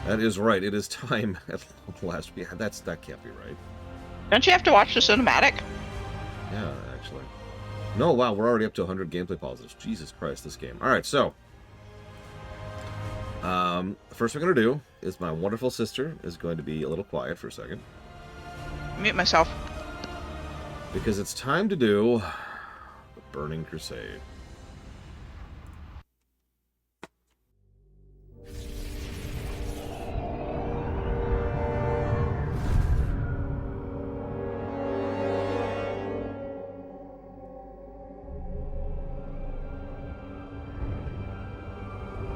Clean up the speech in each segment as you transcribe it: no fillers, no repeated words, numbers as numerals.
That is right. It is time at last. Yeah, that can't be right. Don't you have to watch the cinematic? Yeah, actually. No, wow, we're already up to 100 gameplay positives. Jesus Christ, this game. All right, so first we're going to do is my wonderful sister is going to be a little quiet for a second. Mute myself. Because it's time to do the Burning Crusade.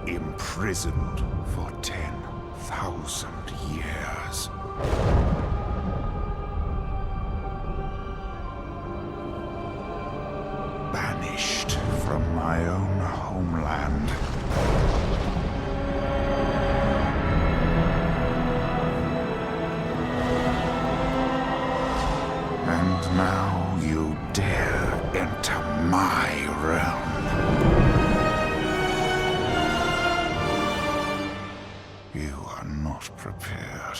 Imprisoned for 10,000 years. Banished from my own homeland. And now you dare enter my realm. You are not prepared.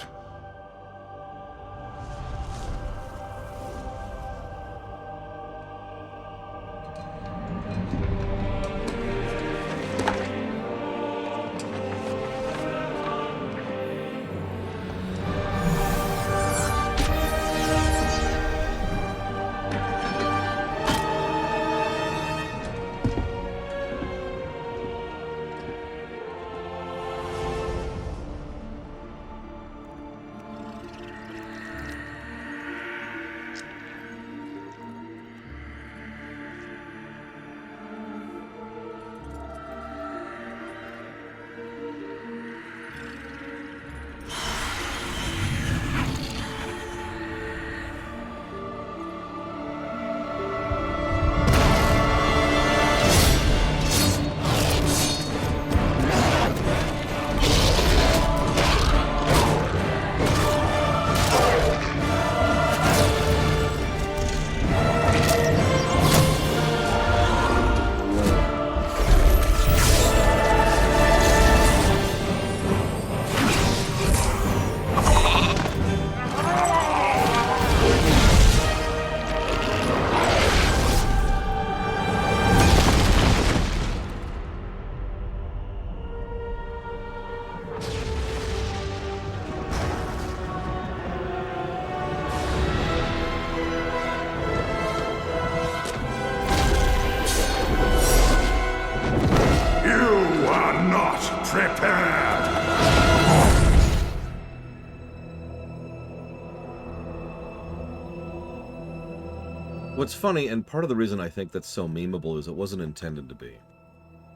What's funny, and part of the reason I think that's so memeable, is it wasn't intended to be.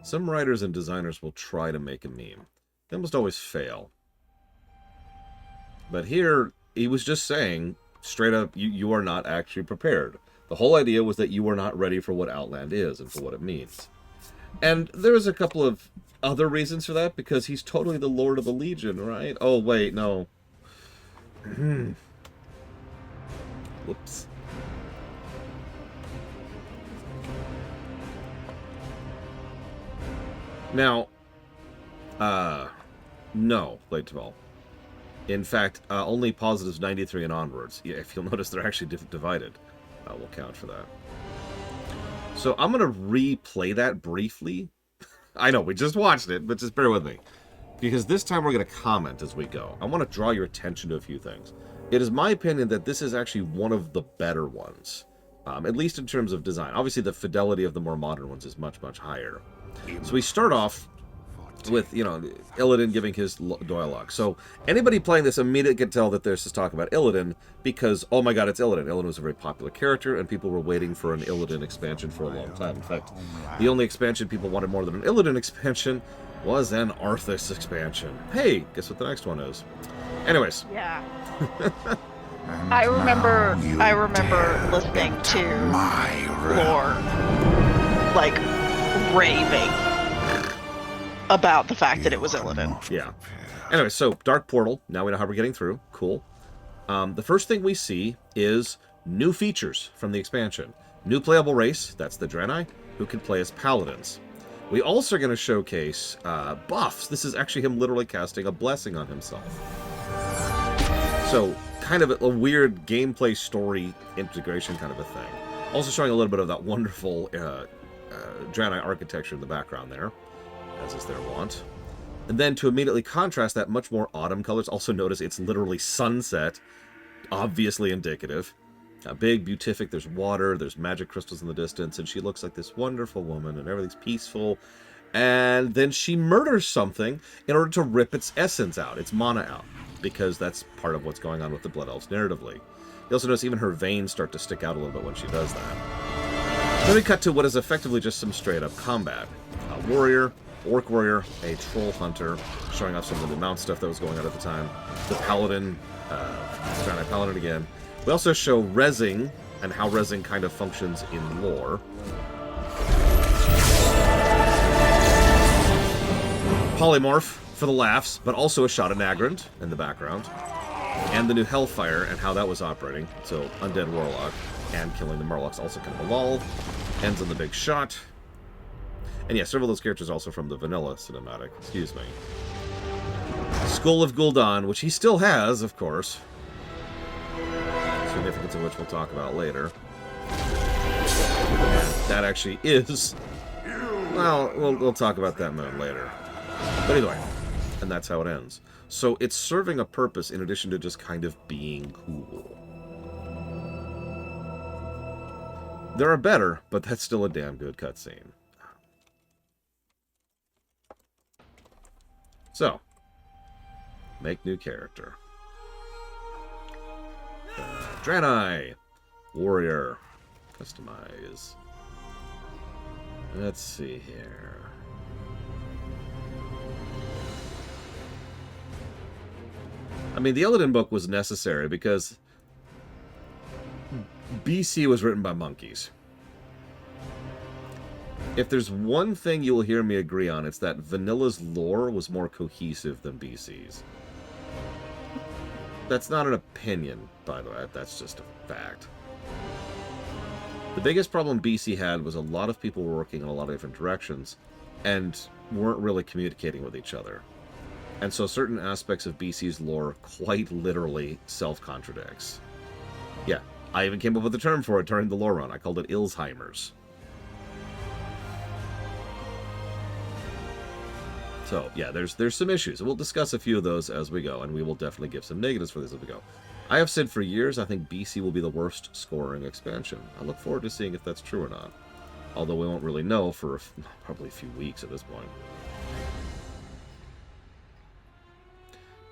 Some writers and designers will try to make a meme. They almost always fail. But here, he was just saying, straight up, you are not actually prepared. The whole idea was that you were not ready for what Outland is and for what it means. And there's a couple of other reasons for that, because he's totally the Lord of the Legion, right? Oh, wait, no. Whoops. Now, no, late to all. In fact, only positives 93 and onwards. Yeah, if you'll notice, they're actually divided. We'll count for that. So I'm going to replay that briefly. I know, we just watched it, but just bear with me. Because this time we're going to comment as we go. I want to draw your attention to a few things. It is my opinion that this is actually one of the better ones. At least in terms of design. Obviously, the fidelity of the more modern ones is much, much higher. So we start off with, Illidan giving his dialogue. So anybody playing this immediately can tell that there's this talk about Illidan because, oh my god, it's Illidan. Illidan was a very popular character, and people were waiting for an Illidan expansion for a long time. In fact, the only expansion people wanted more than an Illidan expansion was an Arthas expansion. Hey, guess what the next one is? Anyways. Yeah. I remember listening to lore, like, raving about the fact that it was Illidan. Yeah. Anyway, so Dark Portal. Now we know how we're getting through. Cool. The first thing we see is new features from the expansion. New playable race, that's the Draenei, who can play as paladins. We also are going to showcase buffs. This is actually him literally casting a blessing on himself. So, kind of a weird gameplay story integration kind of a thing. Also showing a little bit of that wonderful Draenei architecture in the background there, as is their wont. And then to immediately contrast that, much more autumn colors. Also notice it's literally sunset, obviously indicative. Big, beatific, there's water, there's magic crystals in the distance, and she looks like this wonderful woman, and everything's peaceful. And then she murders something in order to rip its essence out, its mana out, because that's part of what's going on with the Blood Elves narratively. You also notice even her veins start to stick out a little bit when she does that. Then we cut to what is effectively just some straight-up combat. A warrior, orc warrior, a troll hunter, showing off some of the mount stuff that was going on at the time. The paladin, Draenei paladin again. We also show rezzing, and how rezzing kind of functions in lore. Polymorph for the laughs, but also a shot at Nagrand in the background. And the new Hellfire, and how that was operating. So, Undead Warlock, and killing the Murlocs, also kind of a lull. Ends on the big shot. And yeah, several of those characters are also from the vanilla cinematic. Excuse me. Skull of Gul'dan, which he still has, of course. Significance of which we'll talk about later. And that actually is... Well, we'll talk about that mode later. But either way, and that's how it ends. So it's serving a purpose in addition to just kind of being cool. There are better, but that's still a damn good cutscene. So, make new character. Draenei, warrior, customize. Let's see here. I mean, the Illidan book was necessary because BC was written by monkeys. If there's one thing you will hear me agree on, it's that Vanilla's lore was more cohesive than BC's. That's not an opinion, by the way. That's just a fact. The biggest problem BC had was a lot of people were working in a lot of different directions and weren't really communicating with each other. And so certain aspects of BC's lore quite literally self-contradicts. Yeah, I even came up with a term for it during the lore run. I called it Alzheimer's. So, yeah, there's some issues. We'll discuss a few of those as we go, and we will definitely give some negatives for this as we go. I have said for years I think BC will be the worst scoring expansion. I look forward to seeing if that's true or not. Although we won't really know for probably a few weeks at this point.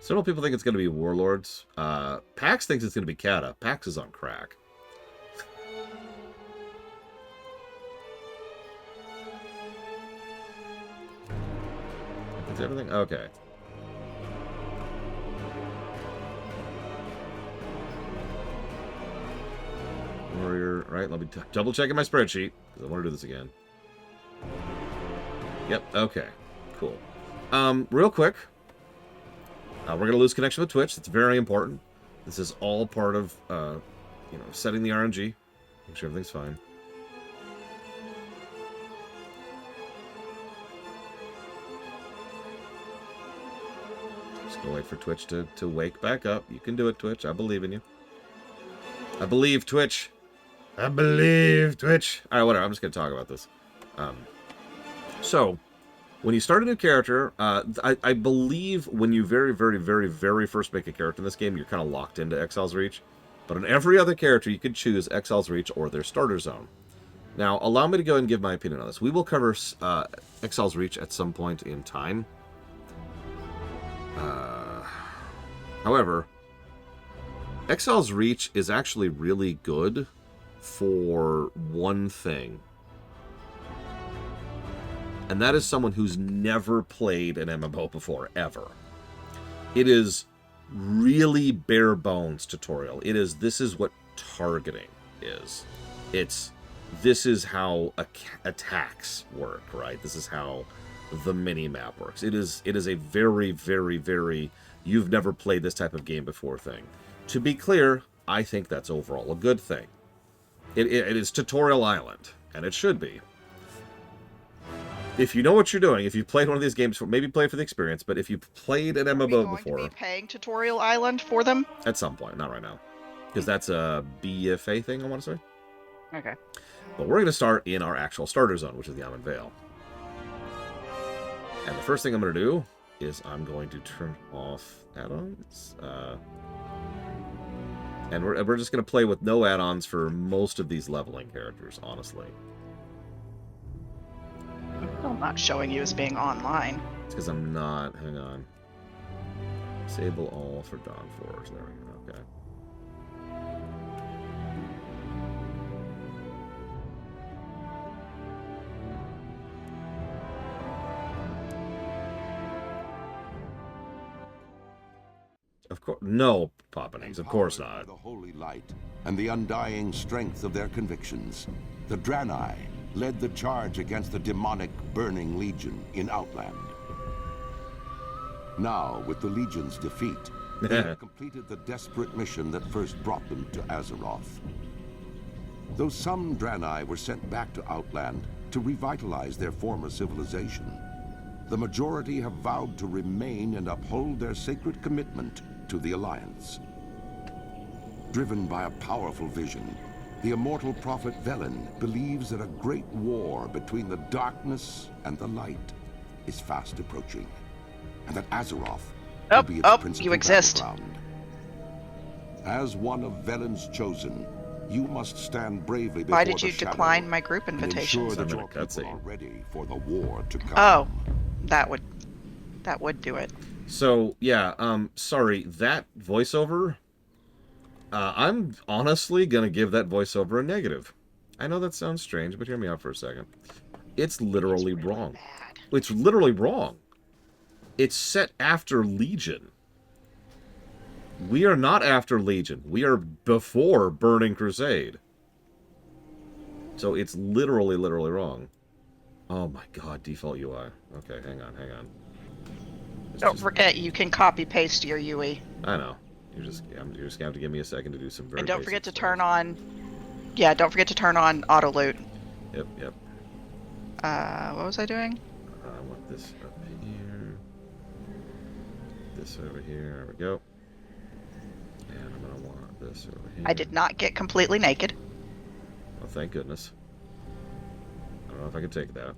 Several people think it's going to be Warlords. Pax thinks it's going to be Kata. Pax is on crack. Is everything? Okay. Warrior, right? Let me double check in my spreadsheet, because I want to do this again. Yep, okay. Cool. Real quick. We're going to lose connection with Twitch. It's very important. This is all part of, setting the RNG. Make sure everything's fine. Just going to wait for Twitch to wake back up. You can do it, Twitch. I believe in you. I believe, Twitch. I believe, Twitch. All right, whatever. I'm just going to talk about this. So, when you start a new character, I believe when you very, very, very, very first make a character in this game, you're kind of locked into Exile's Reach. But on every other character, you can choose Exile's Reach or their starter zone. Now, allow me to go ahead and give my opinion on this. We will cover Exile's Reach at some point in time. However, Exile's Reach is actually really good for one thing. And that is someone who's never played an MMO before, ever. It is really bare bones tutorial. This is what targeting is. This is how attacks work, right? This is how the mini-map works. It is a very, very, very, you've never played this type of game before thing. To be clear, I think that's overall a good thing. It is Tutorial Island, and it should be. if you know what you're doing, if you've played one of these games, maybe play for the experience, but if you've played an MMO before... Are we going to be paying Tutorial Island for them? At some point, not right now. Because that's a BFA thing, I want to say. Okay. But we're going to start in our actual starter zone, which is the Almond Vale. And the first thing I'm going to do is I'm going to turn off add-ons. And we're just going to play with no add-ons for most of these leveling characters, honestly. I'm not showing you as being online. It's because I'm not. Hang on. Disable all for Dawn Forge. There we go. Okay. Of course, no, Poppenings. Of course not. The holy light and the undying strength of their convictions, the Draenei led the charge against the demonic Burning Legion in Outland. Now, with the Legion's defeat, they have completed the desperate mission that first brought them to Azeroth. Though some Draenei were sent back to Outland to revitalize their former civilization, the majority have vowed to remain and uphold their sacred commitment to the Alliance. Driven by a powerful vision, the immortal prophet Velen believes that a great war between the darkness and the light is fast approaching, and that Azeroth will be its principal you exist. battleground. As one of Velen's chosen, you must stand bravely before Why the did you shadow decline my group and invitation? ensure that I'm in your a people cutscene. are ready for the war to come. Oh, that would do it. So, yeah, sorry, that voiceover, I'm honestly going to give that voiceover a negative. I know that sounds strange, but hear me out for a second. It's literally wrong. Bad. It's literally wrong. It's set after Legion. We are not after Legion. We are before Burning Crusade. So it's literally wrong. Oh my god, default UI. Okay, hang on. Don't forget, you can copy-paste your UE. I know. You're just going to have to give me a second to do some very And don't basic forget to stuff. turn on... Yeah, don't forget to turn on auto-loot. Yep. What was I doing? I want this up here. This over here. There we go. And I'm going to want this over here. I did not get completely naked. Oh, thank goodness. I don't know if I can take that.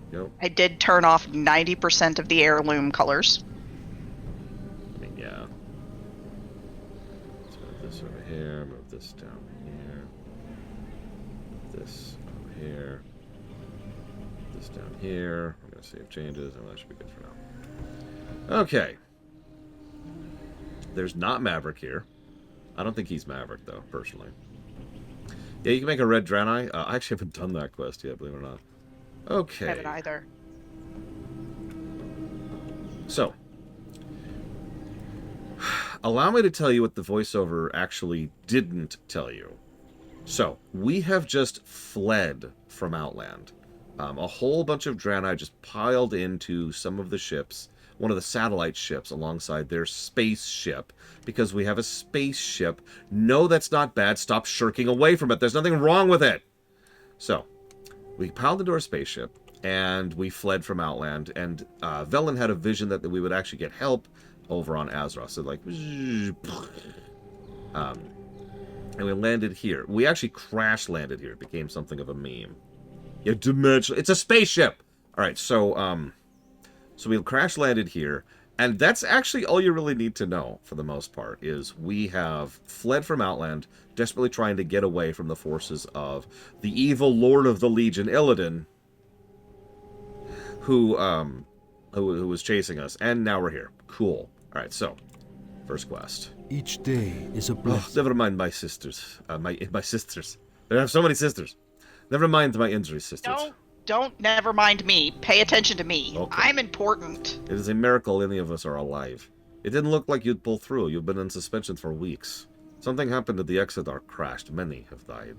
Go. I did turn off 90% of the heirloom colors. I mean, yeah. Let's move this over here. Move this down here. Move this over here. This down here. I'm going to save changes. Oh, that should be good for now. Okay. There's not Maverick here. I don't think he's Maverick, though, personally. Yeah, you can make a red Draenei. I actually haven't done that quest yet, believe it or not. Okay. I haven't either. So, allow me to tell you what the voiceover actually didn't tell you. So, we have just fled from Outland. A whole bunch of Draenei just piled into some of the ships, one of the satellite ships alongside their spaceship, because we have a spaceship. No, that's not bad. Stop shirking away from it. There's nothing wrong with it. So, we piled into our spaceship, and we fled from Outland, and Velen had a vision that we would actually get help over on Azeroth. So, like, and we landed here. We actually crash-landed here. It became something of a meme. Yeah, dimensional. It's a spaceship! Alright, so we crash-landed here, and that's actually all you really need to know, for the most part, is we have fled from Outland, desperately trying to get away from the forces of the evil Lord of the Legion, Illidan, who was chasing us, and now we're here. Cool. Alright, so, first quest. Each day is a blessing. Never mind my sisters. My sisters. I have so many sisters. Never mind my injury sisters. Don't never mind me. Pay attention to me. Okay. I'm important. It is a miracle any of us are alive. It didn't look like you'd pull through. You've been in suspension for weeks. Something happened at the Exodar crashed. Many have died.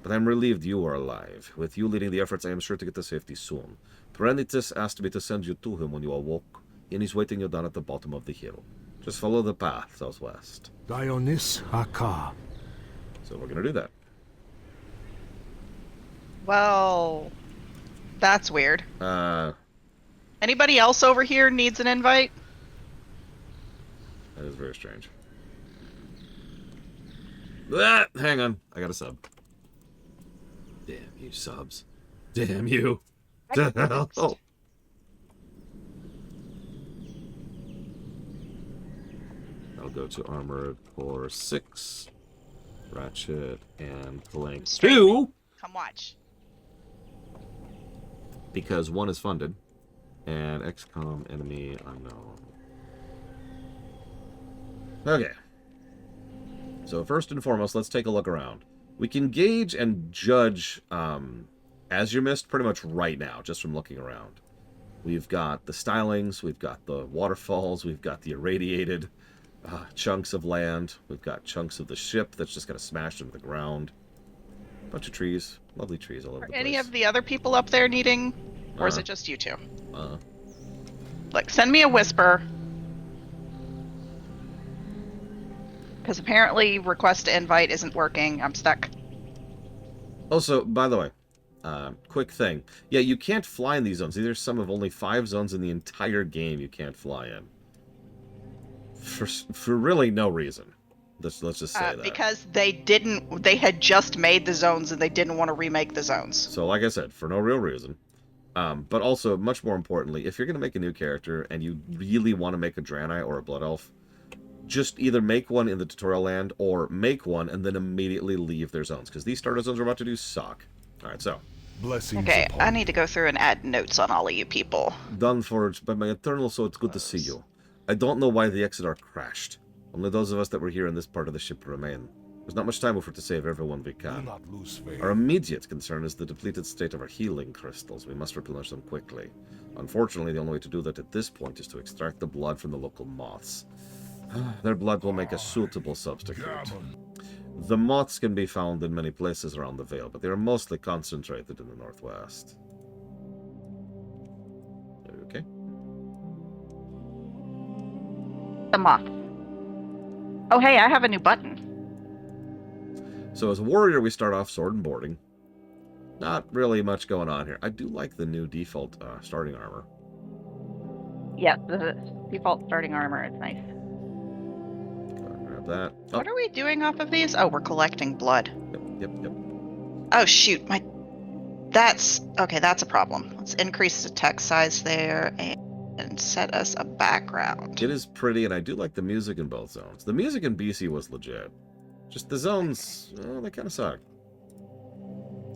But I'm relieved you are alive. With you leading the efforts, I am sure to get to safety soon. Perenitus asked me to send you to him when you awoke, and he's waiting you down at the bottom of the hill. Just follow the path southwest. Dionis Haka. So we're going to do that. Well, That's weird. That Anybody else over here needs an invite? is very strange. Ah, hang on. I got a sub. Damn you, subs. Damn you. The hell? Oh. I'll go to Armored Core 6. Ratchet and Clank 2. Come watch. Because 1 is funded. And XCOM Enemy Unknown. Okay. So first and foremost, let's take a look around. We can gauge and judge Azuremyst pretty much right now, just from looking around. We've got the stylings, we've got the waterfalls, we've got the irradiated chunks of land, we've got chunks of the ship that's just kind of smashed into the ground. A bunch of trees, lovely trees all over the place. Any of the other people up there needing, or is it just you two? Look, send me a whisper. Because apparently request to invite isn't working. I'm stuck. Also, by the way, quick thing. Yeah, you can't fly in these zones. These are some of only 5 zones in the entire game you can't fly in. For really no reason. Let's just say that. Because they had just made the zones and they didn't want to remake the zones. So like I said, for no real reason. But also, much more importantly, if you're going to make a new character and you really want to make a Draenei or a Blood Elf, just either make one in the tutorial land or make one and then immediately leave their zones. Because these starter zones we're about to do suck. Alright, so. Blessings Okay, upon I need to go through and add notes on all of you people. Done forged by my eternal, so it's good to see you. I don't know why the Exodar crashed. Only those of us that were here in this part of the ship remain. There's not much time for to save everyone we Do can. not lose faith. Our immediate concern is the depleted state of our healing crystals. We must replenish them quickly. Unfortunately, the only way to do that at this point is to extract the blood from the local moths. Their blood will make a suitable substitute. The moths can be found in many places around the Vale, but they are mostly concentrated in the northwest. Okay. The moth. Oh, hey, I have a new button. So as a warrior, we start off sword and boarding. Not really much going on here. I do like the new default starting armor. Yes, the default starting armor is nice. Go ahead and grab that. Oh, What are we doing off of these? Oh, we're collecting blood. yep. Oh, shoot. That's a problem. Let's increase the text size there and set us a background. It is pretty, and I do like the music in both zones. The music in BC was legit. Just the zones, they kind of suck.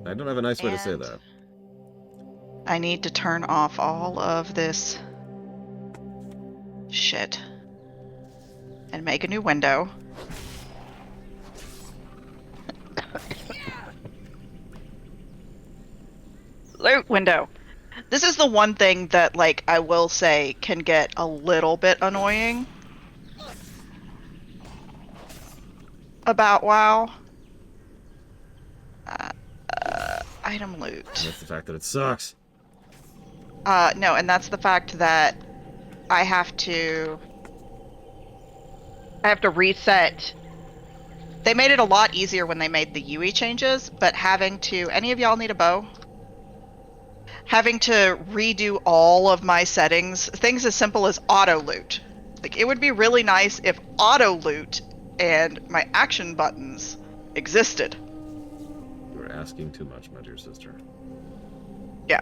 I don't have a nice way to say And that. I need to turn off all of this shit and make a new window. Loot window. This is the one thing that, like, I will say can get a little bit annoying about WoW. Item loot. And that's the fact that it sucks. No, and that's the fact that I have to reset. They made it a lot easier when they made the UE changes, but having to, any of y'all need a bow? Having to redo all of my settings, things as simple as auto loot. Like, it would be really nice if auto loot and my action buttons existed. You are asking too much, my dear sister. Yeah.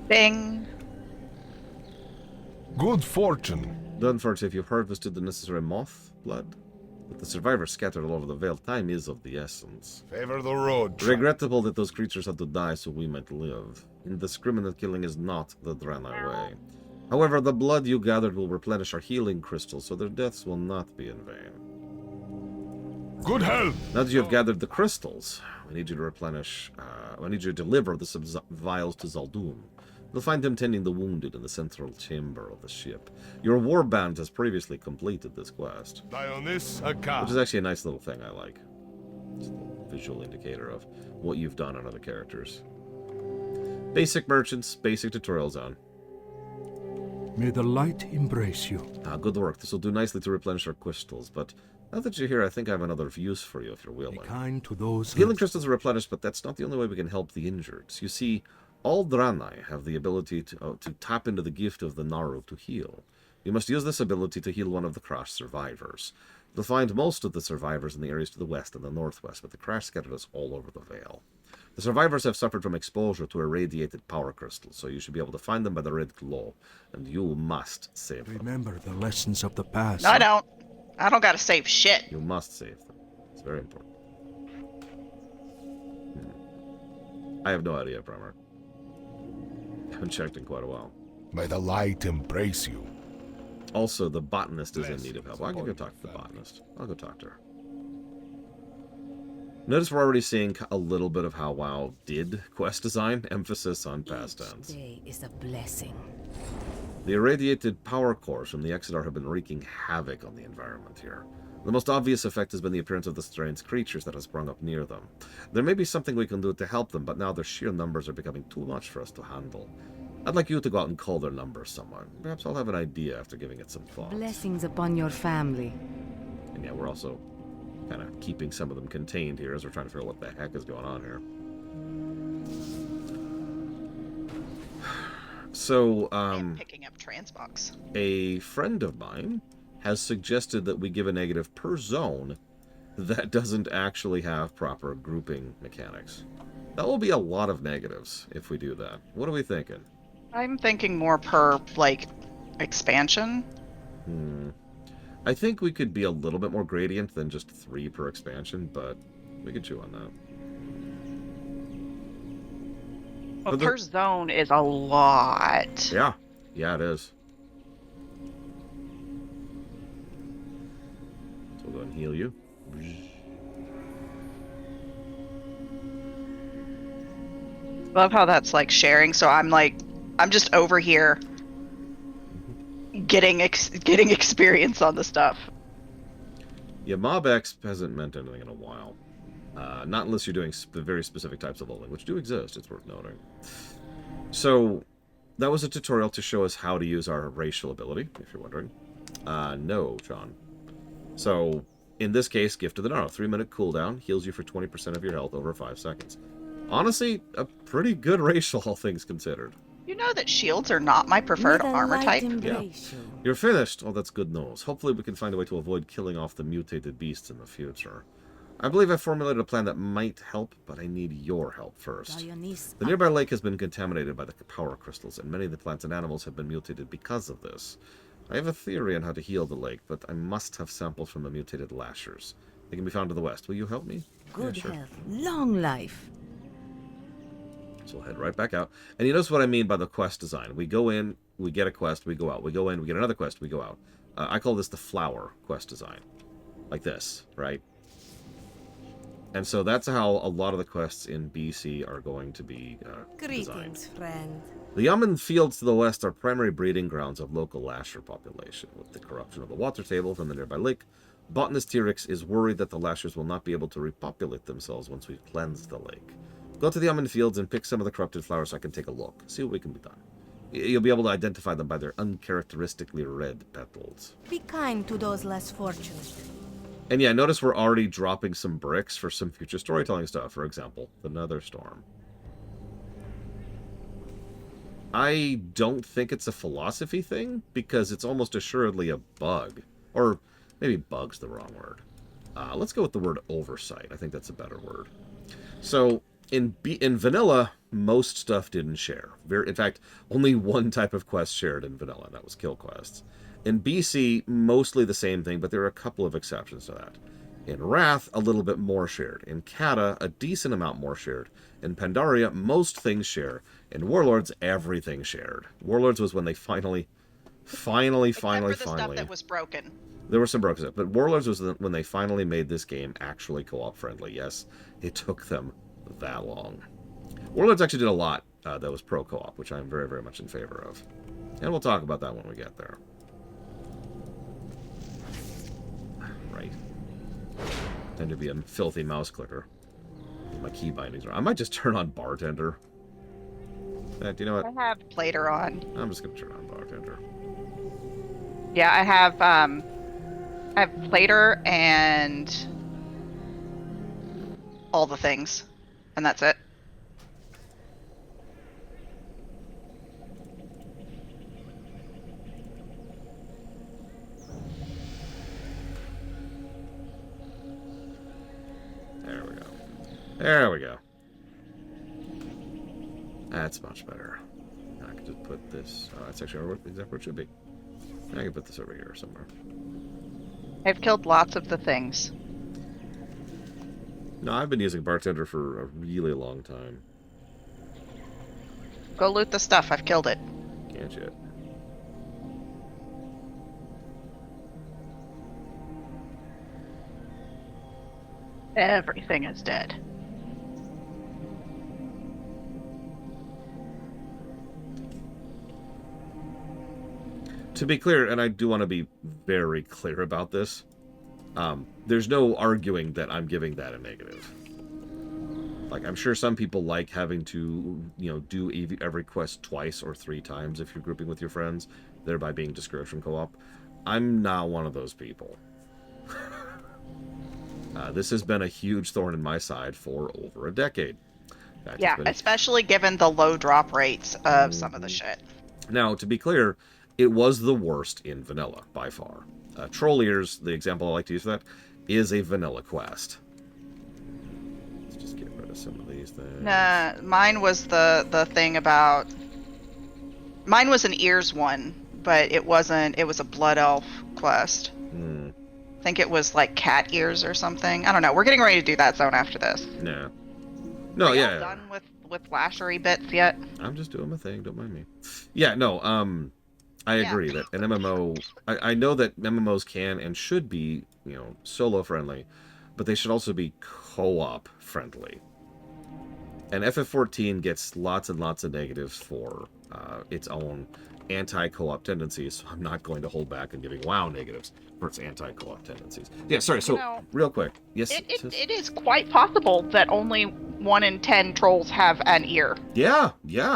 Bing. Good fortune. Dunforge, if you've harvested the necessary moth blood, with the survivors scattered all over the Vale, time is of the essence. Favor the road. Regrettable that those creatures had to die so we might live. Indiscriminate killing is not the Draenei way. However, the blood you gathered will replenish our healing crystals, so their deaths will not be in vain. Good health. Now that you have gathered the crystals, I need you to replenish, I need you to deliver the vials to Zaldun. You'll find him tending the wounded in the central chamber of the ship. Your warband has previously completed this quest, Dionys which Aka. is actually a nice little thing I like. It's a little visual indicator of what you've done on other characters. Basic merchants, basic tutorial zone. May the light embrace you. Good work. This will do nicely to replenish our crystals, but now that you're here, I think I have another use for you if you're Be willing. kind to those Healing crystals are replenished, but that's not the only way we can help the injured. You see, all Draenei have the ability to tap into the gift of the Naru to heal. You must use this ability to heal one of the crash survivors. You'll find most of the survivors in the areas to the west and the northwest, but the crash scattered us all over the Vale. The survivors have suffered from exposure to irradiated power crystals, so you should be able to find them by the red glow, and you must save them. Remember the lessons of the past. No, I don't. I don't gotta save shit. You must save them. It's very important. I have no idea, Primer. I haven't checked in quite a while. May the light embrace you. Also, the botanist is in need of help. I'll go talk to the botanist. I'll go talk to her. Notice we're already seeing a little bit of how WoW did quest design, emphasis on past tense. Each day is a blessing. The irradiated power cores from the Exodar have been wreaking havoc on the environment here. The most obvious effect has been the appearance of the strange creatures that have sprung up near them. There may be something we can do to help them, but now their sheer numbers are becoming too much for us to handle. I'd like you to go out and call their numbers someone. Perhaps I'll have an idea after giving it some thought. Blessings upon your family. And yeah, we're also kind of keeping some of them contained here as we're trying to figure out what the heck is going on here. So, And picking up transbox. a friend of mine has suggested that we give a negative per zone that doesn't actually have proper grouping mechanics. That will be a lot of negatives if we do that. What are we thinking? I'm thinking more per, like, expansion. I think we could be a little bit more gradient than just 3 per expansion, but we could chew on that. Well, But per zone is a lot. Yeah. Yeah, it is. So we'll go and heal you. Love how that's, like, sharing. So I'm just over here getting experience on the stuff. Yeah, MobX hasn't meant anything in a while. Not unless you're doing very specific types of leveling, which do exist, it's worth noting. So, that was a tutorial to show us how to use our racial ability, if you're wondering. No, John. So, in this case, Gift of the Naru. 3-minute cooldown, heals you for 20% of your health over 5 seconds. Honestly, a pretty good racial, all things considered. You know that shields are not my preferred May the armor light type. embrace you. You're finished. Oh, that's good news. Hopefully we can find a way to avoid killing off the mutated beasts in the future. I believe I've formulated a plan that might help, but I need your help first. Zionist The nearby lake has been contaminated by the power crystals, and many of the plants and animals have been mutated because of this. I have a theory on how to heal the lake, but I must have samples from the mutated lashers. They can be found to the west. Will you help me? good Yeah, sure. health, long life. So we'll head right back out. And you notice what I mean by the quest design. We go in, we get a quest, we go out. We go in, we get another quest, we go out. I call this the flower quest design. Like this, right? And so that's how a lot of the quests in BC are going to be designed. Friend. The almond fields to the west are primary breeding grounds of local lasher population. With the corruption of the water table from the nearby lake, botanist Tyrix is worried that the lashers will not be able to repopulate themselves once we've cleansed the lake. Go to the almond fields and pick some of the corrupted flowers so I can take a look. See what we can be done. You'll be able to identify them by their uncharacteristically red petals. Be kind to those less fortunate. And yeah, notice we're already dropping some bricks for some future storytelling stuff. For example, the Nether Storm. I don't think it's a philosophy thing, because it's almost assuredly a bug. Or maybe bug's the wrong word. Let's go with the word oversight. I think that's a better word. So, in vanilla, most stuff didn't share. In fact, only one type of quest shared in vanilla, and that was kill quests. In BC, mostly the same thing, but there are a couple of exceptions to that. In Wrath, a little bit more shared. In Kata, a decent amount more shared. In Pandaria, most things share. In Warlords, everything shared. Warlords was when they finally... Except for the stuff that was broken. There were some broken stuff, but Warlords was when they finally made this game actually co-op friendly. Yes, it took them that long. Warlords actually did a lot that was pro co-op, which I'm very, very much in favor of. And we'll talk about that when we get there. Right. Tend to be a filthy mouse clicker. My key bindings are... I might just turn on Bartender. Do you know what? I have Plater on. I'm just gonna turn on Bartender. Yeah, I have Plater and all the things, and that's it. There we go. There we go. That's much better. I can just put this. Oh, that's actually exactly where it should be. I can put this over here somewhere. I've killed lots of the things. No, I've been using Bartender for a really long time. Go loot the stuff. I've killed it. Can't yet. Everything is dead. To be clear, and I do want to be very clear about this, there's no arguing that I'm giving that a negative. Like, I'm sure some people like having to, do every quest twice or 3 times if you're grouping with your friends, thereby being discouraged from co-op. I'm not one of those people. This has been a huge thorn in my side for over a decade. Yeah, especially given the low drop rates of some of the shit. Now, to be clear, it was the worst in vanilla, by far. Troll Ears, the example I like to use for that, is a vanilla quest. Let's just get rid of some of these things. Mine was the thing about... Mine was an Ears one, but it wasn't... It was a Blood Elf quest. I think it was like cat ears or something. I don't know. We're getting ready to do that zone after this. Yeah. No, Are yeah. y'all done with lashery bits yet? I'm just doing my thing. Don't mind me. Yeah, no, I agree that an MMO... I know that MMOs can and should be, solo friendly, but they should also be co-op friendly. And FF14 gets lots and lots of negatives for its own anti-co-op tendencies, so I'm not going to hold back on giving WoW negatives for its anti-co-op tendencies. Yeah, sorry, so, real quick. Yes? It is quite possible that only 1 in 10 trolls have an ear. Yeah,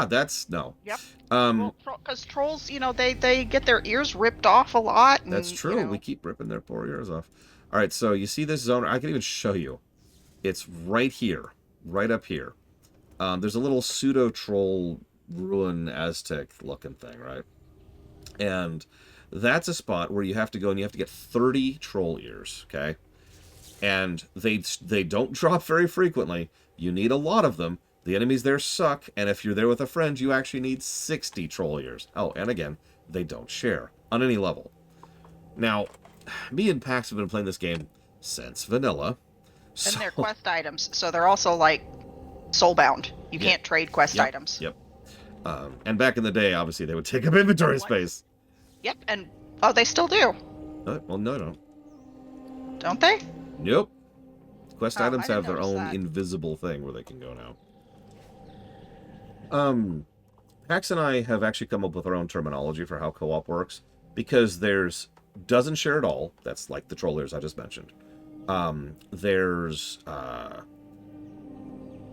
that's... No. Yep. Well, because trolls, they get their ears ripped off a lot. And, that's true. We keep ripping their poor ears off. All right, so you see this zone? I can even show you. It's right here. Right up here. There's a little pseudo-troll ruin Aztec-looking thing, right? And that's a spot where you have to go and you have to get 30 troll ears, okay? And they don't drop very frequently. You need a lot of them. The enemies there suck, and if you're there with a friend, you actually need 60 troll ears. Oh, and again, they don't share on any level. Now, me and Pax have been playing this game since vanilla. And they're quest items, so they're also, like, soulbound. You can't trade quest items. Yep. And back in the day, obviously, they would take up inventory space. Yep, and... Oh, they still do. Well, no. Don't they? Nope. Quest items have their own that. invisible thing where they can go now. Pax and I have actually come up with our own terminology for how co-op works, because there's doesn't share at all. That's like the trollers I just mentioned. There's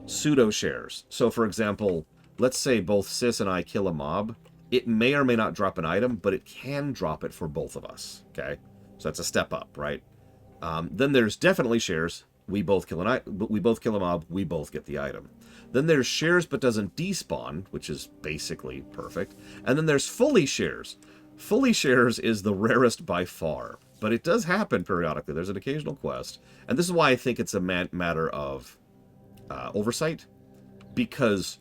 pseudo shares. So, for example, let's say both Sis and I kill a mob. It may or may not drop an item, but it can drop it for both of us. Okay, so that's a step up, right? Then there's definitely shares. We both kill a mob. We both get the item. Then there's shares but doesn't despawn, which is basically perfect. And then there's fully shares. Fully shares is the rarest by far, but it does happen periodically. There's an occasional quest, and this is why I think it's a matter of oversight, because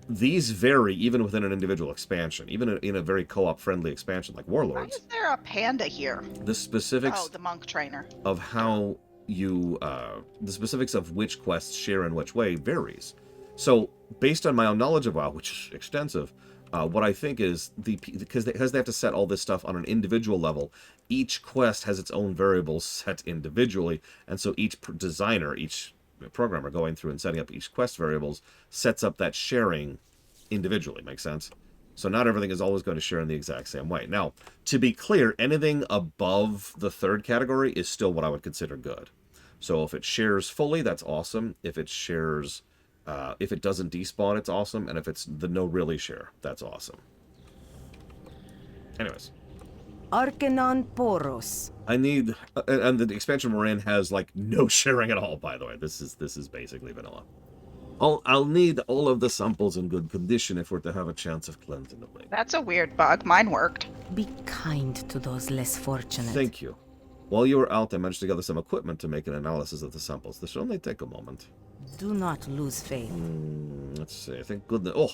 these vary even within an individual expansion, even in a very co-op friendly expansion like Warlords. Why is there a panda here? The specifics... Oh, the monk trainer. ...of how you... the specifics of which quests share in which way varies. So, based on my own knowledge of WoW, which is extensive, what I think is, because they have to set all this stuff on an individual level, each quest has its own variables set individually, and so each designer, each programmer going through and setting up each quest variables sets up that sharing individually. Makes sense? So not everything is always going to share in the exact same way. Now, to be clear, anything above the third category is still what I would consider good. So if it shares fully, that's awesome. If it shares If it doesn't despawn, it's awesome. And if it's the no really share, that's awesome. Anyways. Arcanon Poros. I need... and the expansion we're in has, like, no sharing at all, by the way. This is basically vanilla. I'll need all of the samples in good condition if we're to have a chance of cleansing the lake. That's a weird bug. Mine worked. Be kind to those less fortunate. Thank you. While you were out, I managed to gather some equipment to make an analysis of the samples. This should only take a moment. Do not lose faith. Let's see. Thank goodness. Oh,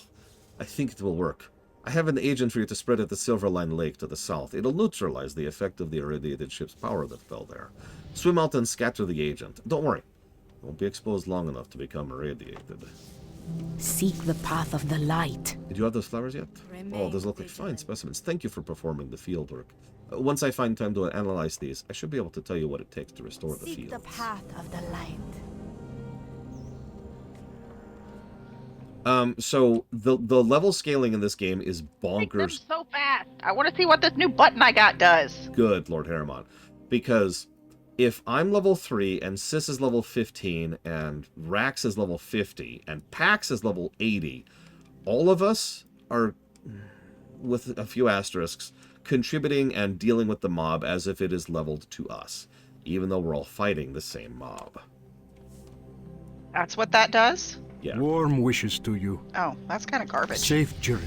I think it will work. I have an agent for you to spread at the Silverline Lake to the south. It'll neutralize the effect of the irradiated ship's power that fell there. Swim out and scatter the agent. Don't worry. It won't be exposed long enough to become irradiated. Seek the path of the light. Did you have those flowers yet? Oh, those look like fine specimens. Thank you for performing the field work. Once I find time to analyze these, I should be able to tell you what it takes to restore the Seek field. the path of the light. So the level scaling in this game is Make them bonkers. so fast. I want to see what this new button I got does. Good, Lord Harriman. Because if I'm level 3 and Sis is level 15 and Rax is level 50 and Pax is level 80, all of us are, with a few asterisks, contributing and dealing with the mob as if it is leveled to us, even though we're all fighting the same mob. That's what that does? Yeah. Warm wishes to you. Oh, that's kind of garbage. Safe journey.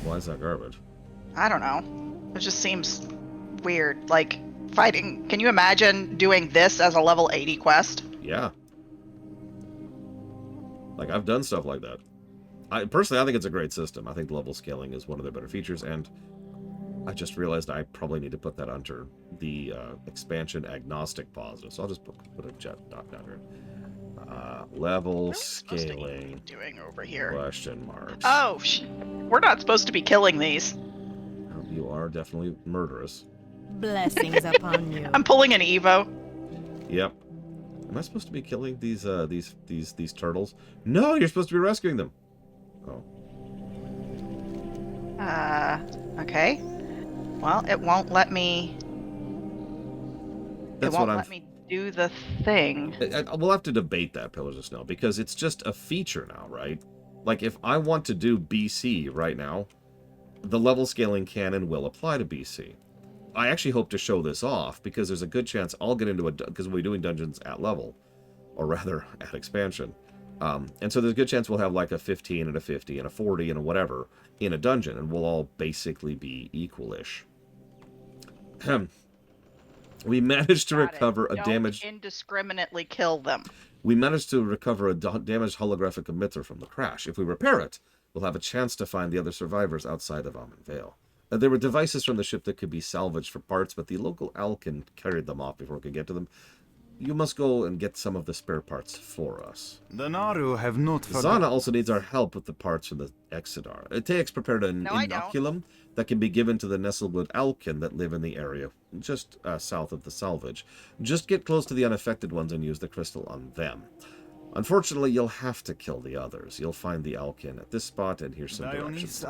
Why is that garbage? I don't know. It just seems weird. Like, fighting... Can you imagine doing this as a level 80 quest? Yeah. Like, I've done stuff like that. Personally, I think it's a great system. I think level scaling is one of their better features, and I just realized I probably need to put that under the expansion agnostic positive. So I'll just put a jet dot down here. Level scaling. Doing over here. Question marks. Oh, we're not supposed to be killing these. You are definitely murderous. Blessings upon you. I'm pulling an Evo. Yep. Am I supposed to be killing these turtles? No, you're supposed to be rescuing them. Oh. Okay. Well, it won't let me... That's it won't what let me do the thing. We'll have to debate that, Pillars of Snow, because it's just a feature now, right? Like, if I want to do BC right now, the level scaling can and will apply to BC. I actually hope to show this off, because there's a good chance I'll get into because we'll be doing dungeons at level, or rather, at expansion. And so there's a good chance we'll have like a 15 and a 50 and a 40 and a whatever in a dungeon, and we'll all basically be equal-ish. We managed to recover a damaged... indiscriminately kill them. We managed to recover a damaged holographic emitter from the crash. If we repair it, we'll have a chance to find the other survivors outside of Amon Vale. There were devices from the ship that could be salvaged for parts, but the local Alkin carried them off before we could get to them. You must go and get some of the spare parts for us. The Naru have not Zana also needs our help with the parts from the Exodar. Tex prepared an inoculum that can be given to the Nestlewood Alkin that live in the area just south of the salvage. Just get close to the unaffected ones and use the crystal on them. Unfortunately, you'll have to kill the others. You'll find the Alkin at this spot, and here's some directions.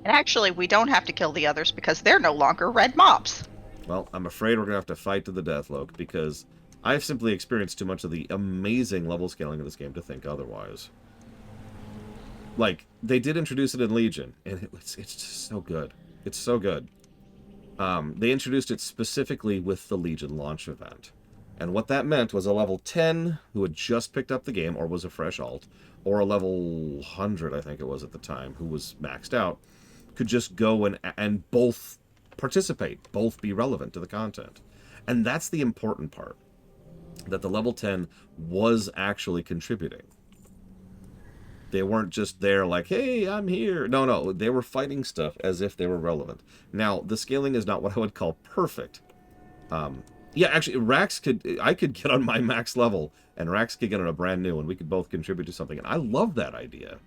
And actually, we don't have to kill the others because they're no longer red mobs. Well, I'm afraid we're going to have to fight to the death, Loke, because I've simply experienced too much of the amazing level scaling of this game to think otherwise. Like, they did introduce it in Legion, and it's just so good. It's so good. They introduced it specifically with the Legion launch event. And what that meant was a level 10 who had just picked up the game, or was a fresh alt, or a level 100, I think it was at the time, who was maxed out, could just go and both participate, both be relevant to the content. And that's the important part, that the level 10 was actually contributing. They weren't just there like, hey, I'm here. No, they were fighting stuff as if they were relevant. Now, the scaling is not what I would call perfect. Yeah, actually, I could get on my max level, and Rax could get on a brand new, and we could both contribute to something. And I love that idea.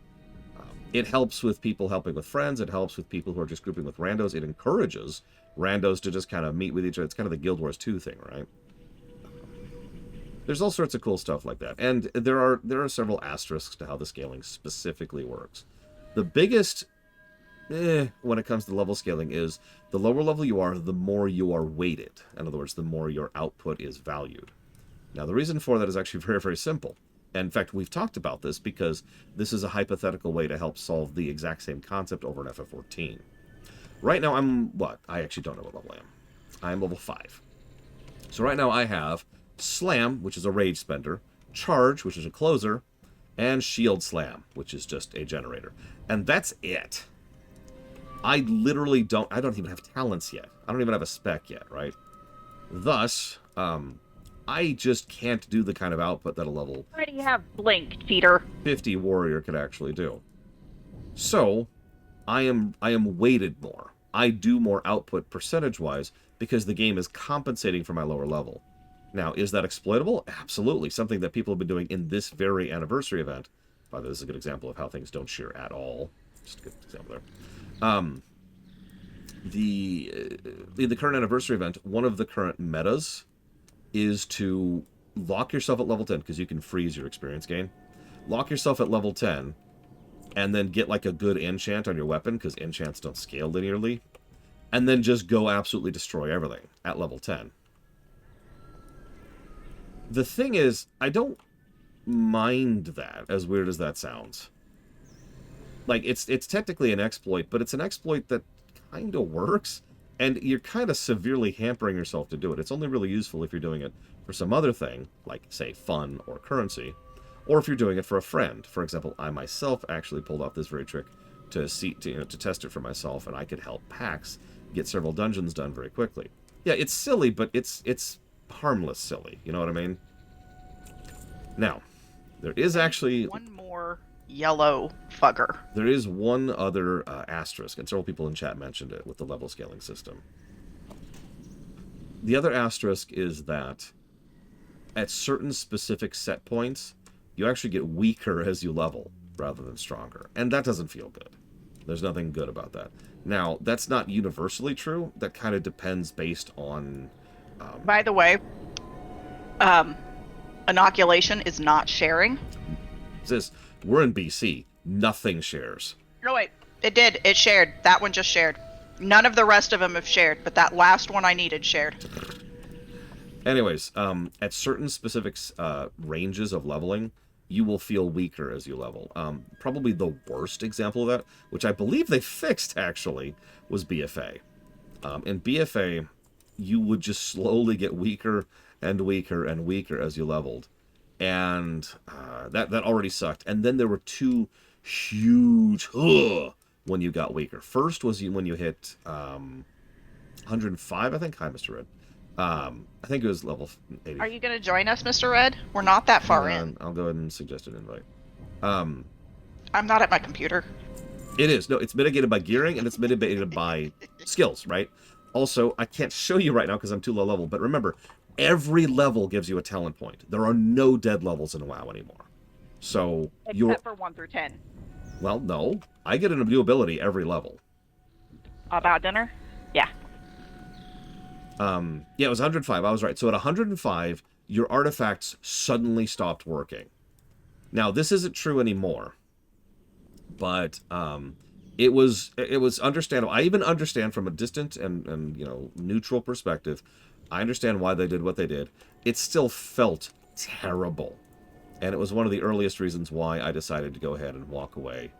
It helps with people helping with friends. It helps with people who are just grouping with randos. It encourages randos to just kind of meet with each other. It's kind of the Guild Wars 2 thing, right? There's all sorts of cool stuff like that. And there are several asterisks to how the scaling specifically works. The biggest when it comes to level scaling is the lower level you are, the more you are weighted. In other words, the more your output is valued. Now, the reason for that is actually very, very simple. In fact, we've talked about this because this is a hypothetical way to help solve the exact same concept over an FF14. Right now, I'm what? I actually don't know what level I am. I'm level 5. So right now I have Slam, which is a rage spender, Charge, which is a closer, and Shield Slam, which is just a generator. And that's it. I literally don't even have talents yet. I don't even have a spec yet, right? Thus, I just can't do the kind of output that a level Already have blinked, Peter. 50 warrior could actually do. So, I am weighted more. I do more output percentage-wise because the game is compensating for my lower level. Now, is that exploitable? Absolutely. Something that people have been doing in this very anniversary event. By the way, this is a good example of how things don't shear at all. Just a good example there. In the current anniversary event, one of the current metas is to lock yourself at level 10, because you can freeze your experience gain. Lock yourself at level 10, and then get like a good enchant on your weapon, because enchants don't scale linearly. And then just go absolutely destroy everything at level 10. The thing is, I don't mind that, as weird as that sounds. Like, it's technically an exploit, but it's an exploit that kind of works, and you're kind of severely hampering yourself to do it. It's only really useful if you're doing it for some other thing, like, say, fun or currency, or if you're doing it for a friend. For example, I myself actually pulled off this very trick to test it for myself, and I could help packs get several dungeons done very quickly. Yeah, it's silly, but it's harmless silly. You know what I mean? Now, there is actually one more yellow fugger. There is one other asterisk, and several people in chat mentioned it with the level scaling system. The other asterisk is that at certain specific set points, you actually get weaker as you level rather than stronger, and that doesn't feel good. There's nothing good about that. Now, that's not universally true. That kind of depends based on... By the way, inoculation is not sharing. We're in BC. Nothing shares. No, wait. It did. It shared. That one just shared. None of the rest of them have shared, but that last one I needed shared. Anyways, at certain specific ranges of leveling, you will feel weaker as you level. Probably the worst example of that, which I believe they fixed, actually, was BFA. In BFA, you would just slowly get weaker and weaker and weaker as you leveled. And that already sucked. And then there were two huge when you got weaker. First was when you hit 105, I think. Hi, Mr. Red. I think it was level 80. Are you going to join us, Mr. Red? We're not that far in. I'll go ahead and suggest an invite. I'm not at my computer. It is. No, it's mitigated by gearing, and it's mitigated by skills, right? Also, I can't show you right now because I'm too low level, but remember, every level gives you a talent point. There are no dead levels in WoW anymore. So Except for 1 through 10. Well, no. I get a new ability every level. About dinner? Yeah. Yeah, it was 105. I was right. So at 105, your artifacts suddenly stopped working. Now, this isn't true anymore. But it was understandable. I even understand from a distant and neutral perspective. I understand why they did what they did. It still felt terrible. And it was one of the earliest reasons why I decided to go ahead and walk away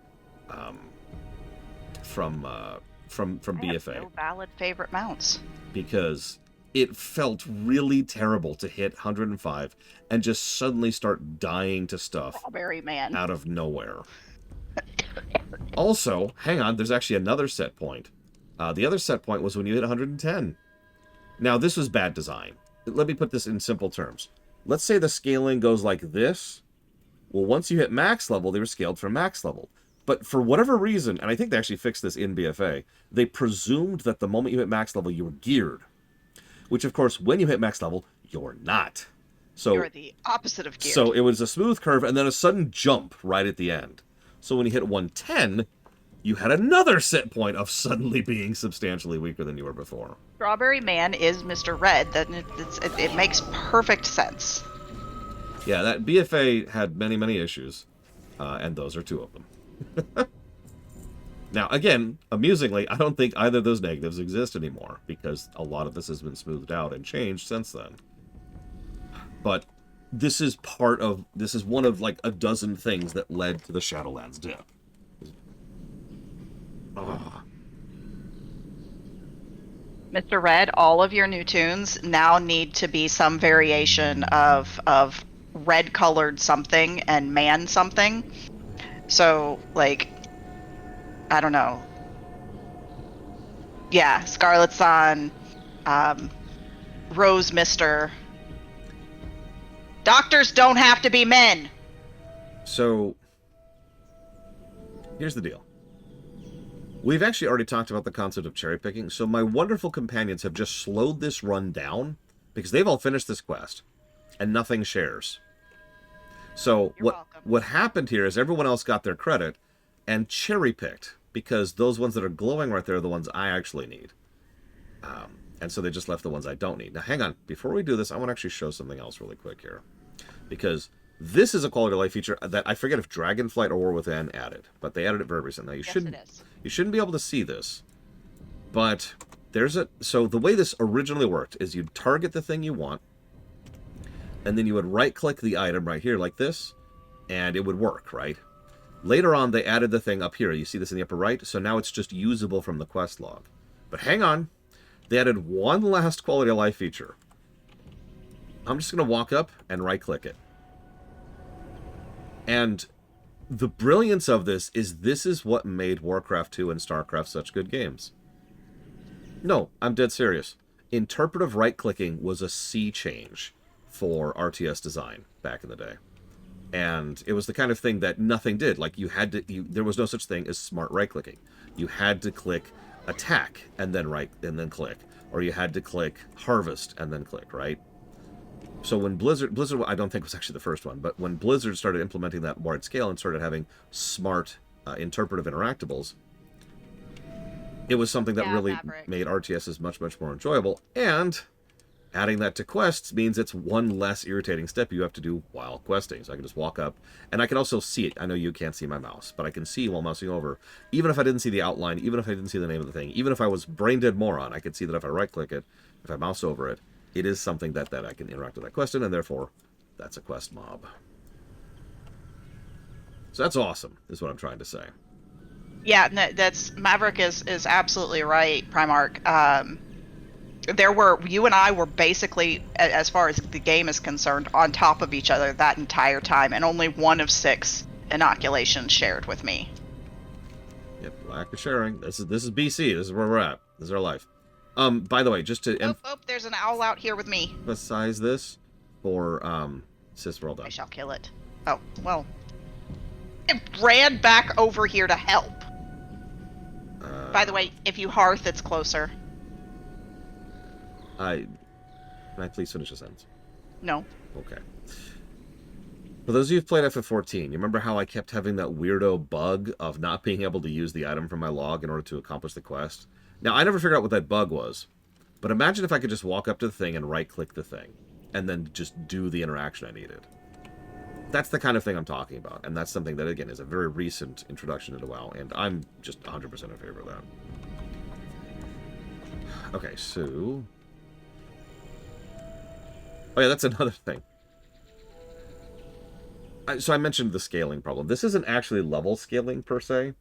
from BFA. I have no valid favorite mounts. Because it felt really terrible to hit 105 and just suddenly start dying to stuff Strawberry man. out of nowhere. Also, hang on, there's actually another set point. The other set point was when you hit 110. Now, this was bad design. Let me put this in simple terms. Let's say the scaling goes like this. Well, once you hit max level, they were scaled from max level. But for whatever reason, and I think they actually fixed this in BFA, they presumed that the moment you hit max level, you were geared. Which, of course, when you hit max level, you're not. So You're the opposite of geared. So it was a smooth curve and then a sudden jump right at the end. So when you hit 110, you had another set point of suddenly being substantially weaker than you were before. Strawberry man is Mr. Red. It makes perfect sense. Yeah, that BFA had many, many issues, and those are two of them. Now, again, amusingly, I don't think either of those negatives exist anymore, because a lot of this has been smoothed out and changed since then. But this is one of like a dozen things that led to the Shadowlands dip. Oh. Mr. Red, all of your new tunes now need to be some variation of red colored something and man something. So, like, I don't know. Yeah, Scarlet Sun, Rose Mister. Doctors don't have to be men. So, here's the deal. We've actually already talked about the concept of cherry picking, so my wonderful companions have just slowed this run down because they've all finished this quest and nothing shares. So what happened here is everyone else got their credit and cherry picked because those ones that are glowing right there are the ones I actually need. And so they just left the ones I don't need. Now hang on, before we do this, I want to actually show something else really quick here. Because this is a quality of life feature that I forget if Dragonflight or War Within added, but they added it very recently. Now you shouldn't be able to see this, but so the way this originally worked is you'd target the thing you want, and then you would right-click the item right here like this, and it would work, right? Later on, they added the thing up here. You see this in the upper right? So now it's just usable from the quest log. But hang on. They added one last quality of life feature. I'm just going to walk up and right-click it. And the brilliance of this is what made Warcraft 2 and StarCraft such good games. No, I'm dead serious. Interpretive right-clicking was a sea change for RTS design back in the day. And it was the kind of thing that nothing did. Like, there was no such thing as smart right-clicking. You had to click attack and then click. Or you had to click harvest and then click, right? So when Blizzard, I don't think was actually the first one, but when Blizzard started implementing that wide scale and started having smart interpretive interactables, it was something that really made RTSs much, much more enjoyable. And adding that to quests means it's one less irritating step you have to do while questing. So I can just walk up, and I can also see it. I know you can't see my mouse, but I can see while mousing over. Even if I didn't see the outline, even if I didn't see the name of the thing, even if I was brain dead moron, I could see that if I right-click it, if I mouse over it, it is something that I can interact with that quest in, and therefore, that's a quest mob. So that's awesome, is what I'm trying to say. Yeah, that's Maverick is absolutely right, Primarch. You and I were basically, as far as the game is concerned, on top of each other that entire time, and only one of 6 inoculations shared with me. Yep, lack of sharing. This is BC. This is where we're at. This is our life. By the way, just to there's an owl out here with me. emphasize this for Sis, we're all done. I shall kill it. Oh, well. It ran back over here to help. By the way, if you hearth, it's closer. Can I please finish the sentence? No. Okay. For those of you who've played FF14, you remember how I kept having that weirdo bug of not being able to use the item from my log in order to accomplish the quest? Now, I never figured out what that bug was, but imagine if I could just walk up to the thing and right-click the thing, and then just do the interaction I needed. That's the kind of thing I'm talking about, and that's something that, again, is a very recent introduction into WoW, and I'm just 100% in favor of that. Okay, so... Oh yeah, that's another thing. So I mentioned the scaling problem. This isn't actually level scaling, per se,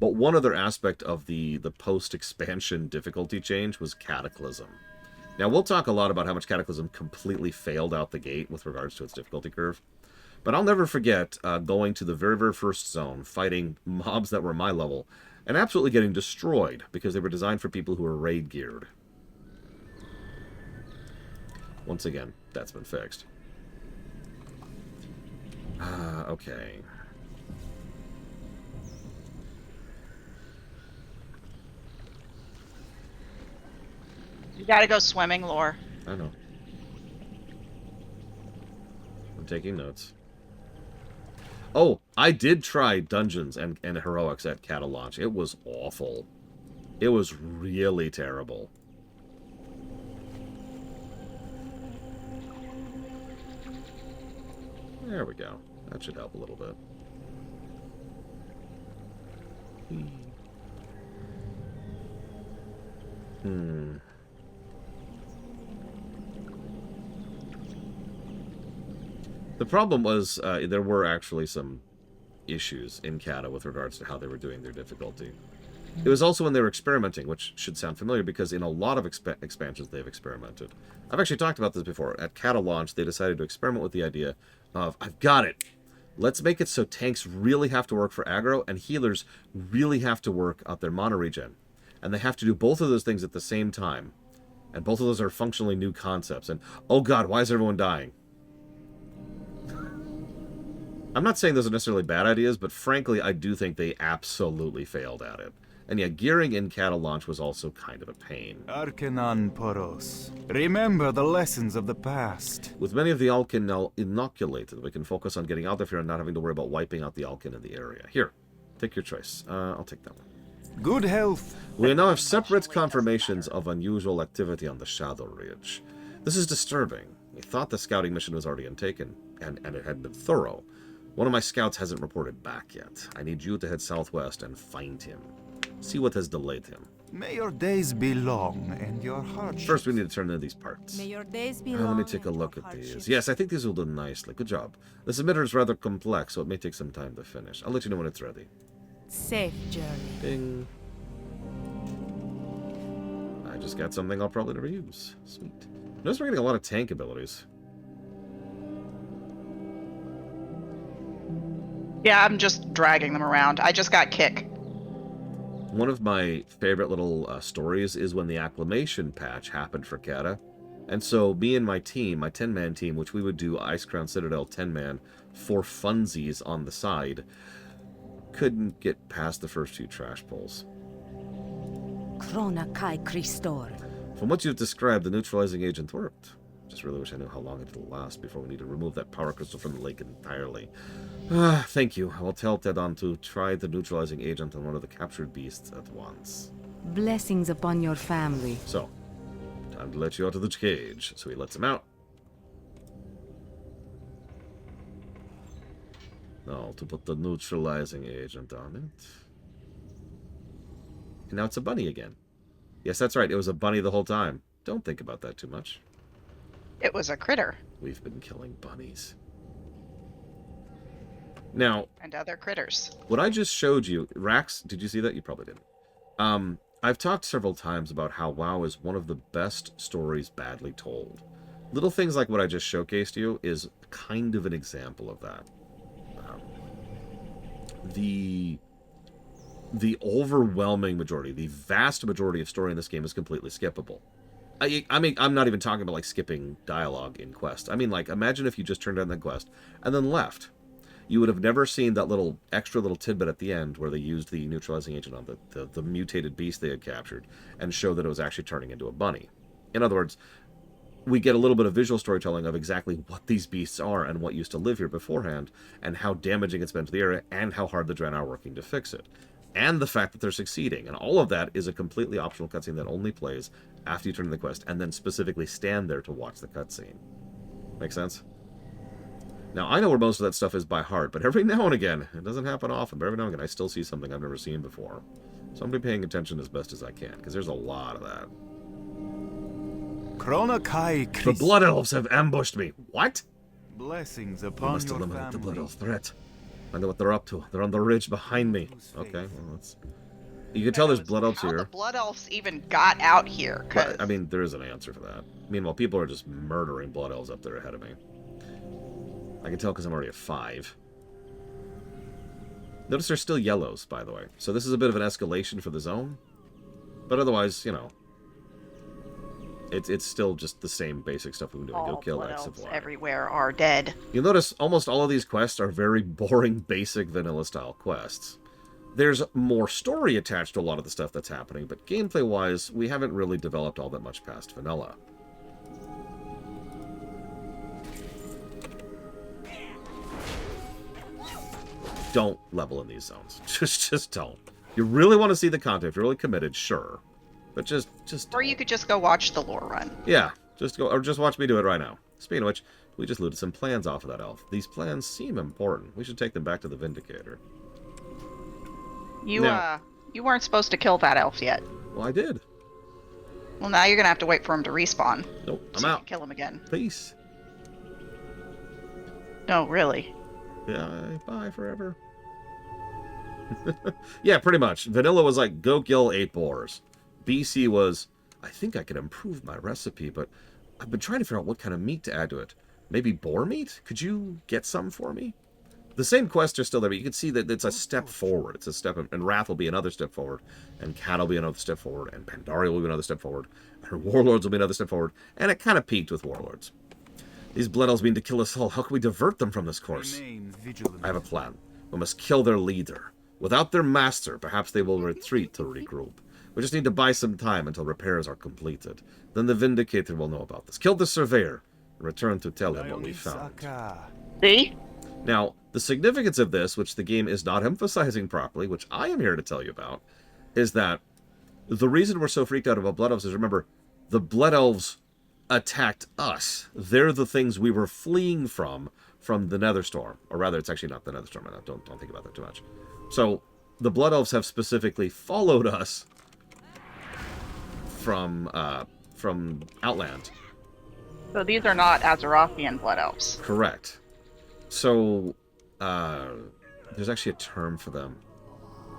but one other aspect of the post-expansion difficulty change was Cataclysm. Now, we'll talk a lot about how much Cataclysm completely failed out the gate with regards to its difficulty curve. But I'll never forget going to the very, very first zone, fighting mobs that were my level, and absolutely getting destroyed because they were designed for people who were raid geared. Once again, that's been fixed. Okay. You gotta go swimming, Lore. I know. I'm taking notes. Oh, I did try Dungeons and Heroics at Cata launch. It was awful. It was really terrible. There we go. That should help a little bit. The problem was there were actually some issues in Kata with regards to how they were doing their difficulty. It was also when they were experimenting, which should sound familiar because in a lot of expansions they've experimented. I've actually talked about this before. At Kata launch, they decided to experiment with the idea of, I've got it! Let's make it so tanks really have to work for aggro and healers really have to work at their mana regen. And they have to do both of those things at the same time. And both of those are functionally new concepts. And, oh god, why is everyone dying? I'm not saying those are necessarily bad ideas, but frankly, I do think they absolutely failed at it. And yeah, gearing in Kata launch was also kind of a pain. Arcanon Poros. Remember the lessons of the past. With many of the Alkin now inoculated, we can focus on getting out of here and not having to worry about wiping out the Alkin in the area. Here, take your choice. I'll take that one. Good health. We now have separate confirmations of unusual activity on the Shadow Ridge. This is disturbing. We thought the scouting mission was already undertaken, and it had been thorough. One of my scouts hasn't reported back yet. I need you to head southwest and find him. See what has delayed him. May your days be long and your hardships. First, we need to turn into these parts. May your days be Let me long take a and look your at these. hardships. Yes, I think these will do nicely. Good job. The submitter is rather complex, so it may take some time to finish. I'll let you know when it's ready. Safe journey. Ding. I just got something I'll probably never use. Sweet. Notice we're getting a lot of tank abilities. Yeah, I'm just dragging them around. I just got kick. One of my favorite little stories is when the acclamation patch happened for Kata. And so me and my team, my 10-man team, which we would do Ice Crown Citadel 10-man for funsies on the side, couldn't get past the first few trash pulls. Krona Kai Christor. From what you've described, the neutralizing agent worked. Just really wish I knew how long it'll last before we need to remove that power crystal from the lake entirely. Thank you. I will tell Tedon to try the neutralizing agent on one of the captured beasts at once. Blessings upon your family. So, time to let you out of the cage. So he lets him out. Now to put the neutralizing agent on it. And now it's a bunny again. Yes, that's right. It was a bunny the whole time. Don't think about that too much. It was a critter. We've been killing bunnies. Now, And other critters. what I just showed you, Rax, did you see that? You probably didn't. I've talked several times about how WoW is one of the best stories badly told. Little things like what I just showcased you is kind of an example of that. The overwhelming majority, the vast majority of story in this game is completely skippable. I mean, I'm not even talking about, like, skipping dialogue in quest. I mean, like, imagine if you just turned on the quest and then left. You would have never seen that little extra little tidbit at the end where they used the neutralizing agent on the mutated beast they had captured and showed that it was actually turning into a bunny. In other words, we get a little bit of visual storytelling of exactly what these beasts are and what used to live here beforehand and how damaging it's been to the area and how hard the Draenei are working to fix it. And the fact that they're succeeding. And all of that is a completely optional cutscene that only plays after you turn in the quest and then specifically stand there to watch the cutscene. Make sense? Now, I know where most of that stuff is by heart, but every now and again, it doesn't happen often, but every now and again I still see something I've never seen before. So I'm going to be paying attention as best as I can, because there's a lot of that. Krona Kai The Christ. Blood Elves have ambushed me. What? Blessings We upon must your eliminate the Blood family. Elf threat. I know what they're up to. They're on the ridge behind me. Okay, well, that's... You can tell there's Blood Elves How the here. Blood Elves even got out here. 'Cause But, I mean, there is an answer for that. Meanwhile, people are just murdering Blood Elves up there ahead of me. I can tell because I'm already at 5. Notice they're still yellows, by the way. So this is a bit of an escalation for the zone. But otherwise, you know, it's still just the same basic stuff we've been doing. Go all kill Blood X of Elves Y. everywhere are dead. You'll notice almost all of these quests are very boring, basic, vanilla-style quests. There's more story attached to a lot of the stuff that's happening, but gameplay-wise, we haven't really developed all that much past vanilla. Don't level in these zones. Just don't. You really want to see the content, if you're really committed, sure. But just Or you could just go watch the lore run. yeah, just go, or just watch me do it right now. Speaking of which, we just looted some plans off of that elf. These plans seem important. We should take them back to the Vindicator. You Now- you weren't supposed to kill that elf yet. Well, I did. Well, now you're gonna have to wait for him to respawn. Nope, I'm so you out. can kill him again. Peace. No, really. Yeah, bye forever. Yeah, pretty much. Vanilla was like, go kill 8 boars. BC was, I think I could improve my recipe, but I've been trying to figure out what kind of meat to add to it. Maybe boar meat? Could you get some for me? The same quests are still there, but you can see that it's a step forward. It's a step, and Wrath will be another step forward, and Cat will be another step forward, and Pandaria will be another step forward, and Warlords will be another step forward, and it kind of peaked with Warlords. These Blood Elves mean to kill us all. How can we divert them from this course? I have a plan. We must kill their leader. Without their master, perhaps they will retreat to regroup. We just need to buy some time until repairs are completed. Then the Vindicator will know about this. Kill the Surveyor, and return to tell him what we found. See? Now, the significance of this, which the game is not emphasizing properly, which I am here to tell you about, is that the reason we're so freaked out about Blood Elves is, remember, the Blood Elves attacked us. They're the things we were fleeing from the Netherstorm. Or rather, it's actually not the Netherstorm. Don't think about that too much. So, the Blood Elves have specifically followed us from Outland. So these are not Azurothian Blood Elves. Correct. So, there's actually a term for them.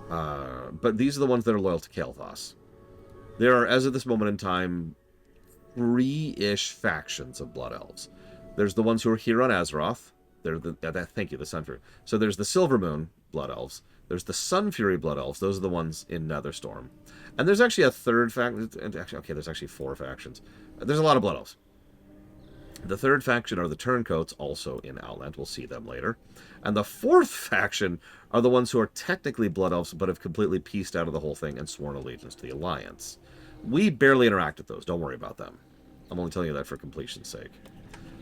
But these are the ones that are loyal to Kael'thas. There are, as of this moment in time, 3-ish factions of Blood Elves. There's the ones who are here on Azeroth. They're thank you, the Sun Fury. So there's the Silvermoon Blood Elves. There's the Sun Fury Blood Elves. Those are the ones in Netherstorm. And there's actually a third faction. Okay, there's actually 4 factions. There's a lot of Blood Elves. The third faction are the Turncoats, also in Outland. We'll see them later. And the 4th faction are the ones who are technically Blood Elves, but have completely pieced out of the whole thing and sworn allegiance to the Alliance. We barely interact with those. Don't worry about them. I'm only telling you that for completion's sake.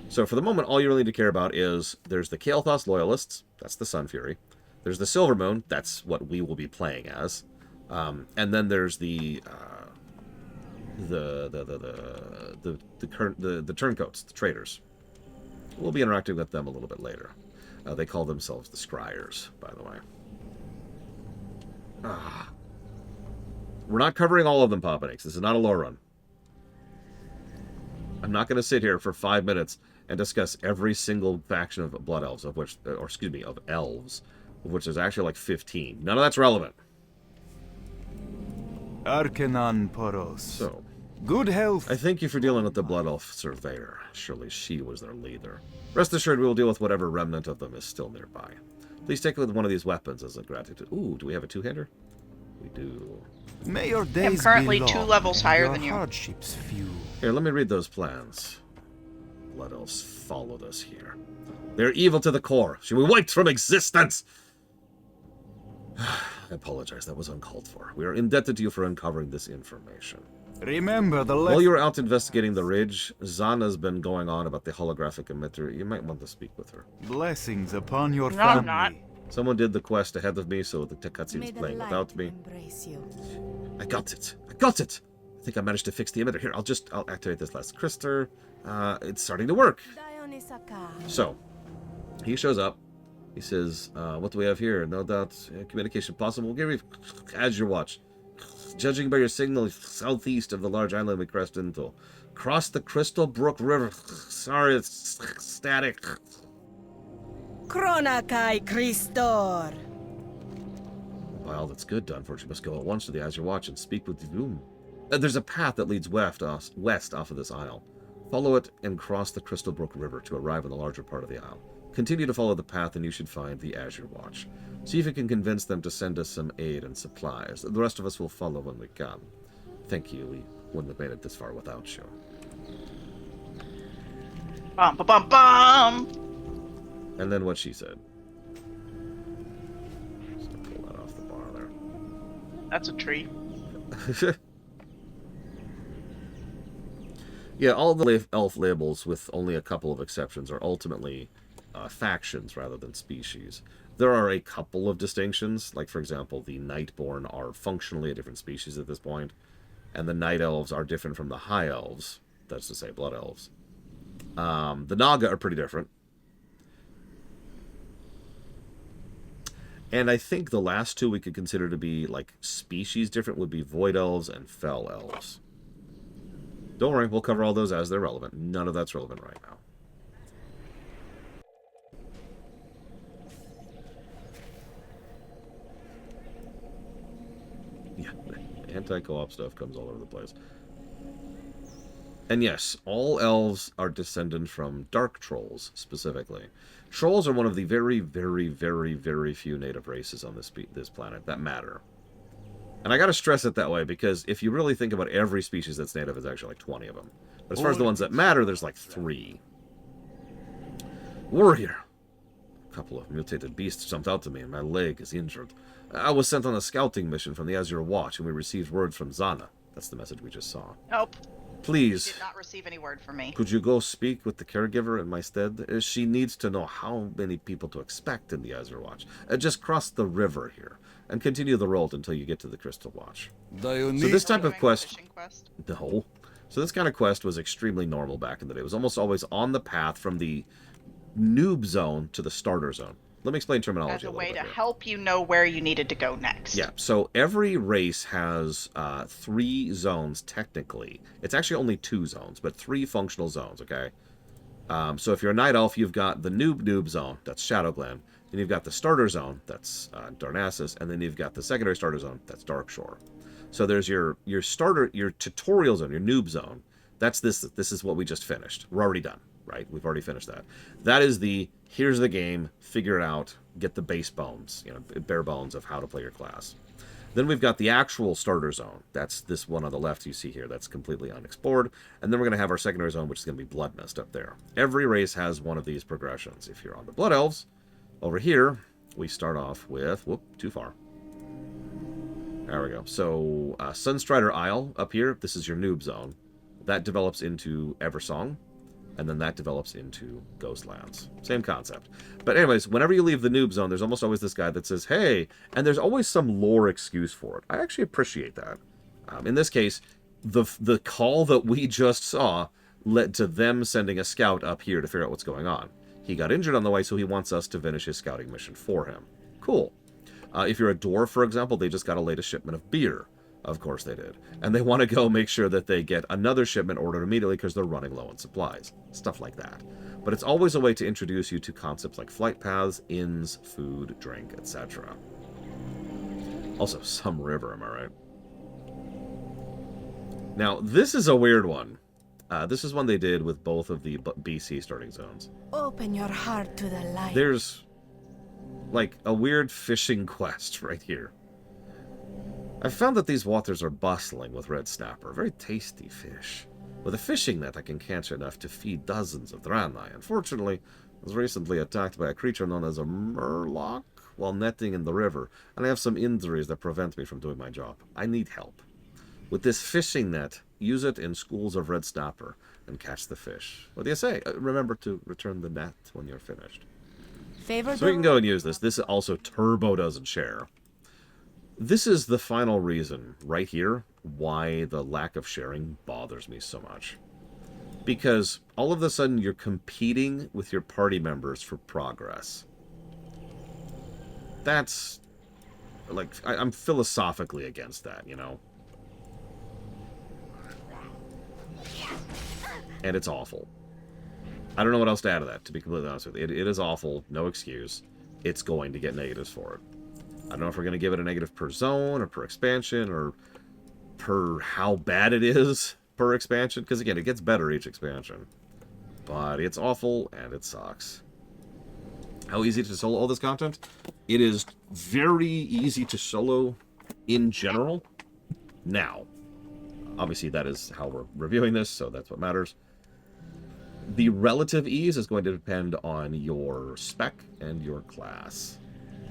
So for the moment, all you really need to care about is there's the Kael'thas Loyalists. That's the Sun Fury. There's the Silvermoon. That's what we will be playing as. And then there's the Turncoats, the Traitors. We'll be interacting with them a little bit later. They call themselves the Scryers, by the way. We're not covering all of them, Popanix. This is not a lore run. I'm not going to sit here for 5 minutes and discuss every single faction of Blood Elves, of which, or excuse me, of Elves, of which there's actually like 15. None of that's relevant. Arcanon Poros. So, good health. I thank you for dealing with the Blood Elf Surveyor. Surely she was their leader. Rest assured we will deal with whatever remnant of them is still nearby. Please take with one of these weapons as a gratitude. Ooh, do we have a 2-hander? We do. May your days I'm currently be 2 long levels and higher your than you. hardships few. Here, let me read those plans. Blood Elves followed us here. They're evil to the core. Should be wiped from existence! I apologize, that was uncalled for. We are indebted to you for uncovering this information. Remember the While you were out investigating the ridge, Zana's been going on about the holographic emitter. You might want to speak with her. blessings upon your No, family. I'm not. Someone did the quest ahead of me, so the cutscene's May the playing light without me. embrace you. I got it! I got it! I think I managed to fix the emitter. Here, I'll activate this last crystal. It's starting to work. So, he shows up. He says, what do we have here? No doubt communication possible. We'll give you as your watch. Judging by your signal, southeast of the large island we crashed into. Cross the Crystal Brook River. Sorry, it's static. Kronakai Christor. Well, that's good, Dunford. You must go at once to the Azure Watch and speak with the Doom. There's a path that leads west off of this isle. Follow it and cross the Crystal Brook River to arrive in the larger part of the isle. Continue to follow the path and you should find the Azure Watch. See if you can convince them to send us some aid and supplies. The rest of us will follow when we can. Thank you. We wouldn't have made it this far without you. Bum, ba, bum, bum. And then what she said. Just to pull that off the bar there. That's a tree. Yeah, all the elf labels, with only a couple of exceptions, are ultimately factions rather than species. There are a couple of distinctions, like, for example, the Nightborn are functionally a different species at this point, and the Night Elves are different from the High Elves, that's to say, Blood Elves. The Naga are pretty different. And I think the last two we could consider to be, like, species different would be Void Elves and Fell Elves. Don't worry, we'll cover all those as they're relevant. None of that's relevant right now. Anti-co-op stuff comes all over the place. And yes, all elves are descended from dark trolls, specifically. Trolls are one of the very, very, very, very few native races on this planet that matter. And I gotta stress it that way, because if you really think about every species that's native, there's actually like 20 of them. But as far as the ones that matter, there's like 3. Warrior! A couple of mutated beasts jumped out to me, and my leg is injured. I was sent on a scouting mission from the Azure Watch, and we received word from Zana. That's the message we just saw. Nope. Please. Did not receive any word from me. Could you go speak with the caregiver in my stead? She needs to know how many people to expect in the Azure Watch. Just cross the river here, and continue the road until you get to the Crystal Watch. So this type of quest... No. So this kind of quest was extremely normal back in the day. It was almost always on the path from the noob zone to the starter zone. Let me explain terminology as a little way bit to here. help you know where you needed to go next. Yeah, so every race has 3 zones, technically. It's actually only 2 zones, but 3 functional zones, okay? So if you're a Night Elf, you've got the noob zone, that's Shadowglen. Then you've got the starter zone, that's Darnassus. And then you've got the secondary starter zone, that's Darkshore. So there's your tutorial zone, your noob zone. That's this is what we just finished. We're already done, right? We've already finished that. That is here's the game, figure it out, get the base bones, bare bones of how to play your class. Then we've got the actual starter zone. That's this one on the left you see here. That's completely unexplored. And then we're going to have our secondary zone, which is going to be Bloodmist up there. Every race has one of these progressions. If you're on the Blood Elves, over here, we start off with... Whoop, too far. There we go. So, Sunstrider Isle up here, this is your noob zone. That develops into Eversong. And then that develops into Ghostlands. Same concept. But anyways, whenever you leave the noob zone, there's almost always this guy that says, hey, and there's always some lore excuse for it. I actually appreciate that. In this case, the call that we just saw led to them sending a scout up here to figure out what's going on. He got injured on the way, so he wants us to finish his scouting mission for him. Cool. If you're a dwarf, for example, they just got a latest shipment of beer. Of course they did. And they want to go make sure that they get another shipment ordered immediately because they're running low on supplies. Stuff like that. But it's always a way to introduce you to concepts like flight paths, inns, food, drink, etc. Also, some river, am I right? Now, this is a weird one. This is one they did with both of the BC starting zones. Open your heart to the light. There's, like, a weird fishing quest right here. I've found that these waters are bustling with red snapper, very tasty fish. With a fishing net, I can catch enough to feed dozens of Draenei. Unfortunately, I was recently attacked by a creature known as a murloc while netting in the river, and I have some injuries that prevent me from doing my job. I need help. With this fishing net, use it in schools of red snapper and catch the fish. What do you say? Remember to return the net when you're finished. So we can go and use this. This also Turbo doesn't share. This is the final reason, right here, why the lack of sharing bothers me so much. Because all of a sudden you're competing with your party members for progress. That's... like, I'm philosophically against that, you know? And it's awful. I don't know what else to add to that, to be completely honest with you. It is awful, no excuse. It's going to get negatives for it. I don't know if we're going to give it a negative per zone, or per expansion, or per how bad it is per expansion. Because, again, it gets better each expansion. But it's awful, and it sucks. How easy to solo all this content? It is very easy to solo in general. Now, obviously that is how we're reviewing this, so that's what matters. The relative ease is going to depend on your spec and your class.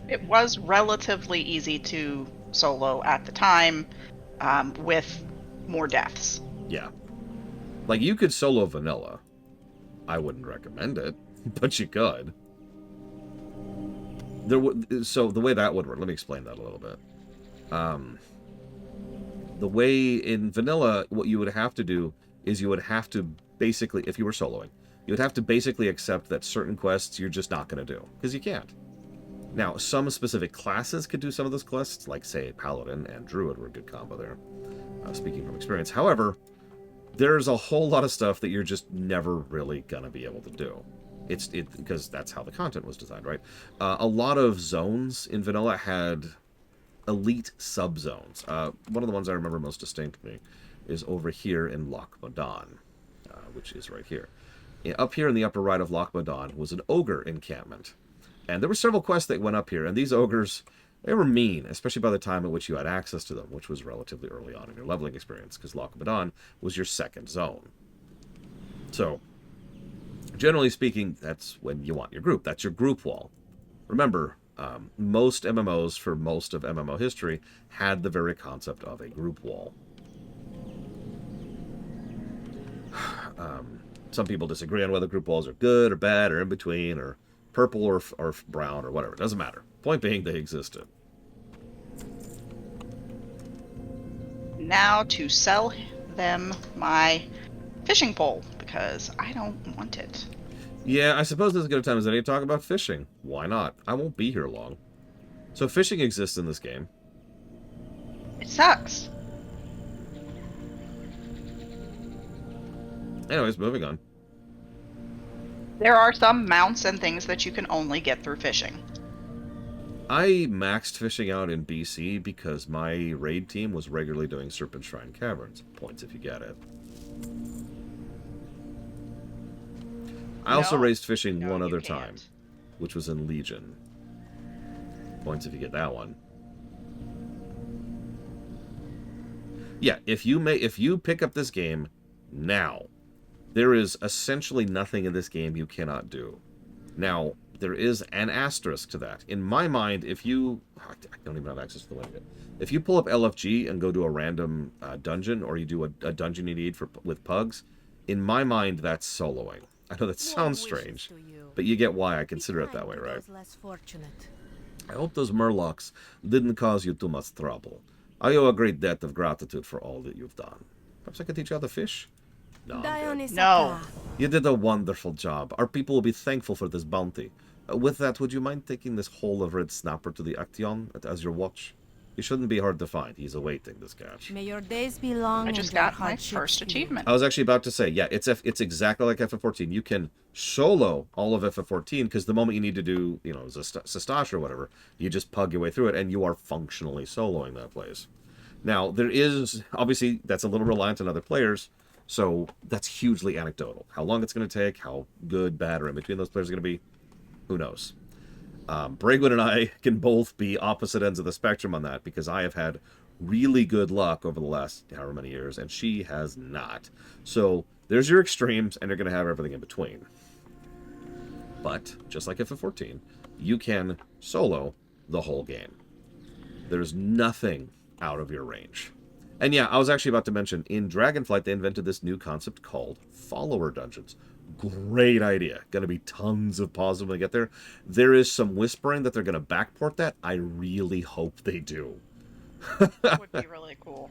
It was relatively easy to solo at the time, with more deaths. Yeah. Like, you could solo vanilla. I wouldn't recommend it, but you could. So the way that would work, let me explain that a little bit. The way in vanilla, what you would have to do is you would have to basically, if you were soloing, you would have to basically accept that certain quests you're just not going to do, because you can't. Now, some specific classes could do some of those quests, like, say, Paladin and Druid were a good combo there, speaking from experience. However, there's a whole lot of stuff that you're just never really going to be able to do. Because that's how the content was designed, right? A lot of zones in vanilla had elite subzones. One of the ones I remember most distinctly is over here in Loch Modan, which is right here. Up here in the upper right of Loch Modan was an ogre encampment. And there were several quests that went up here, and these ogres, they were mean, especially by the time at which you had access to them, which was relatively early on in your leveling experience, because Loch Modan was your second zone. So, generally speaking, that's when you want your group. That's your group wall. Remember, most MMOs for most of MMO history had the very concept of a group wall. Some people disagree on whether group walls are good or bad or in between or purple or brown or whatever. It doesn't matter. Point being, they existed. Now to sell them my fishing pole, because I don't want it. Yeah, I suppose this is as good a time as any to talk about fishing. Why not? I won't be here long. So fishing exists in this game. It sucks. Anyways, moving on. There are some mounts and things that you can only get through fishing. I maxed fishing out in BC because my raid team was regularly doing Serpent Shrine Caverns. Points if you get it. I also raised fishing one other time, which was in Legion. Points if you get that one. Yeah, if you pick up this game now, there is essentially nothing in this game you cannot do. Now, there is an asterisk to that. In my mind, if you... I don't even have access to the window. If you pull up LFG and go to a random dungeon, or you do a dungeon you need with pugs, in my mind, that's soloing. I know that sounds strange, but you get why I consider it that way, right? I hope those murlocs didn't cause you too much trouble. I owe a great debt of gratitude for all that you've done. Perhaps I could teach you how to fish? No. You did a wonderful job. Our people will be thankful for this bounty. With that, would you mind taking this whole of red snapper to the Action as your watch? He shouldn't be hard to find. He's awaiting this catch. May your days be long. I just got my first achievement. I was actually about to say, yeah, it's exactly like FF14. You can solo all of FF14 because the moment you need to do, Sistash or whatever, you just pug your way through it and you are functionally soloing that place. Now, there is, obviously, that's a little reliant on other players, so that's hugely anecdotal. How long it's going to take, how good, bad, or in between those players are going to be, who knows? Bragwin and I can both be opposite ends of the spectrum on that because I have had really good luck over the last however many years, and she has not. So there's your extremes, and you're going to have everything in between. But, just like FF14, you can solo the whole game. There's nothing out of your range. And yeah, I was actually about to mention, in Dragonflight, they invented this new concept called follower dungeons. Great idea. Going to be tons of positives when they get there. There is some whispering that they're going to backport that. I really hope they do. That would be really cool.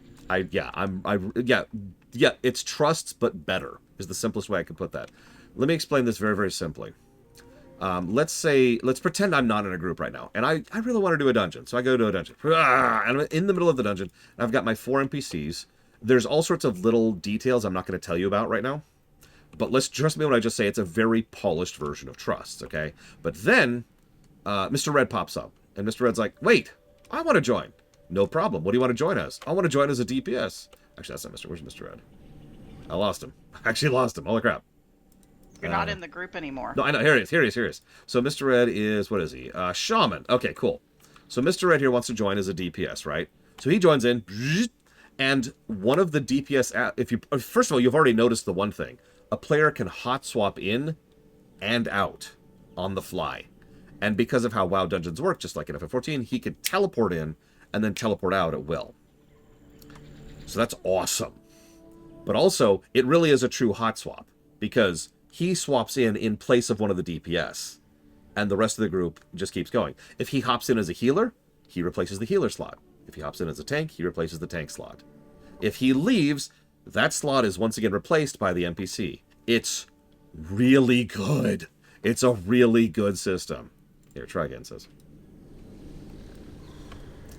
Yeah, it's trusts, but better is the simplest way I can put that. Let me explain this very, very simply. Let's pretend I'm not in a group right now, and I really want to do a dungeon, so I go to a dungeon. And I'm in the middle of the dungeon, and I've got my 4 NPCs. There's all sorts of little details I'm not going to tell you about right now, but let's trust me when I just say it's a very polished version of Trust, okay? But then, Mr. Red pops up, and Mr. Red's like, wait, I want to join. No problem. What do you want to join as? I want to join as a DPS. Actually, that's not Mr. Where's Mr. Red? I lost him. I actually lost him. Holy crap. You're not in the group anymore. No, I know. Here he is. So Mr. Red is, what is he? Shaman. Okay, cool. So Mr. Red here wants to join as a DPS, right? So he joins in, and one of the DPS, first of all, you've already noticed the one thing. A player can hot swap in and out on the fly. And because of how WoW dungeons work, just like in FF14, he could teleport in and then teleport out at will. So that's awesome. But also, it really is a true hot swap, because he swaps in place of one of the DPS, and the rest of the group just keeps going. If he hops in as a healer, he replaces the healer slot. If he hops in as a tank, he replaces the tank slot. If he leaves, that slot is once again replaced by the NPC. It's really good. It's a really good system. Here, try again, says.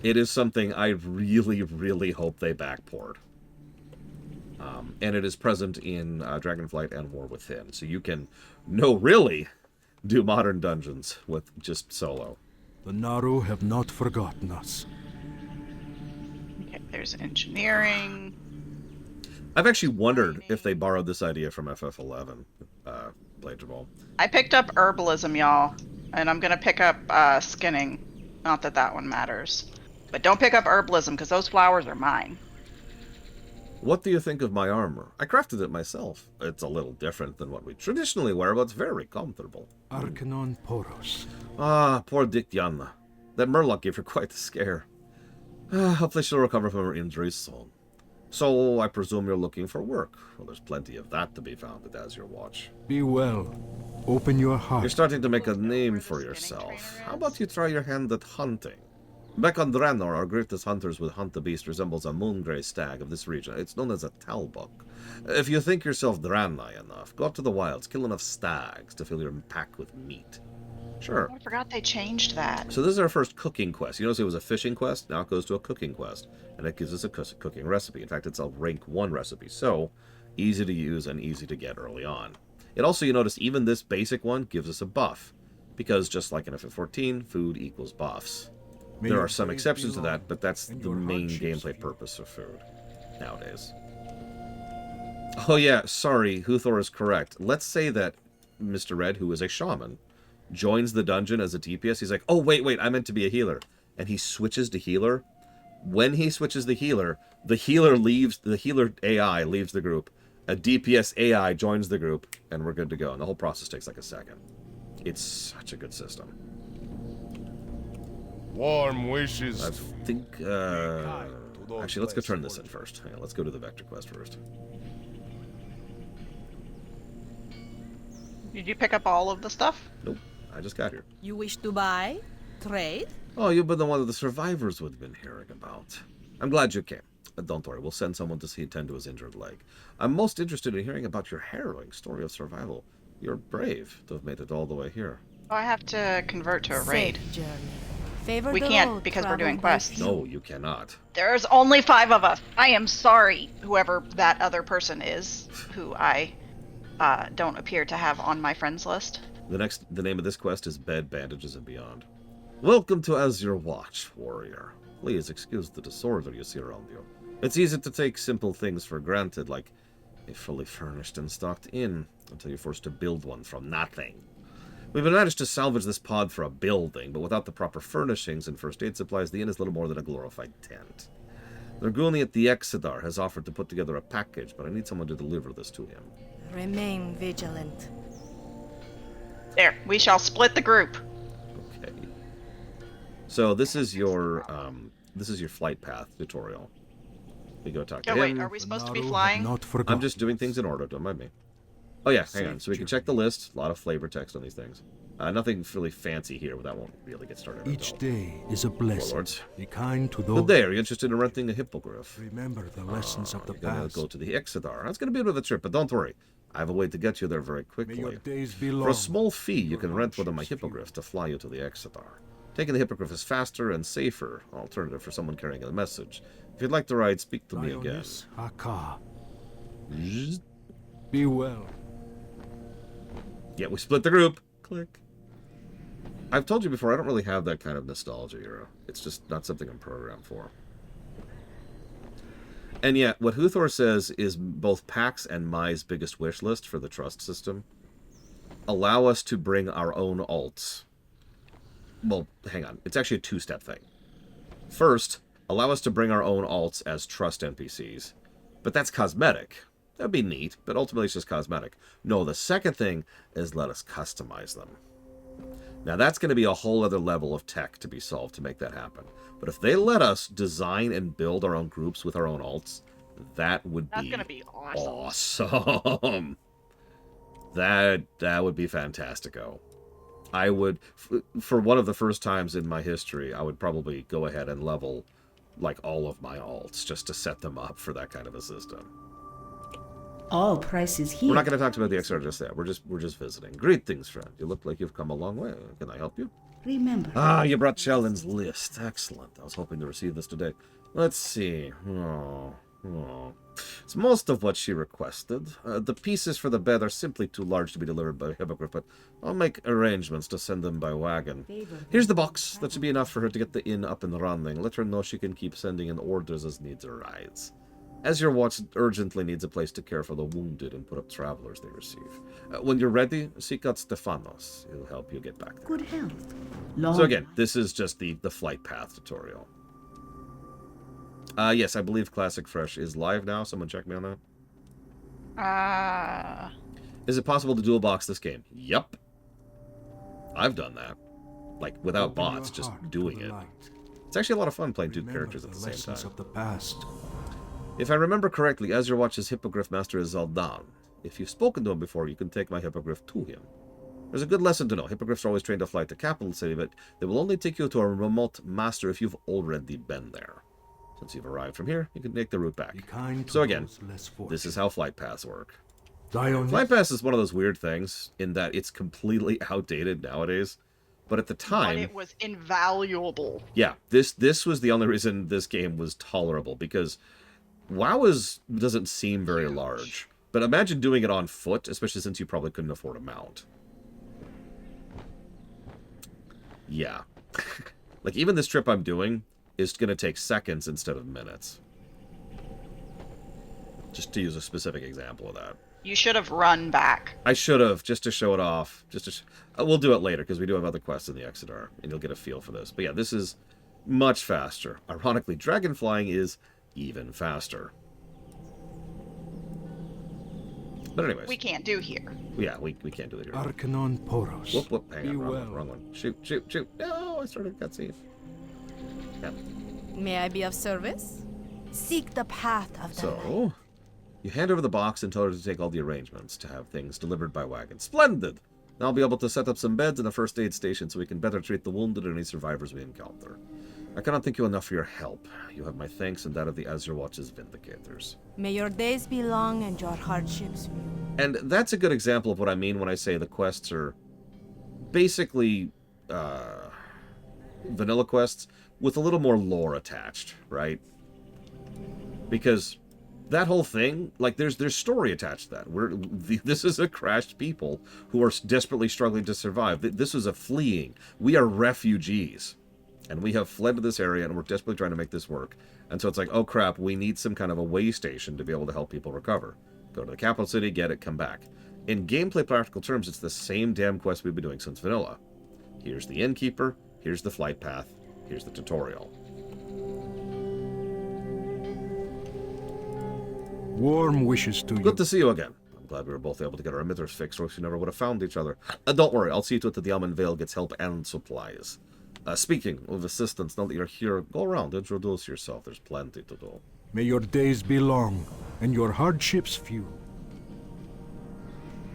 It is something I really, really hope they backport. And it is present in Dragonflight and War Within. So you can, really do modern dungeons with just solo. The Naru have not forgotten us. There's engineering. I've actually wondered if they borrowed this idea from FF11, Blade Jabal. I picked up herbalism, y'all, and I'm gonna pick up skinning. Not that that one matters, but don't pick up herbalism because those flowers are mine. What do you think of my armor? I crafted it myself. It's a little different than what we traditionally wear, but it's very comfortable. Arcanon Poros. Ah, poor Dictiana. That Murloc gave her quite the scare. Hopefully she'll recover from her injuries soon. So, I presume you're looking for work. Well, there's plenty of that to be found at Azure Watch. Be well. Open your heart. You're starting to make a name for yourself. How about you try your hand at hunting? Back on Draenor, our greatest hunters would hunt the beast resembles a moongrey stag of this region. It's known as a talbuk. If you think yourself Draenei enough, go out to the wilds, kill enough stags to fill your pack with meat. Sure. I forgot they changed that. So this is our first cooking quest. You notice it was a fishing quest, now it goes to a cooking quest. And it gives us a cooking recipe. In fact, it's a rank 1 recipe, so easy to use and easy to get early on. It also, you notice, even this basic one gives us a buff. Because just like in FF14, food equals buffs. There are some exceptions to that, but that's the main gameplay purpose of food nowadays. Oh yeah, sorry, Huthor is correct. Let's say that Mr. Red, who is a shaman, joins the dungeon as a DPS. He's like, oh, wait, I meant to be a healer. And he switches to healer. When he switches the healer leaves, the healer AI leaves the group. A DPS AI joins the group, and we're good to go. And the whole process takes like a second. It's such a good system. Warm wishes. I think, actually, let's go turn this in first. Hang on, let's go to the vector quest first. Did you pick up all of the stuff? Nope, I just got here. You wish to buy? Trade? Oh, you've been the one of the survivors we've been hearing about. I'm glad you came. Don't worry, we'll send someone to tend to his injured leg. I'm most interested in hearing about your harrowing story of survival. You're brave to have made it all the way here. Oh, I have to convert to a raid. Safe journey. Favor We the can't road because we're doing traveled by quests. few. No, you cannot. There's only 5 of us. I am sorry, whoever that other person is, who I don't appear to have on my friends list. The name of this quest is Bed, Bandages, and Beyond. Welcome to Azure Watch, warrior. Please excuse the disorder you see around you. It's easy to take simple things for granted, like a fully furnished and stocked inn, until you're forced to build one from nothing. We've managed to salvage this pod for a building, but without the proper furnishings and first aid supplies, the inn is little more than a glorified tent. Nerguni at the Exodar has offered to put together a package, but I need someone to deliver this to him. Remain vigilant. There, we shall split the group. Okay. So this is your flight path tutorial. We go talk to Oh him. wait, are we supposed to be flying? Not forgotten. I'm just doing things in order, don't mind me. Oh yeah, hang on. So we can check the list. A lot of flavor text on these things. Nothing really fancy here, but that won't really get started. Each day is a blessing. Warlords. Be kind to those. Good day. Are you interested in renting a hippogriff? Remember the lessons of the You're gonna past. go to the Exodar. That's gonna be a bit of a trip, but don't worry. I have a way to get you there very May your quickly. days be For long. a small fee, you can Your rent one of my hardships few. hippogriffs to fly you to the Exodar. Taking the hippogriff is faster and safer alternative for someone carrying a message. If you'd like to ride, speak to me again. Lioness Aka. Zzz. Be well. Yeah, we split the group. Click. I've told you before, I don't really have that kind of nostalgia era. It's just not something I'm programmed for. And yet, what Huthor says is both Pax and Mai's biggest wish list for the trust system. Allow us to bring our own alts. Well, hang on. It's actually a two-step thing. First, allow us to bring our own alts as trust NPCs. But that's cosmetic. That'd be neat, but ultimately it's just cosmetic. No, the second thing is let us customize them. Now that's going to be a whole other level of tech to be solved to make that happen. But if they let us design and build our own groups with our own alts, that would That's be gonna be awesome. awesome. That would be fantastico. I would, for one of the first times in my history, I would probably go ahead and level like all of my alts just to set them up for that kind of a system. All prices here. We're not going to talk about the XR just yet. We're just visiting. Greetings, friend. You look like you've come a long way. Can I help you? Remember. Ah, you brought Sheldon's list. Excellent. I was hoping to receive this today. Let's see. Oh, Oh. It's most of what she requested. The pieces for the bed are simply too large to be delivered by Hippogriff, but I'll make arrangements to send them by wagon. Here's the box. That should be enough for her to get the inn up and running. Let her know she can keep sending in orders as needs arise. As your watch urgently needs a place to care for the wounded and put up travelers they receive. When you're ready, seek out Stefanos. He'll help you get back there. Good health. Long So again, this is just the flight path tutorial. Yes, I believe Classic Fresh is live now. Someone check me on that. Is it possible to dual box this game? Yup. I've done that. Like, without bots, just doing it. It's actually a lot of fun playing two characters at the same time. Of the past. If I remember correctly, Azure Watch's Hippogriff Master is Zaldan. If you've spoken to him before, you can take my Hippogriff to him. There's a good lesson to know. Hippogriffs are always trained to fly to capital city, but they will only take you to a remote master if you've already been there. Since you've arrived from here, you can make the route back. So again, this is how flight paths work. Flight pass is one of those weird things in that it's completely outdated nowadays. But at the time... But it was invaluable. Yeah, this was the only reason this game was tolerable, because WoW doesn't seem very large. But imagine doing it on foot, especially since you probably couldn't afford a mount. Yeah. Like, even this trip I'm doing is going to take seconds instead of minutes. Just to use a specific example of that. You should have run back. I should have, just to show it off. We'll do it later, because we do have other quests in the Exodar, and you'll get a feel for this. But yeah, this is much faster. Ironically, dragon flying is even faster. But anyways. We can't do here. Yeah, we can't do it here. Arcanon Poros. Whoop, hang on, wrong one. Shoot. No, I started a cutscene. Yeah. May I be of service? Seek the path of the light. So, you hand over the box and tell her to take all the arrangements to have things delivered by wagon. Splendid! Now I'll be able to set up some beds and a first aid station so we can better treat the wounded and any survivors we encounter. I cannot thank you enough for your help. You have my thanks and that of the Azure Watch's Vindicators. May your days be long and your hardships few. And that's a good example of what I mean when I say the quests are basically vanilla quests with a little more lore attached, right? Because that whole thing, like, there's story attached to that. This is a crashed people who are desperately struggling to survive. This is a fleeing. We are refugees. And we have fled to this area, and we're desperately trying to make this work. And so it's like, oh crap, we need some kind of a way station to be able to help people recover. Go to the capital city, get it, come back. In gameplay practical terms, it's the same damn quest we've been doing since vanilla. Here's the innkeeper, here's the flight path, here's the tutorial. Warm wishes to you. Good to see you again. I'm glad we were both able to get our emitters fixed, or else we never would have found each other. Don't worry, I'll see to it that the Almond Vale gets help and supplies. Speaking of assistance, now that you're here, go around, introduce yourself. There's plenty to do. May your days be long, and your hardships few.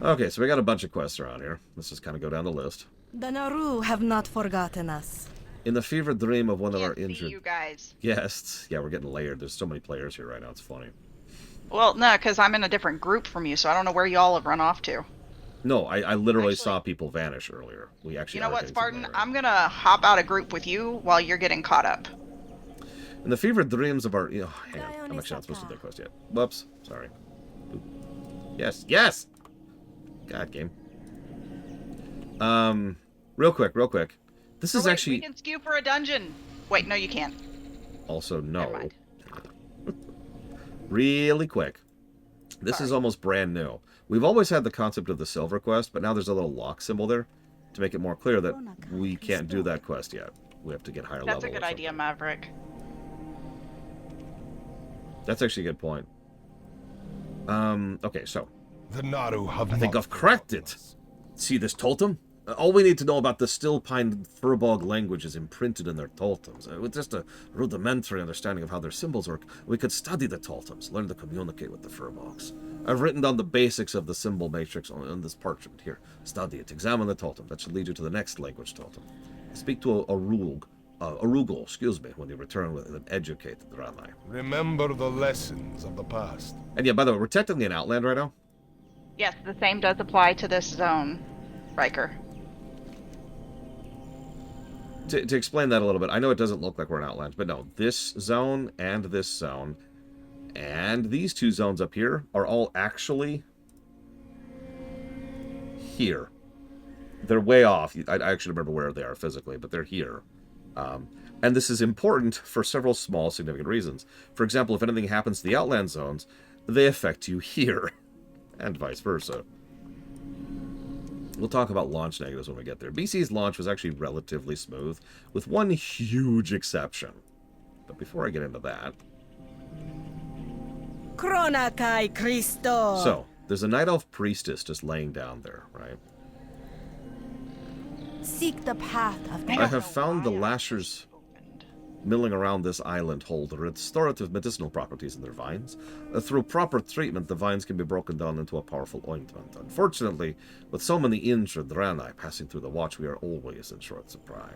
Okay, so we got a bunch of quests around here. Let's just kind of go down the list. The Naru have not forgotten us. In the fevered dream of one of our Can't see injured you guys. guests. Yeah, we're getting layered. There's so many players here right now. It's funny. Well, no, because I'm in a different group from you, so I don't know where y'all have run off to. No, I literally saw people vanish earlier. We actually. You know are what, getting Spartan? some I'm gonna hop out of group with you while you're getting caught up. In the fevered dreams of our... hang on. I'm actually not supposed to do that quest yet. Whoops. Sorry. Oop. Yes! God, game. Real quick. This is actually... We can skew for a dungeon. Wait, no, you can't. Also, Never no. mind. Really quick. This is almost brand new. We've always had the concept of the silver quest, but now there's a little lock symbol there to make it more clear that we can't do that quest yet. We have to get higher level. That's a good idea, Maverick. That's actually a good point. Okay, so. The Naru have I think I've cracked it. See this totem? All we need to know about the still pine furbog language is imprinted in their totems. With just a rudimentary understanding of how their symbols work, we could study the totems, learn to communicate with the furbogs. I've written down the basics of the symbol matrix on this parchment. Here, study it, examine the totem. That should lead you to the next language totem. Speak to a Rugel, excuse me, when you return with an educated Ranai. Remember the lessons of the past. And yeah, by the way, we're technically in Outland right now. Yes, the same does apply to this zone, Riker. To explain that a little bit, I know it doesn't look like we're in Outlands, but no, this zone and this zone And these two zones up here are all actually here. They're way off. I actually remember where they are physically, but they're here. And this is important for several small significant reasons. For example, if anything happens to the Outland zones, they affect you here, and vice versa. We'll talk about launch negatives when we get there. BC's launch was actually relatively smooth, with one huge exception. But before I get into that... Kronakai Christo. So, there's a Night Elf Priestess just laying down there, right? Seek the path of the... I have found the lashers milling around this island hold restorative medicinal properties in their vines. Through proper treatment, the vines can be broken down into a powerful ointment. Unfortunately, with so many injured Draenei passing through the watch, we are always in short supply.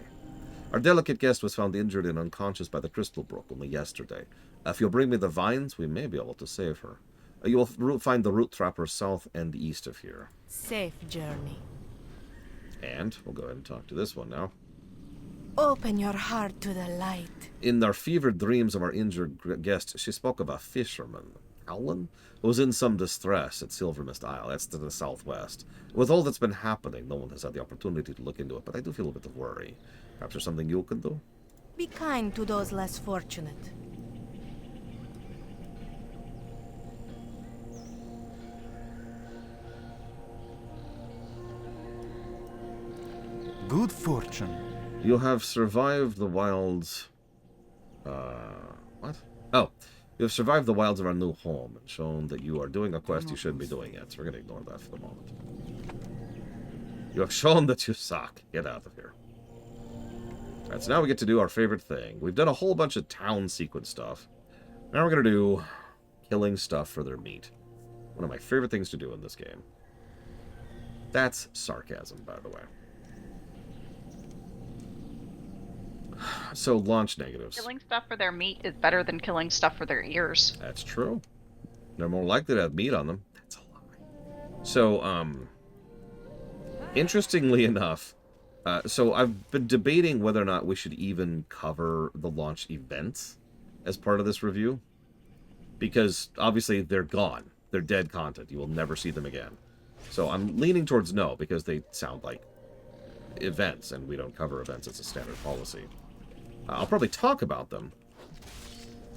Our delicate guest was found injured and unconscious by the crystal brook only yesterday. If you'll bring me the vines, we may be able to save her. You will find the root trapper south and east of here. Safe journey. And we'll go ahead and talk to this one now. Open your heart to the light. In our fevered dreams of our injured guest, she spoke of a fisherman, Alan, who was in some distress at Silvermist Isle. That's to the southwest. With all that's been happening, no one has had the opportunity to look into it, but I do feel a bit of worry. Perhaps there's something you can do? Be kind to those less fortunate. Good fortune. You have survived the wilds... what? Oh. You have survived the wilds of our new home and shown that you are doing a quest you shouldn't be doing yet, so we're going to ignore that for the moment. You have shown that you suck. Get out of here. Alright, so now we get to do our favorite thing. We've done a whole bunch of town sequence stuff. Now we're going to do killing stuff for their meat. One of my favorite things to do in this game. That's sarcasm, by the way. So, launch negatives. Killing stuff for their meat is better than killing stuff for their ears. That's true. They're more likely to have meat on them. That's a lie. So, interestingly enough, so I've been debating whether or not we should even cover the launch events as part of this review. Because, obviously, they're gone. They're dead content. You will never see them again. So I'm leaning towards no, because they sound like events, and we don't cover events as a standard policy. I'll probably talk about them,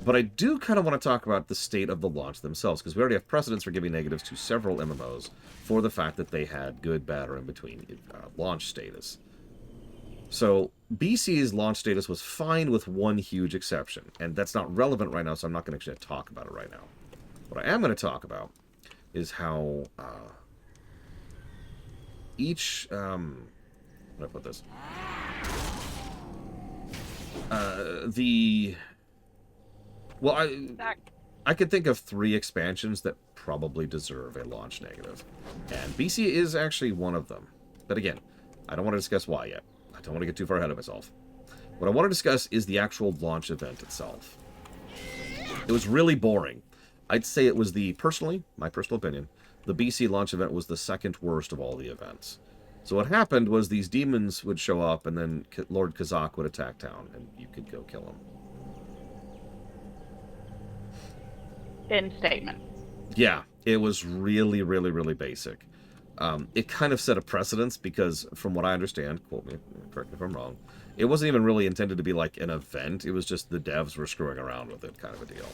but I do kind of want to talk about the state of the launch themselves, because we already have precedents for giving negatives to several MMOs for the fact that they had good, bad, or in-between launch status. So, BC's launch status was fine with one huge exception, and that's not relevant right now, so I'm not going to actually talk about it right now. What I am going to talk about is how each... how do I put this? Well, I could think of 3 expansions that probably deserve a launch negative. And BC is actually one of them. But again, I don't want to discuss why yet. I don't want to get too far ahead of myself. What I want to discuss is the actual launch event itself. It was really boring. I'd say it was personally, my personal opinion, the BC launch event was the second worst of all the events. So what happened was these demons would show up, and then Lord Kazak would attack town, and you could go kill him. In statement. Yeah, it was really, really, really basic. It kind of set a precedence, because from what I understand, quote me, correct me if I'm wrong, it wasn't even really intended to be like an event. It was just the devs were screwing around with it, kind of a deal.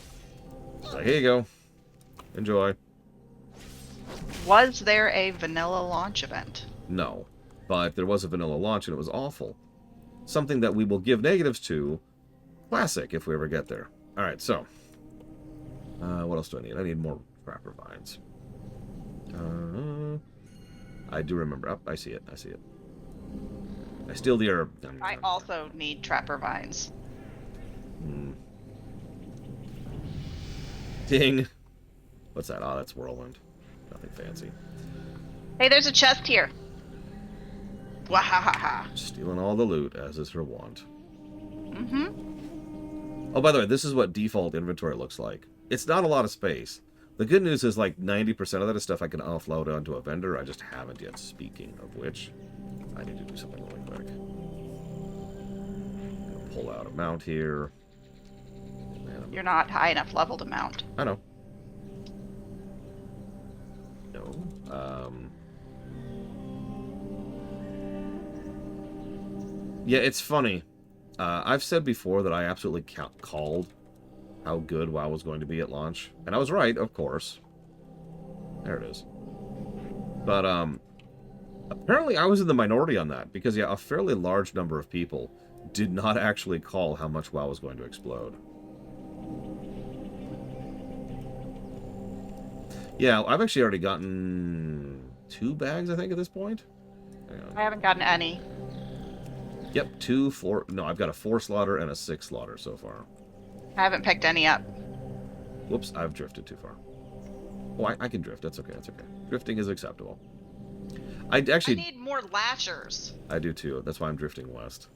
So here you go. Enjoy. Was there a vanilla launch event? No, but there was a vanilla launch and it was awful. Something that we will give negatives to. Classic, if we ever get there. Alright, so. What else do I need? I need more Trapper Vines. I do remember. Oh, I see it. I see it. I steal the herb. I also need Trapper Vines. Ding. What's that? Oh, that's Whirlwind. Nothing fancy. Hey, there's a chest here. Wahahaha. Stealing all the loot, as is her wont. Mm-hmm. Oh, by the way, this is what default inventory looks like. It's not a lot of space. The good news is like 90% of that is stuff I can offload onto a vendor. I just haven't yet. Speaking of which, I need to do something really quick. Pull out a mount here. And a You're not high enough level to mount. I know. No. Yeah, it's funny. I've said before that I absolutely called how good WoW was going to be at launch. And I was right, of course. There it is. But, apparently I was in the minority on that. Because, yeah, a fairly large number of people did not actually call how much WoW was going to explode. Yeah, I've actually already gotten 2 bags, I think, at this point. I haven't gotten any. Yep, 2, 4... No, I've got a 4 slaughter and a 6 slaughter so far. I haven't picked any up. Whoops, I've drifted too far. Oh, I can drift. That's okay, that's okay. Drifting is acceptable. I need more lashers. I do too. That's why I'm drifting west.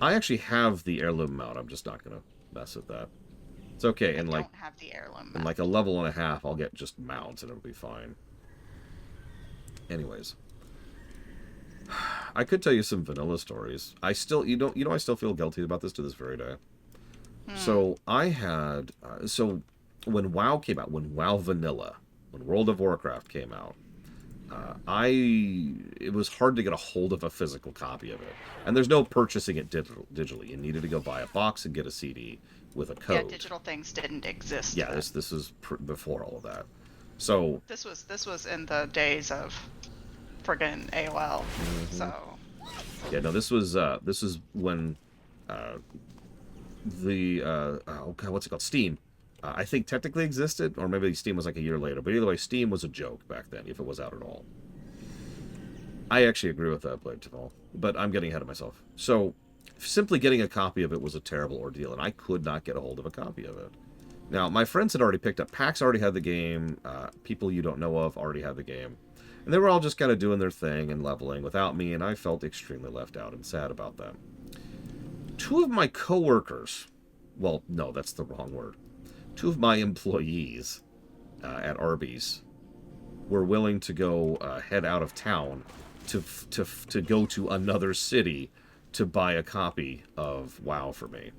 I actually have the heirloom mount. I'm just not going to mess with that. It's okay. And like, don't have the heirloom in like a level and a half, I'll get just mounts and it'll be fine. Anyways. I could tell you some vanilla stories. I still, I still feel guilty about this to this very day. So I had, so when WoW came out, when WoW Vanilla, when World of Warcraft came out, it was hard to get a hold of a physical copy of it. And there's no purchasing it digitally. You needed to go buy a box and get a CD with a code. Yeah, digital things didn't exist. Yeah, this was before all of that. So this was in the days of friggin' AOL. So yeah, no, this was when the oh god, what's it called? Steam. I think technically existed, or maybe Steam was like a year later. But either way, Steam was a joke back then, if it was out at all. I actually agree with that, Blade Taval, but I'm getting ahead of myself. So, simply getting a copy of it was a terrible ordeal, and I could not get a hold of a copy of it. Now, my friends had already picked up. PAX already had the game. People you don't know of already had the game. And they were all just kind of doing their thing and leveling without me, and I felt extremely left out and sad about that. 2 of my coworkers, well, no, that's the wrong word. 2 of my employees at Arby's were willing to go head out of town to go to another city to buy a copy of WoW for me.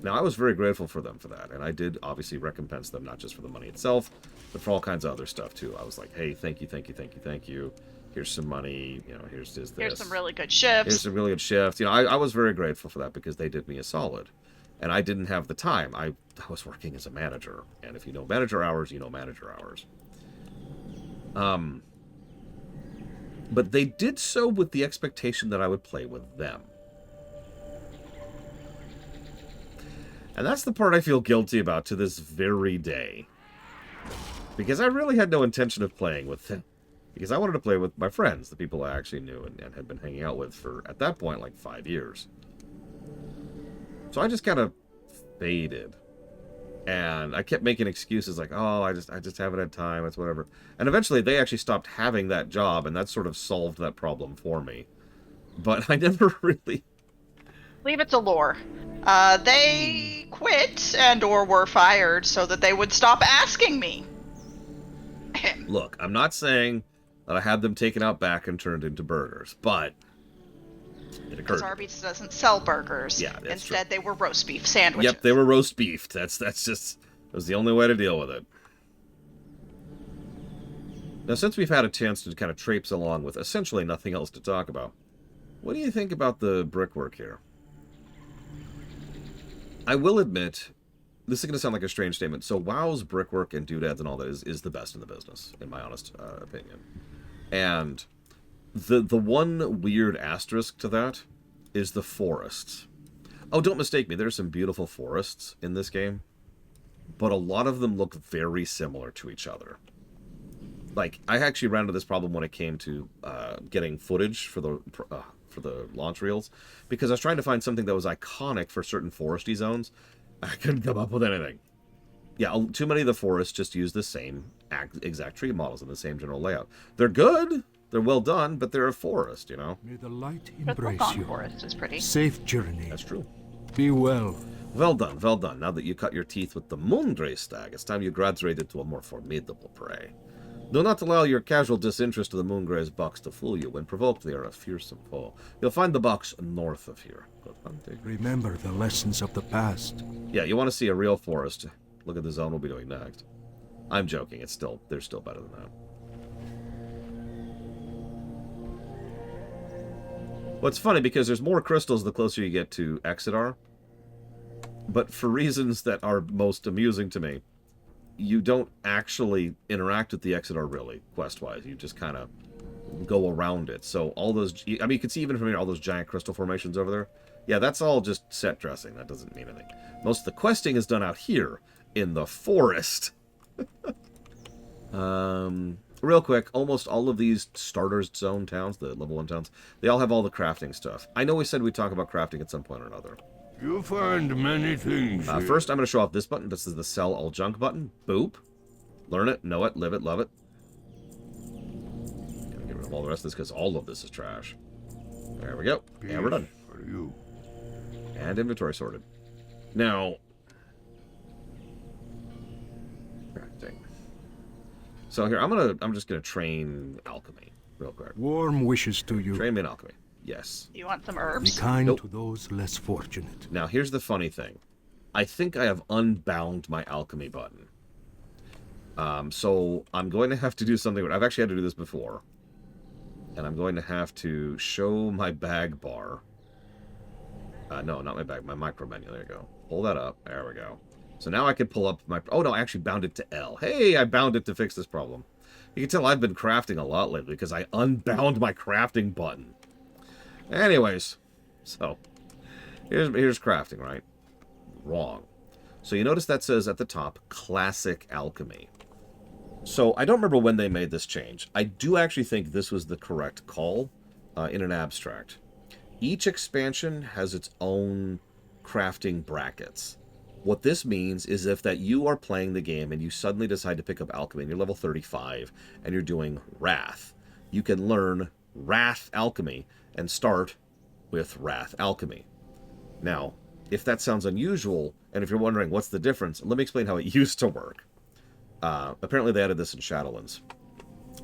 Now, I was very grateful for them for that, and I did obviously recompense them, not just for the money itself, but for all kinds of other stuff, too. I was like, hey, thank you, thank you, thank you, thank you. Here's some money, here's this. Here's some really good shifts. Here's some really good shifts. I was very grateful for that because they did me a solid. And I didn't have the time. I was working as a manager. And if you know manager hours, you know manager hours. But they did so with the expectation that I would play with them. And that's the part I feel guilty about to this very day. Because I really had no intention of playing with them. Because I wanted to play with my friends, the people I actually knew and had been hanging out with for, at that point, like 5 years. So I just kind of faded. And I kept making excuses like, oh, I just haven't had time, it's whatever. And eventually they actually stopped having that job, and that sort of solved that problem for me. But I never really... Leave it to lore. They quit and or were fired so that they would stop asking me. Look, I'm not saying that I had them taken out back and turned into burgers, but it occurred. Because Arby's doesn't sell burgers. Yeah, that's Instead, true. they were roast beef sandwiches. Yep, they were roast beefed. That's just, it was the only way to deal with it. Now, since we've had a chance to kind of traipse along with essentially nothing else to talk about, what do you think about the brickwork here? I will admit, this is going to sound like a strange statement. So WoW's brickwork and doodads and all that is the best in the business, in my honest opinion. And the one weird asterisk to that is the forests. Oh, don't mistake me. There's some beautiful forests in this game, but a lot of them look very similar to each other. Like, I actually ran into this problem when it came to getting footage for the launch reels, because I was trying to find something that was iconic for certain foresty zones. I couldn't come up with anything. Yeah, too many of the forests just use the same exact tree models and the same general layout. They're good, they're well done, but they're a forest, May the light But embrace the you. forest is pretty. Safe journey. That's true. Be well. Well done, well done. Now that you cut your teeth with the Moongrey Stag, it's time you graduated to a more formidable prey. Do not allow your casual disinterest to the Moongray's bucks to fool you. When provoked, they are a fearsome foe. You'll find the bucks north of here. Confronting. Remember the lessons of the past. Yeah, you want to see a real forest. Look at the zone we'll be doing next. I'm joking. They're still better than that. What's funny, because there's more crystals the closer you get to Exeter. But for reasons that are most amusing to me, you don't actually interact with the Exeter, really, quest-wise. You just kind of go around it. So all those... I mean, you can see even from here all those giant crystal formations over there. Yeah, that's all just set dressing. That doesn't mean anything. Most of the questing is done out here in the forest. Real quick, almost all of these starters zone towns, the level 1 towns, they all have all the crafting stuff. I know we said we'd talk about crafting at some point or another. You find many things. First, I'm going to show off this button. This is the Sell All Junk button. Boop. Learn it, know it, live it, love it. Gonna get rid of all the rest of this because all of this is trash. There we go. And we're done. For you. And inventory sorted. Now, crafting. So here, I'm just gonna train alchemy real quick. Warm wishes to you. Train me in alchemy. Yes. You want some Be herbs? kind to those less fortunate. Now here's the funny thing. I think I have unbound my alchemy button. So I'm going to have to do something. I've actually had to do this before. And I'm going to have to show my bag bar. No, not my bag, my micro menu. There you go. Pull that up. There we go. So now I can pull up my... Oh, no, I actually bound it to L. Hey, I bound it to fix this problem. You can tell I've been crafting a lot lately because I unbound my crafting button. Anyways, so here's crafting, right? Wrong. So you notice that says at the top, Classic Alchemy. So I don't remember when they made this change. I do actually think this was the correct call in an abstract. Each expansion has its own crafting brackets. What this means is if that you are playing the game and you suddenly decide to pick up alchemy and you're level 35 and you're doing Wrath, you can learn Wrath Alchemy and start with Wrath Alchemy. Now, if that sounds unusual, and if you're wondering what's the difference, let me explain how it used to work. Apparently they added this in Shadowlands.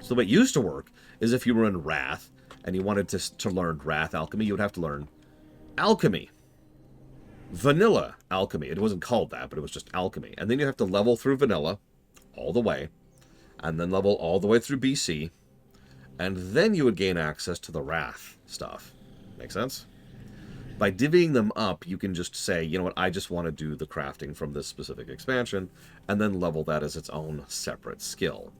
So the way it used to work is if you were in Wrath and you wanted to learn Wrath Alchemy, you would have to learn Alchemy. Vanilla Alchemy. It wasn't called that, but it was just Alchemy. And then you have to level through Vanilla all the way, and then level all the way through BC, and then you would gain access to the Wrath stuff. Make sense? By divvying them up, you can just say, you know what, I just want to do the crafting from this specific expansion, and then level that as its own separate skill.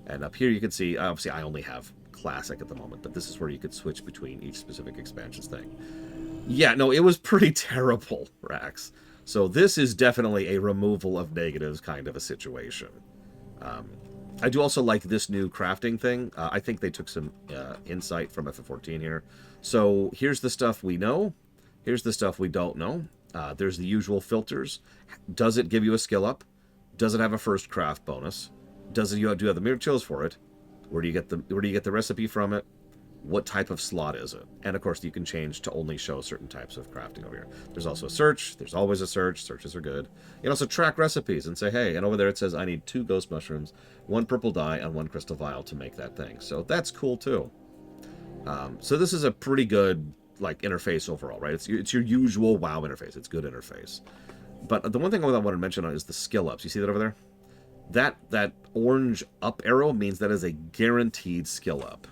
And up here you can see, obviously I only have Classic at the moment, but this is where you could switch between each specific expansion's thing. Yeah, no, it was pretty terrible, Rax. So this is definitely a removal of negatives kind of a situation. I do also like this new crafting thing. I think they took some insight from FF14 here. So here's the stuff we know. Here's the stuff we don't know. There's the usual filters. Does it give you a skill up? Does it have a first craft bonus? Do you have the materials for it? Where do you get the recipe from it? What type of slot is it? And of course you can change to only show certain types of crafting over here. There's also a search. There's always a search. Searches are good. You can also track recipes and say, hey, and over there it says I need 2 ghost mushrooms, 1 purple dye, and 1 crystal vial to make that thing. So that's cool too. So this is a pretty good like interface overall, right? It's your usual WoW interface. It's good interface. But the one thing I want to mention is the skill ups. You see that over there? That orange up arrow means that is a guaranteed skill up.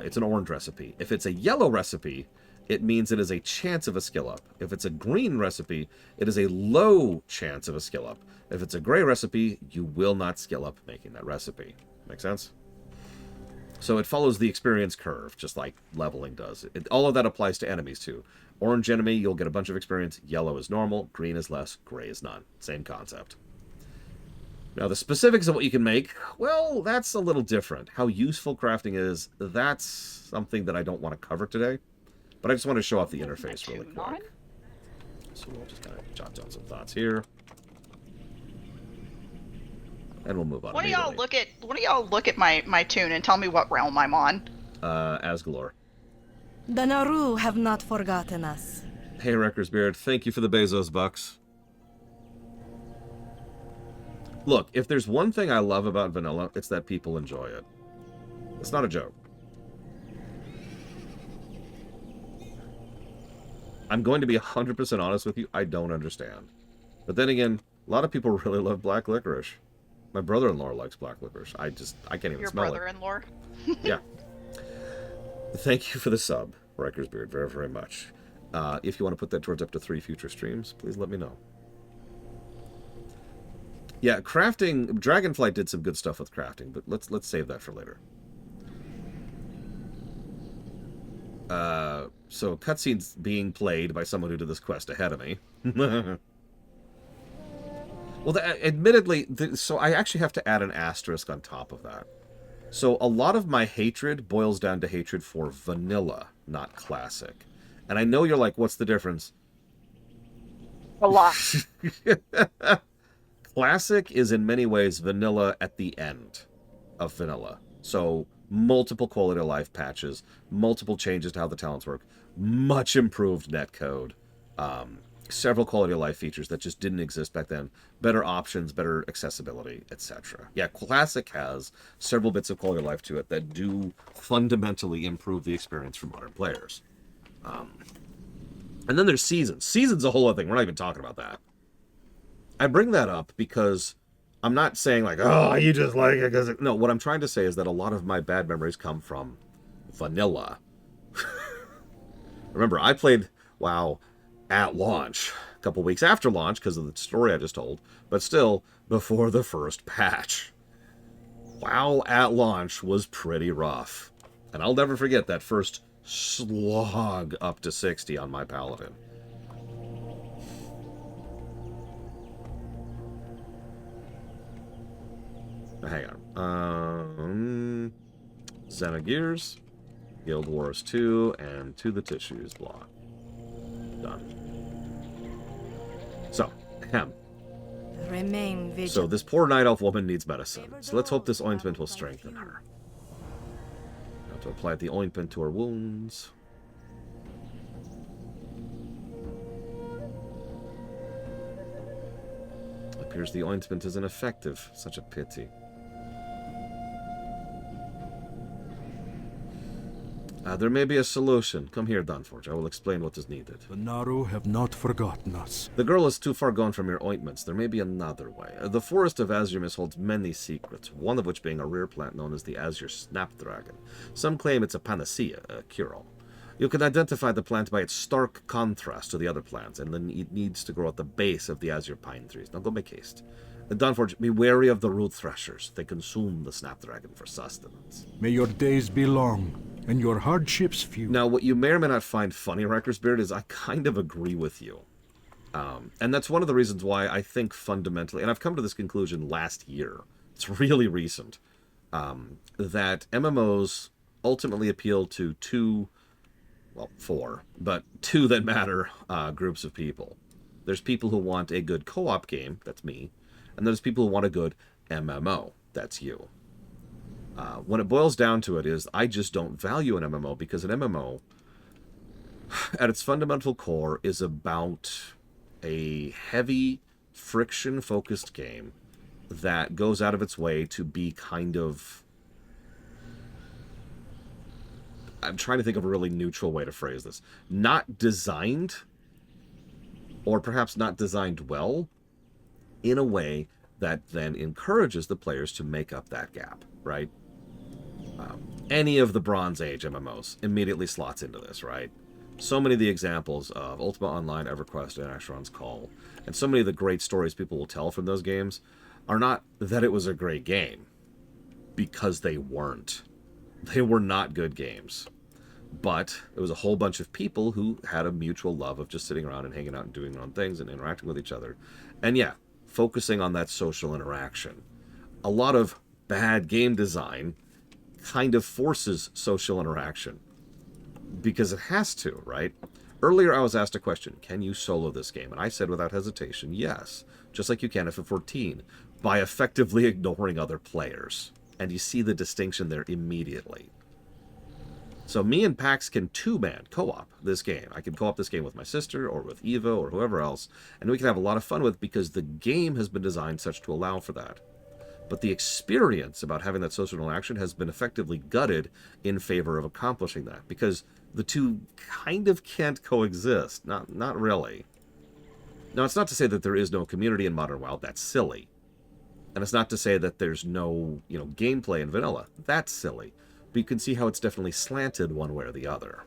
It's an orange recipe. If it's a yellow recipe, it means it is a chance of a skill up. If it's a green recipe, it is a low chance of a skill up. If it's a gray recipe, you will not skill up making that recipe. Make sense? So it follows the experience curve, just like leveling does. All of that applies to enemies too. Orange enemy, you'll get a bunch of experience. Yellow is normal. Green is less. Gray is none. Same concept. Now, the specifics of what you can make, well, that's a little different. How useful crafting is, that's something that I don't want to cover today. But I just want to show off the interface really quick. So we'll just kind of jot down some thoughts here. And we'll move on. One of y'all look at my tune and tell me what realm I'm on. Asgalore. The Naru have not forgotten us. Hey, Wrecker's Beard, thank you for the Bezos bucks. Look, if there's one thing I love about vanilla, it's that people enjoy it. It's not a joke. I'm going to be 100% honest with you. I don't understand. But then again, a lot of people really love black licorice. My brother-in-law likes black licorice. I can't even smell it. Your brother-in-law? Yeah. Thank you for the sub, Riker's Beard, very, very much. If you want to put that towards up to 3 future streams, please let me know. Yeah, crafting. Dragonflight did some good stuff with crafting, but let's save that for later. So cutscenes being played by someone who did this quest ahead of me. Well, admittedly, so I actually have to add an asterisk on top of that. So a lot of my hatred boils down to hatred for vanilla, not classic. And I know you're like, what's the difference? A lot. Classic is in many ways vanilla at the end of vanilla. So multiple quality of life patches, multiple changes to how the talents work, much improved netcode, several quality of life features that just didn't exist back then, better options, better accessibility, etc. Yeah, Classic has several bits of quality of life to it that do fundamentally improve the experience for modern players. And then there's Seasons. Seasons a whole other thing. We're not even talking about that. I bring that up because I'm not saying like, oh, you just like it because... No, what I'm trying to say is that a lot of my bad memories come from vanilla. Remember, I played WoW at launch, a couple weeks after launch because of the story I just told, but still before the first patch. WoW at launch was pretty rough. And I'll never forget that first slog up to 60 on my Paladin. Hang on. Xenogears, Guild Wars 2, and To the Tissues block. Done. So, Remain vigilant. So this poor night elf woman needs medicine. So let's hope this ointment will strengthen her. Now to apply the ointment to her wounds. Appears the ointment is ineffective. Such a pity. There may be a solution. Come here, Dunforge. I will explain what is needed. The Naru have not forgotten us. The girl is too far gone from your ointments. There may be another way. The forest of Azuremyst holds many secrets, one of which being a rare plant known as the Azure Snapdragon. Some claim it's a panacea, a cure-all. You can identify the plant by its stark contrast to the other plants, and then it needs to grow at the base of the azure pine trees. Now go make haste. Dunforge, be wary of the root threshers. They consume the Snapdragon for sustenance. May your days be long, and your hardships few. Now, what you may or may not find funny, Riker's Beard, is I kind of agree with you. And that's one of the reasons why I think fundamentally, and I've come to this conclusion last year, it's really recent, that MMOs ultimately appeal to four, but two that matter groups of people. There's people who want a good co-op game, that's me, and there's people who want a good MMO, that's you. When it boils down to it is, I just don't value an MMO because an MMO, at its fundamental core, is about a heavy, friction-focused game that goes out of its way to be kind of... I'm trying to think of a really neutral way to phrase this. Not designed, or perhaps not designed well, in a way that then encourages the players to make up that gap, right? Any of the Bronze Age MMOs immediately slots into this, right? So many of the examples of Ultima Online, EverQuest, and Asheron's Call, and so many of the great stories people will tell from those games are not that it was a great game, because they weren't. They were not good games. But it was a whole bunch of people who had a mutual love of just sitting around and hanging out and doing their own things and interacting with each other. And yeah, focusing on that social interaction. A lot of bad game design kind of forces social interaction. Because it has to, right? Earlier I was asked a question, can you solo this game? And I said without hesitation, yes. Just like you can if at 14, by effectively ignoring other players. And you see the distinction there immediately. So me and Pax can two-man co-op this game. I can co-op this game with my sister or with Evo or whoever else, and we can have a lot of fun with it because the game has been designed such to allow for that. But the experience about having that social interaction has been effectively gutted in favor of accomplishing that, because the two kind of can't coexist. Not really. Now, it's not to say that there is no community in Modern WoW. That's silly. And it's not to say that there's no, gameplay in vanilla. That's silly. But you can see how it's definitely slanted one way or the other.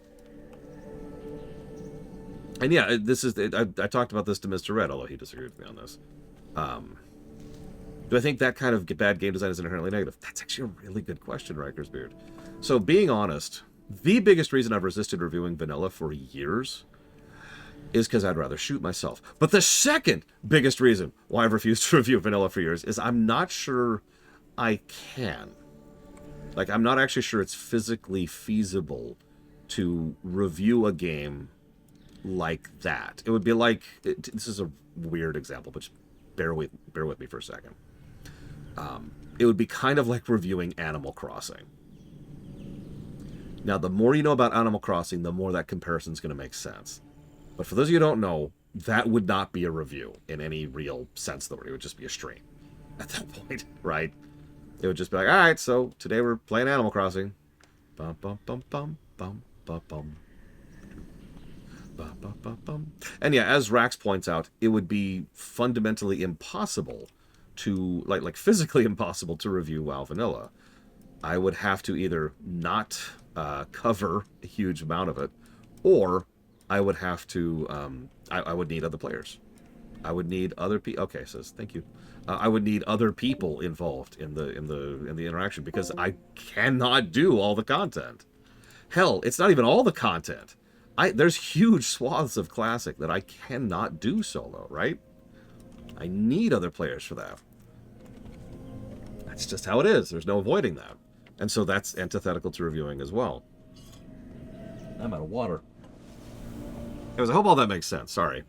And yeah, this is... I talked about this to Mr. Red, although he disagreed with me on this. Do I think that kind of bad game design is inherently negative? That's actually a really good question, Riker's Beard. So, being honest, the biggest reason I've resisted reviewing vanilla for years is because I'd rather shoot myself. But the second biggest reason why I've refused to review vanilla for years is I'm not sure I can. Like, I'm not actually sure it's physically feasible to review a game like that. It would be like... this is a weird example, but just bear with me for a second. It would be kind of like reviewing Animal Crossing. Now, the more you know about Animal Crossing, the more that comparison is going to make sense. But for those of you who don't know, that would not be a review in any real sense of the word. It would just be a stream at that point, right? It would just be like, all right, so today we're playing Animal Crossing. Bum, bum, bum, bum, bum, bum, bum. Bum, bum, bum, bum. And yeah, as Rax points out, it would be fundamentally impossible to, like physically impossible to review WoW Vanilla. I would have to either not cover a huge amount of it, or I would have to, I would need other players. I would need other people. Okay, says thank you. I would need other people involved in the interaction, because I cannot do all the content. Hell, it's not even all the content. There's huge swaths of Classic that I cannot do solo, right? I need other players for that. That's just how it is. There's no avoiding that. And so that's antithetical to reviewing as well. I'm out of water. Anyways, I hope all that makes sense. Sorry.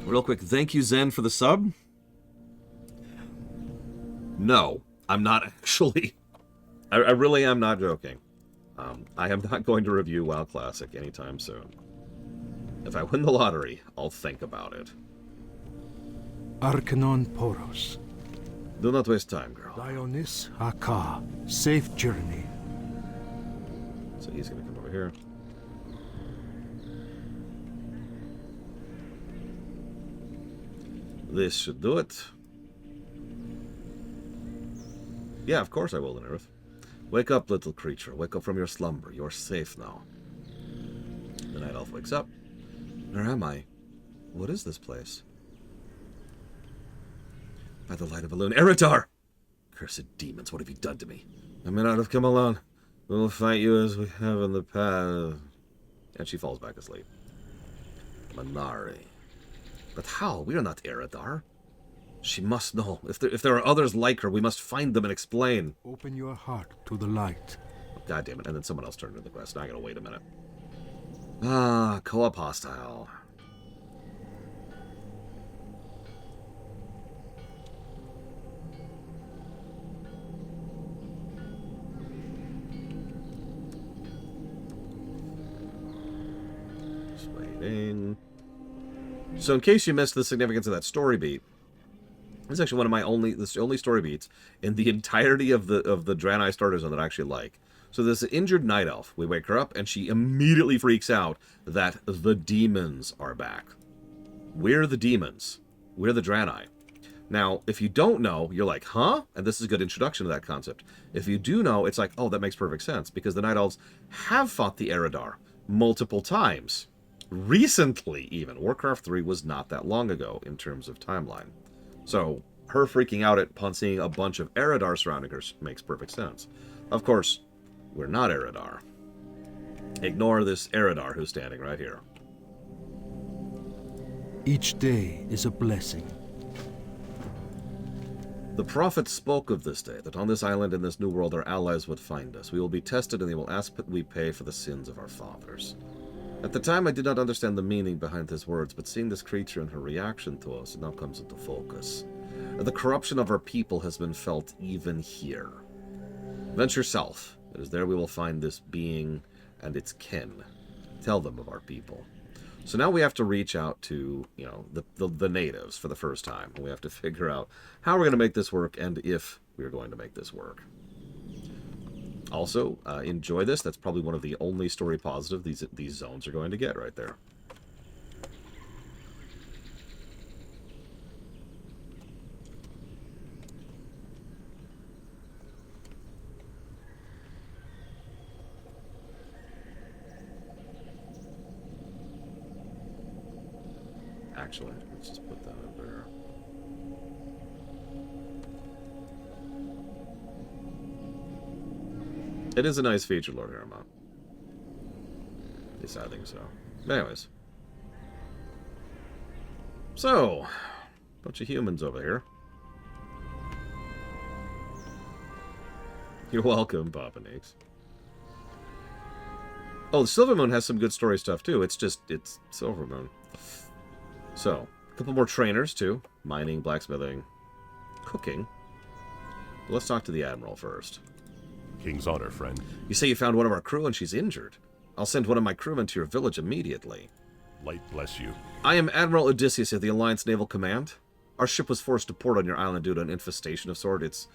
Real quick, thank you, Zen, for the sub. No, I'm not actually. I really am not joking. I am not going to review WoW Classic anytime soon. If I win the lottery, I'll think about it. Arcanon Poros. Do not waste time, girl. Lionis Aka. Safe journey. So he's going to come over here. This should do it. Yeah, of course I will, Earth. Wake up, little creature. Wake up from your slumber. You're safe now. The Night Elf wakes up. Where am I? What is this place? By the light of a loon. Eridar! Cursed demons, what have you done to me? I may not have come alone. We will fight you as we have in the past. And she falls back asleep. Manari. But how? We are not Eridar. She must know. If there are others like her, we must find them and explain. Open your heart to the light. God damn it. And then someone else turned in the quest. Now I gotta wait a minute. Ah, co-op hostile. Just waiting. So in case you missed the significance of that story beat, this is actually one of my only story beats in the entirety of the Draenei Starter Zone that I actually like. So this injured night elf, we wake her up and she immediately freaks out that the demons are back. We're the demons. We're the Draenei. Now, if you don't know, you're like, huh? And this is a good introduction to that concept. If you do know, it's like, oh, that makes perfect sense, because the Night Elves have fought the Eridar multiple times. Recently, even. Warcraft 3 was not that long ago in terms of timeline. So, her freaking out upon seeing a bunch of Eridar surrounding her makes perfect sense. Of course, we're not Eridar. Ignore this Eridar who's standing right here. Each day is a blessing. The prophet spoke of this day, that on this island in this new world our allies would find us. We will be tested and they will ask that we pay for the sins of our fathers. At the time I did not understand the meaning behind his words, but seeing this creature and her reaction to us, it now comes into focus. The corruption of our people has been felt even here. Venture south. It is there we will find this being and its kin. Tell them of our people. So now we have to reach out to, you know, the natives for the first time. We have to figure out how we're going to make this work and if we're going to make this work. Also, enjoy this. That's probably one of the only story positive these zones are going to get right there. Actually, let's just put that up there. It is a nice feature, Lord Harriman. At least I think so. Anyways. So, bunch of humans over here. You're welcome, Papa Nix. Oh, the Silver Moon has some good story stuff, too. It's Silver Moon. So, a couple more trainers, too. Mining, blacksmithing, cooking. Let's talk to the Admiral first. King's honor, friend. You say you found one of our crew and she's injured. I'll send one of my crewmen to your village immediately. Light bless you. I am Admiral Odysseus of the Alliance Naval Command. Our ship was forced to port on your island due to an infestation of sort. It's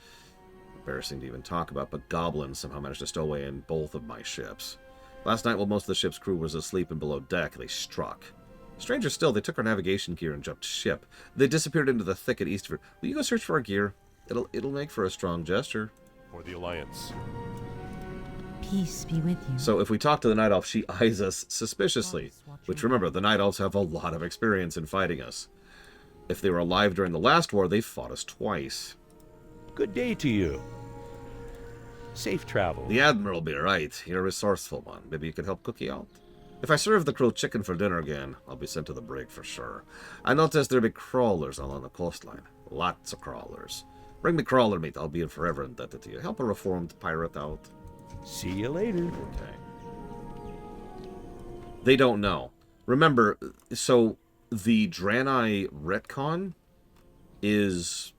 embarrassing to even talk about, but goblins somehow managed to stow away in both of my ships. Last night, while most of the ship's crew was asleep and below deck, they struck. Stranger still, they took our navigation gear and jumped ship. They disappeared into the thicket east of her. Will you go search for our gear? It'll make for a strong gesture. For the Alliance. Peace be with you. So if we talk to the Night Elf, she eyes us suspiciously. Which, remember, the Night Elves have a lot of experience in fighting us. If they were alive during the last war, they fought us twice. Good day to you. Safe travel. The Admiral will be right. You're a resourceful one. Maybe you could help Cookie out? If I serve the crew chicken for dinner again, I'll be sent to the brig for sure. I noticed there'll be crawlers along the coastline. Lots of crawlers. Bring me crawler meat. I'll be forever indebted to you. Help a reformed pirate out. See you later. Okay. They don't know. Remember, so the Draenei retcon is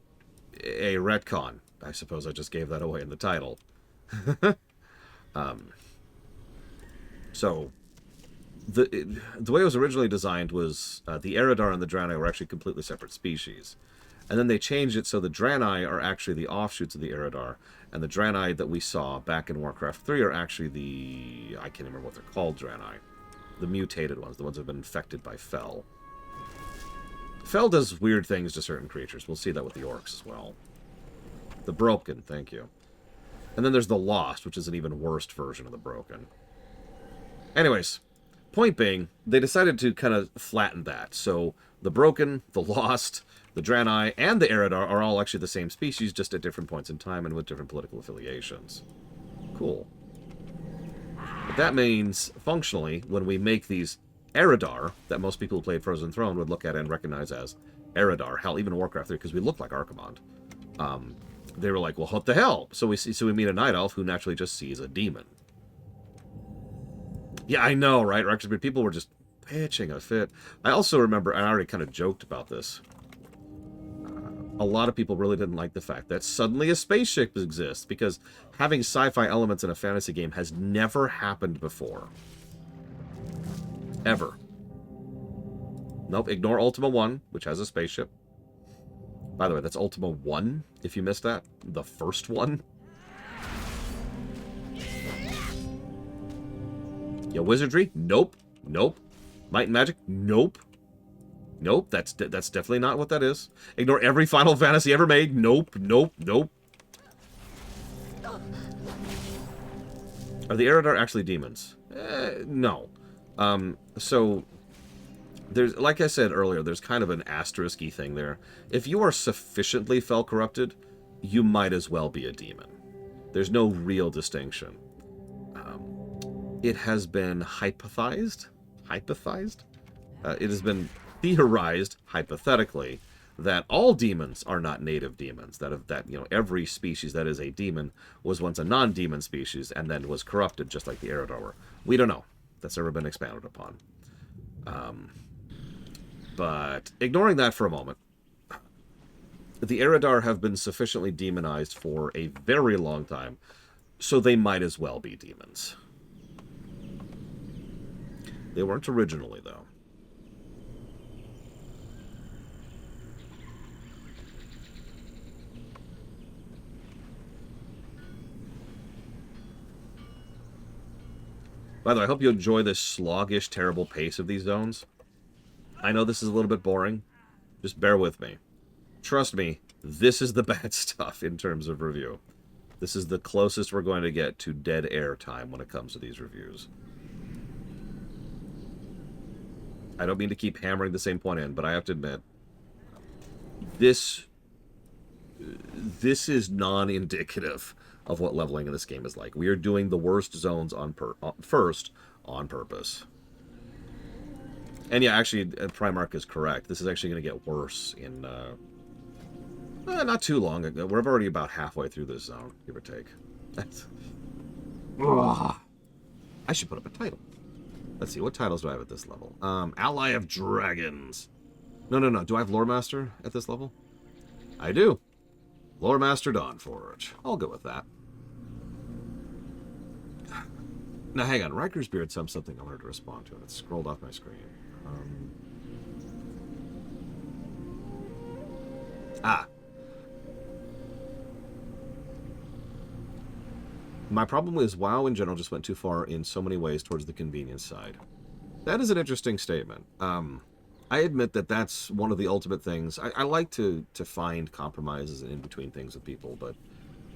a retcon. I suppose I just gave that away in the title. So the way it was originally designed was the Eridar and the Draenei were actually completely separate species. And then they changed it so the Draenei are actually the offshoots of the Eridar, and the Draenei that we saw back in Warcraft 3 are actually the... I can't remember what they're called, Draenei. The mutated ones, the ones that have been infected by Fel. Fel does weird things to certain creatures. We'll see that with the orcs as well. The Broken, thank you. And then there's the Lost, which is an even worse version of the Broken. Anyways, point being, they decided to kind of flatten that. So the Broken, the Lost, the Draenei, and the Eridar are all actually the same species, just at different points in time and with different political affiliations. Cool. But that means, functionally, when we make these Eridar, that most people who played Frozen Throne would look at and recognize as Eridar, hell, even Warcraft 3, because we look like Archimonde, they were like, well, what the hell? So we meet a Night Elf who naturally just sees a demon. Yeah, I know, right? People were just pitching a fit. I also remember, I already kind of joked about this, a lot of people really didn't like the fact that suddenly a spaceship exists, because having sci-fi elements in a fantasy game has never happened before. Ever. Nope, ignore Ultima 1, which has a spaceship. By the way, that's Ultima 1, if you missed that. The first one. Yeah, wizardry? Nope. Nope. Might and magic? Nope. Nope, that's definitely not what that is. Ignore every Final Fantasy ever made. Nope, nope, nope. Are the Eridar actually demons? No. So, there's, like I said earlier, there's kind of an asterisk-y thing there. If you are sufficiently Fel-corrupted, you might as well be a demon. There's no real distinction. It has been hypothesized? Hypothesized? It has been theorized, hypothetically, that all demons are not native demons. That every species that is a demon was once a non-demon species and then was corrupted, just like the Eridar were. We don't know. That's never been expounded upon. But ignoring that for a moment, the Eridar have been sufficiently demonized for a very long time, so they might as well be demons. They weren't originally, though. By the way, I hope you enjoy this sluggish, terrible pace of these zones. I know this is a little bit boring. Just bear with me. Trust me, this is the bad stuff in terms of review. This is the closest we're going to get to dead air time when it comes to these reviews. I don't mean to keep hammering the same point in, but I have to admit, this is non-indicative of what leveling in this game is like. We are doing the worst zones first on purpose. And yeah, actually, Primarch is correct. This is actually going to get worse in not too long ago. We're already about halfway through this zone, give or take. I should put up a title. Let's see, what titles do I have at this level? Ally of Dragons. No. Do I have Lore Master at this level? I do. Lore Master Dawnforge. I'll go with that. Now, hang on. Riker's Beard said something I wanted to respond to, and it scrolled off my screen. My problem is WoW in general just went too far in so many ways towards the convenience side. That is an interesting statement. I admit that that's one of the ultimate things. I like to find compromises in between things with people, but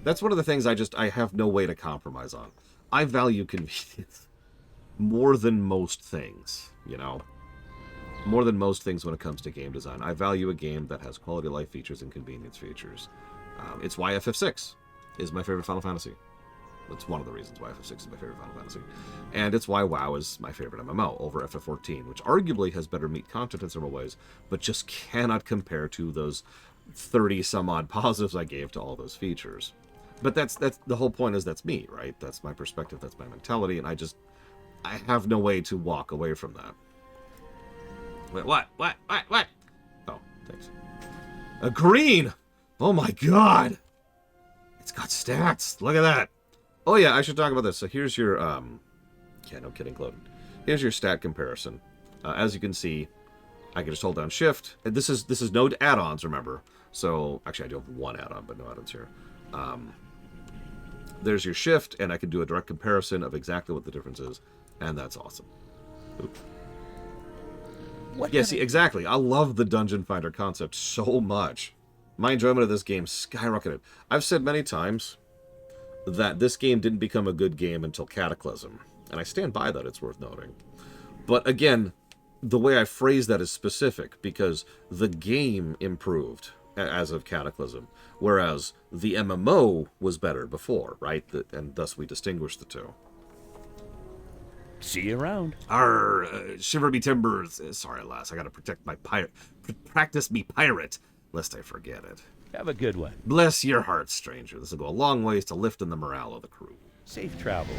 that's one of the things I have no way to compromise on. I value convenience more than most things, you know? More than most things when it comes to game design. I value a game that has quality of life features and convenience features. It's why FF6 is my favorite Final Fantasy. That's one of the reasons why FF6 is my favorite Final Fantasy. And it's why WoW is my favorite MMO over FF14, which arguably has better meat content in several ways, but just cannot compare to those 30-some-odd positives I gave to all those features. But that's the whole point is that's me, right? That's my perspective, that's my mentality, and I have no way to walk away from that. Wait, what? Oh, thanks. A green! Oh my god! It's got stats! Look at that! Oh yeah, I should talk about this. So here's your, yeah, no kidding, Cloden. Here's your stat comparison. As you can see, I can just hold down Shift. And this is no add-ons, remember. So, actually I do have one add-on, but no add-ons here. There's your Shift, and I can do a direct comparison of exactly what the difference is. And that's awesome. Oops. Yeah, see, exactly. I love the Dungeon Finder concept so much. My enjoyment of this game skyrocketed. I've said many times that this game didn't become a good game until Cataclysm. And I stand by that, it's worth noting. But again, the way I phrase that is specific, because the game improved as of Cataclysm, whereas the MMO was better before, right? And thus we distinguish the two. See you around. Shiver me timbers. Sorry, lass, I gotta practice me pirate, lest I forget it. Have a good one. Bless your heart, stranger. This will go a long ways to lifting the morale of the crew. Safe travels.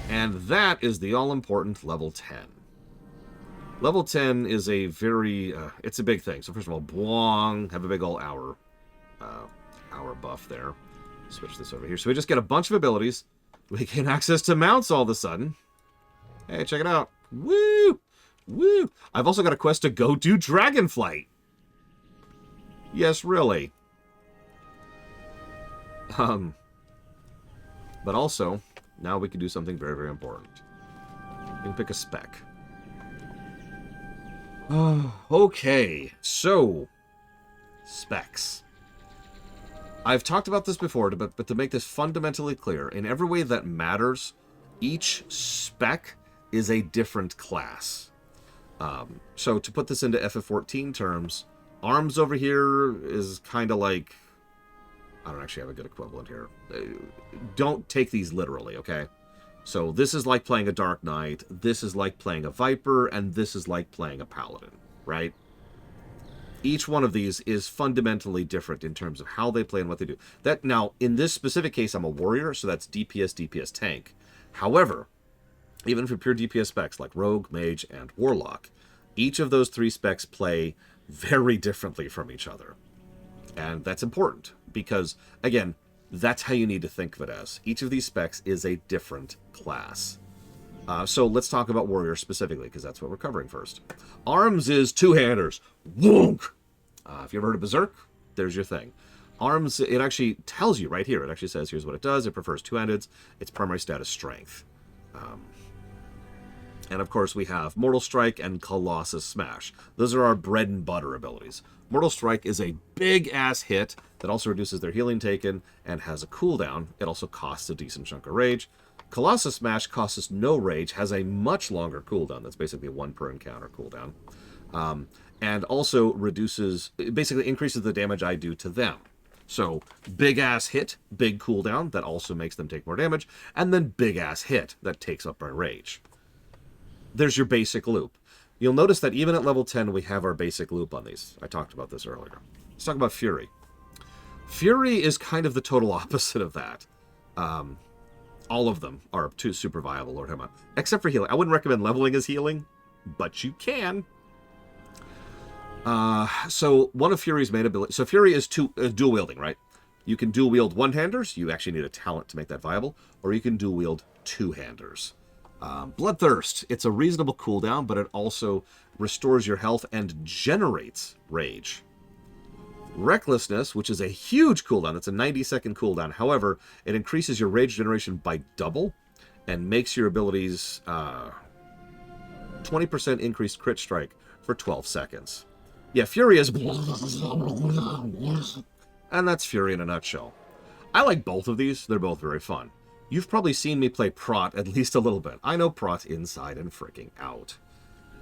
And that is the all-important level 10. Level 10 is a very, it's a big thing. So first of all, boing, have a big old hour buff there. Switch this over here. So we just get a bunch of abilities. We gain access to mounts all of a sudden. Hey, check it out. Woo! Woo! I've also got a quest to go do Dragonflight. Yes, really. But also, now we can do something very, very important. We can pick a spec. Okay, so, specs. I've talked about this before, but to make this fundamentally clear, in every way that matters, each spec is a different class. So to put this into FF14 terms, arms over here is kind of like... I don't actually have a good equivalent here. Don't take these literally, okay? So this is like playing a Dark Knight, this is like playing a Viper, and this is like playing a Paladin, right? Each one of these is fundamentally different in terms of how they play and what they do. Now, in this specific case, I'm a warrior, so that's DPS tank. However, even for pure DPS specs like Rogue, Mage, and Warlock, each of those three specs play very differently from each other. And that's important, because, again, that's how you need to think of it as. Each of these specs is a different class. So let's talk about Warrior specifically, because that's what we're covering first. Arms is two-handers. Wonk! If you ever heard of Berserk, there's your thing. Arms, it actually tells you right here. It actually says, here's what it does. It prefers two-handeds. Its primary stat is strength. And of course we have Mortal Strike and Colossus Smash. Those are our bread and butter abilities. Mortal Strike is a big-ass hit that also reduces their healing taken and has a cooldown. It also costs a decent chunk of rage. Colossus Smash costs us no rage, has a much longer cooldown. That's basically a 1 per encounter cooldown. And also basically increases the damage I do to them. So, big-ass hit, big cooldown, that also makes them take more damage, and then big-ass hit, that takes up my rage. There's your basic loop. You'll notice that even at level 10, we have our basic loop on these. I talked about this earlier. Let's talk about Fury. Fury is kind of the total opposite of that. All of them are super viable, Lord Hema. Except for healing. I wouldn't recommend leveling as healing, but you can. So one of Fury's main abilities... So Fury is dual wielding, right? You can dual wield one-handers. You actually need a talent to make that viable. Or you can dual wield two-handers. Bloodthirst. It's a reasonable cooldown, but it also restores your health and generates rage. Recklessness, which is a huge cooldown. It's a 90-second cooldown. However, it increases your rage generation by double and makes your abilities 20% increased crit strike for 12 seconds. Yeah, Fury is... And that's Fury in a nutshell. I like both of these. They're both very fun. You've probably seen me play Prot at least a little bit. I know Prot inside and freaking out.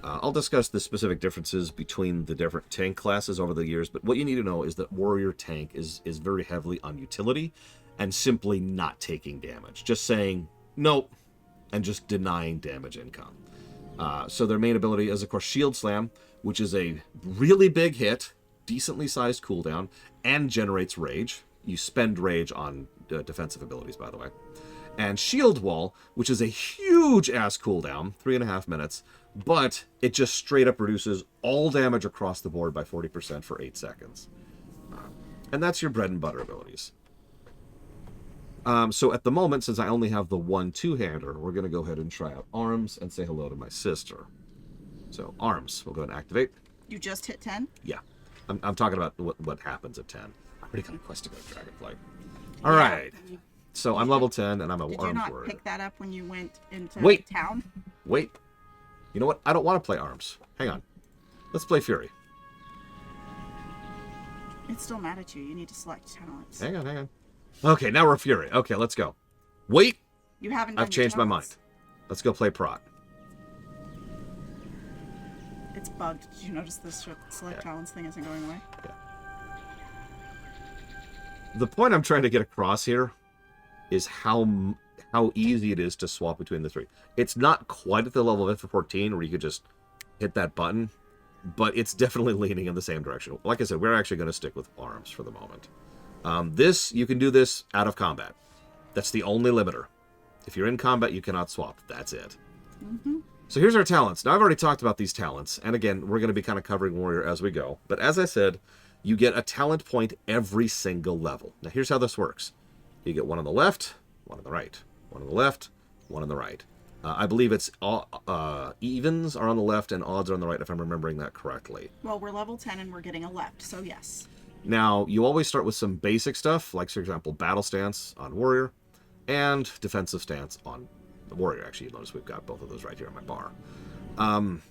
I'll discuss the specific differences between the different tank classes over the years, but what you need to know is that Warrior Tank is very heavily on utility and simply not taking damage. Just saying, nope, and just denying damage income. So their main ability is, of course, Shield Slam, which is a really big hit, decently sized cooldown, and generates rage. You spend rage on defensive abilities, by the way. And Shield Wall, which is a huge-ass cooldown, 3.5 minutes, but it just straight up reduces all damage across the board by 40% for 8 seconds. And that's your bread and butter abilities. So at the moment, since I only have the one two-hander, we're going to go ahead and try out Arms and say hello to my sister. So Arms, we'll go ahead and activate. You just hit 10? Yeah. I'm talking about what happens at 10. I already got a quest to go to Dragonflight. All right. So I'm level 10, and I'm a Arms warrior. Did you not pick that up when you went into town? Wait. You know what? I don't want to play Arms. Hang on. Let's play Fury. It's still mad at you. You need to select talents. Hang on. Okay, now we're Fury. Okay, let's go. Wait. You haven't. I've changed my mind. Let's go play Prot. It's bugged. Did you notice this select talents thing isn't going away? Yeah. The point I'm trying to get across here is how easy it is to swap between the three. It's not quite at the level of F14 where you could just hit that button, but it's definitely leaning in the same direction. Like I said, we're actually going to stick with Arms for the moment. You can do this out of combat. That's the only limiter. If you're in combat, you cannot swap. That's it. Mm-hmm. So here's our talents. Now, I've already talked about these talents, and again, we're going to be kind of covering Warrior as we go. But as I said, you get a talent point every single level. Now, here's how this works. You get one on the left, one on the right. One on the left, one on the right. I believe it's evens are on the left and odds are on the right, if I'm remembering that correctly. Well, we're level 10 and we're getting a left, so yes. Now, you always start with some basic stuff, like, for example, battle stance on Warrior and defensive stance on the Warrior. Actually, you notice we've got both of those right here on my bar.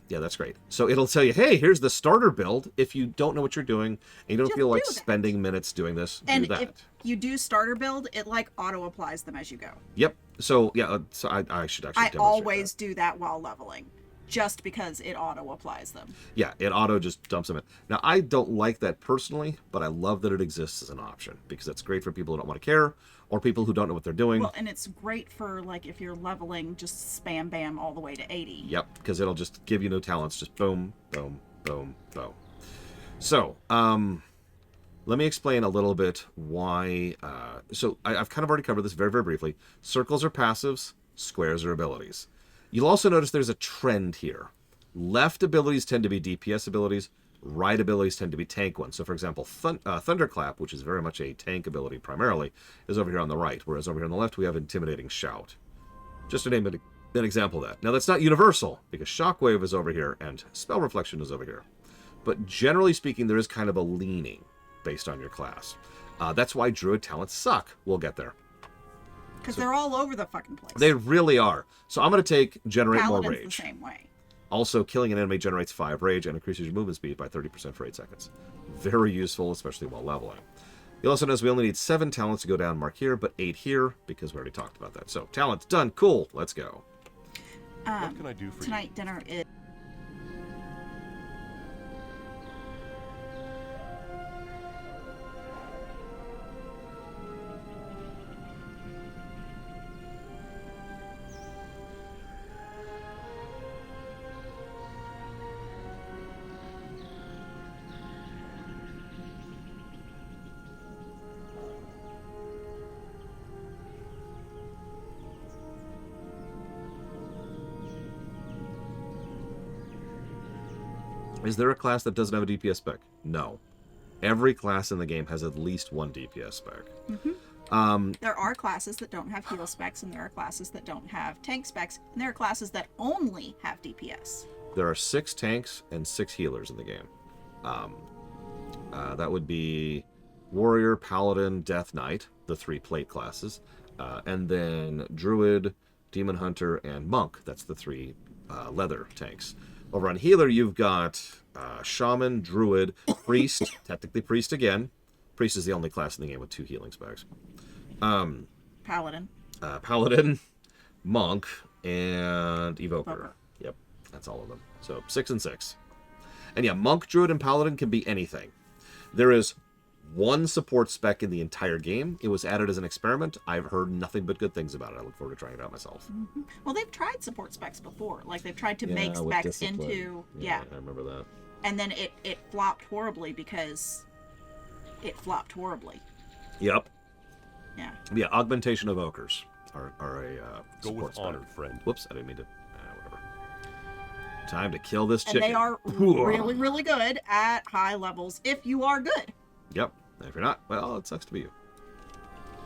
Yeah, that's great. So it'll tell you, hey, here's the starter build. If you don't know what you're doing and you don't feel like spending minutes doing this, do that. And if you do starter build, it like auto applies them as you go. Yep. So yeah, so I should actually demonstrate always do that while leveling, just because it auto applies them. Yeah, it auto just dumps them in. Now, I don't like that personally, but I love that it exists as an option because it's great for people who don't want to care or people who don't know what they're doing. Well, and it's great for like if you're leveling, just spam bam all the way to 80. Yep, because it'll just give you no talents, just boom, boom, boom, boom. So, let me explain a little bit why. So I've kind of already covered this very, very briefly. Circles are passives, squares are abilities. You'll also notice there's a trend here. Left abilities tend to be DPS abilities. Right abilities tend to be tank ones. So, for example, Thunderclap, which is very much a tank ability primarily, is over here on the right, whereas over here on the left we have Intimidating Shout. Just to name an example of that. Now, that's not universal, because Shockwave is over here and Spell Reflection is over here. But generally speaking, there is kind of a leaning based on your class. That's why Druid talents suck. We'll get there. Because they're all over the fucking place. They really are. So I'm going to take Generate More Paladin's Rage. the same way. Also, killing an enemy generates 5 rage and increases your movement speed by 30% for 8 seconds. Very useful, especially while leveling. You'll also notice we only need 7 talents to go down mark here, but 8 here, because we already talked about that. So, talents done. Cool. Let's go. What can I do for tonight dinner is... Is there a class that doesn't have a DPS spec? No. Every class in the game has at least 1 DPS spec. There are classes that don't have heal specs, and there are classes that don't have tank specs, and there are classes that only have DPS. There are 6 tanks and 6 healers in the game. That would be Warrior, Paladin, Death Knight, the 3 plate classes, and then Druid, Demon Hunter, and Monk. That's the 3 leather tanks. Over on healer, you've got Shaman, Druid, Priest, technically Priest again. Priest is the only class in the game with 2 healing specs. Paladin. Paladin, Monk, and Evoker. Yep, that's all of them. So 6 and 6. And yeah, Monk, Druid, and Paladin can be anything. There is 1 support spec in the entire game. It was added as an experiment. I've heard nothing but good things about it. I look forward to trying it out myself. Well, they've tried support specs before. Like, they've tried to make specs into... Yeah, I remember that. And then it flopped horribly because it flopped horribly. Yep. Yeah. Yeah, augmentation evokers are a Go support with spec. honor, friend. Whoops, I didn't mean to... whatever. Time to kill this chicken. And they are really, really good at high levels if you are good. Yep. If you're not, well, it sucks to be you.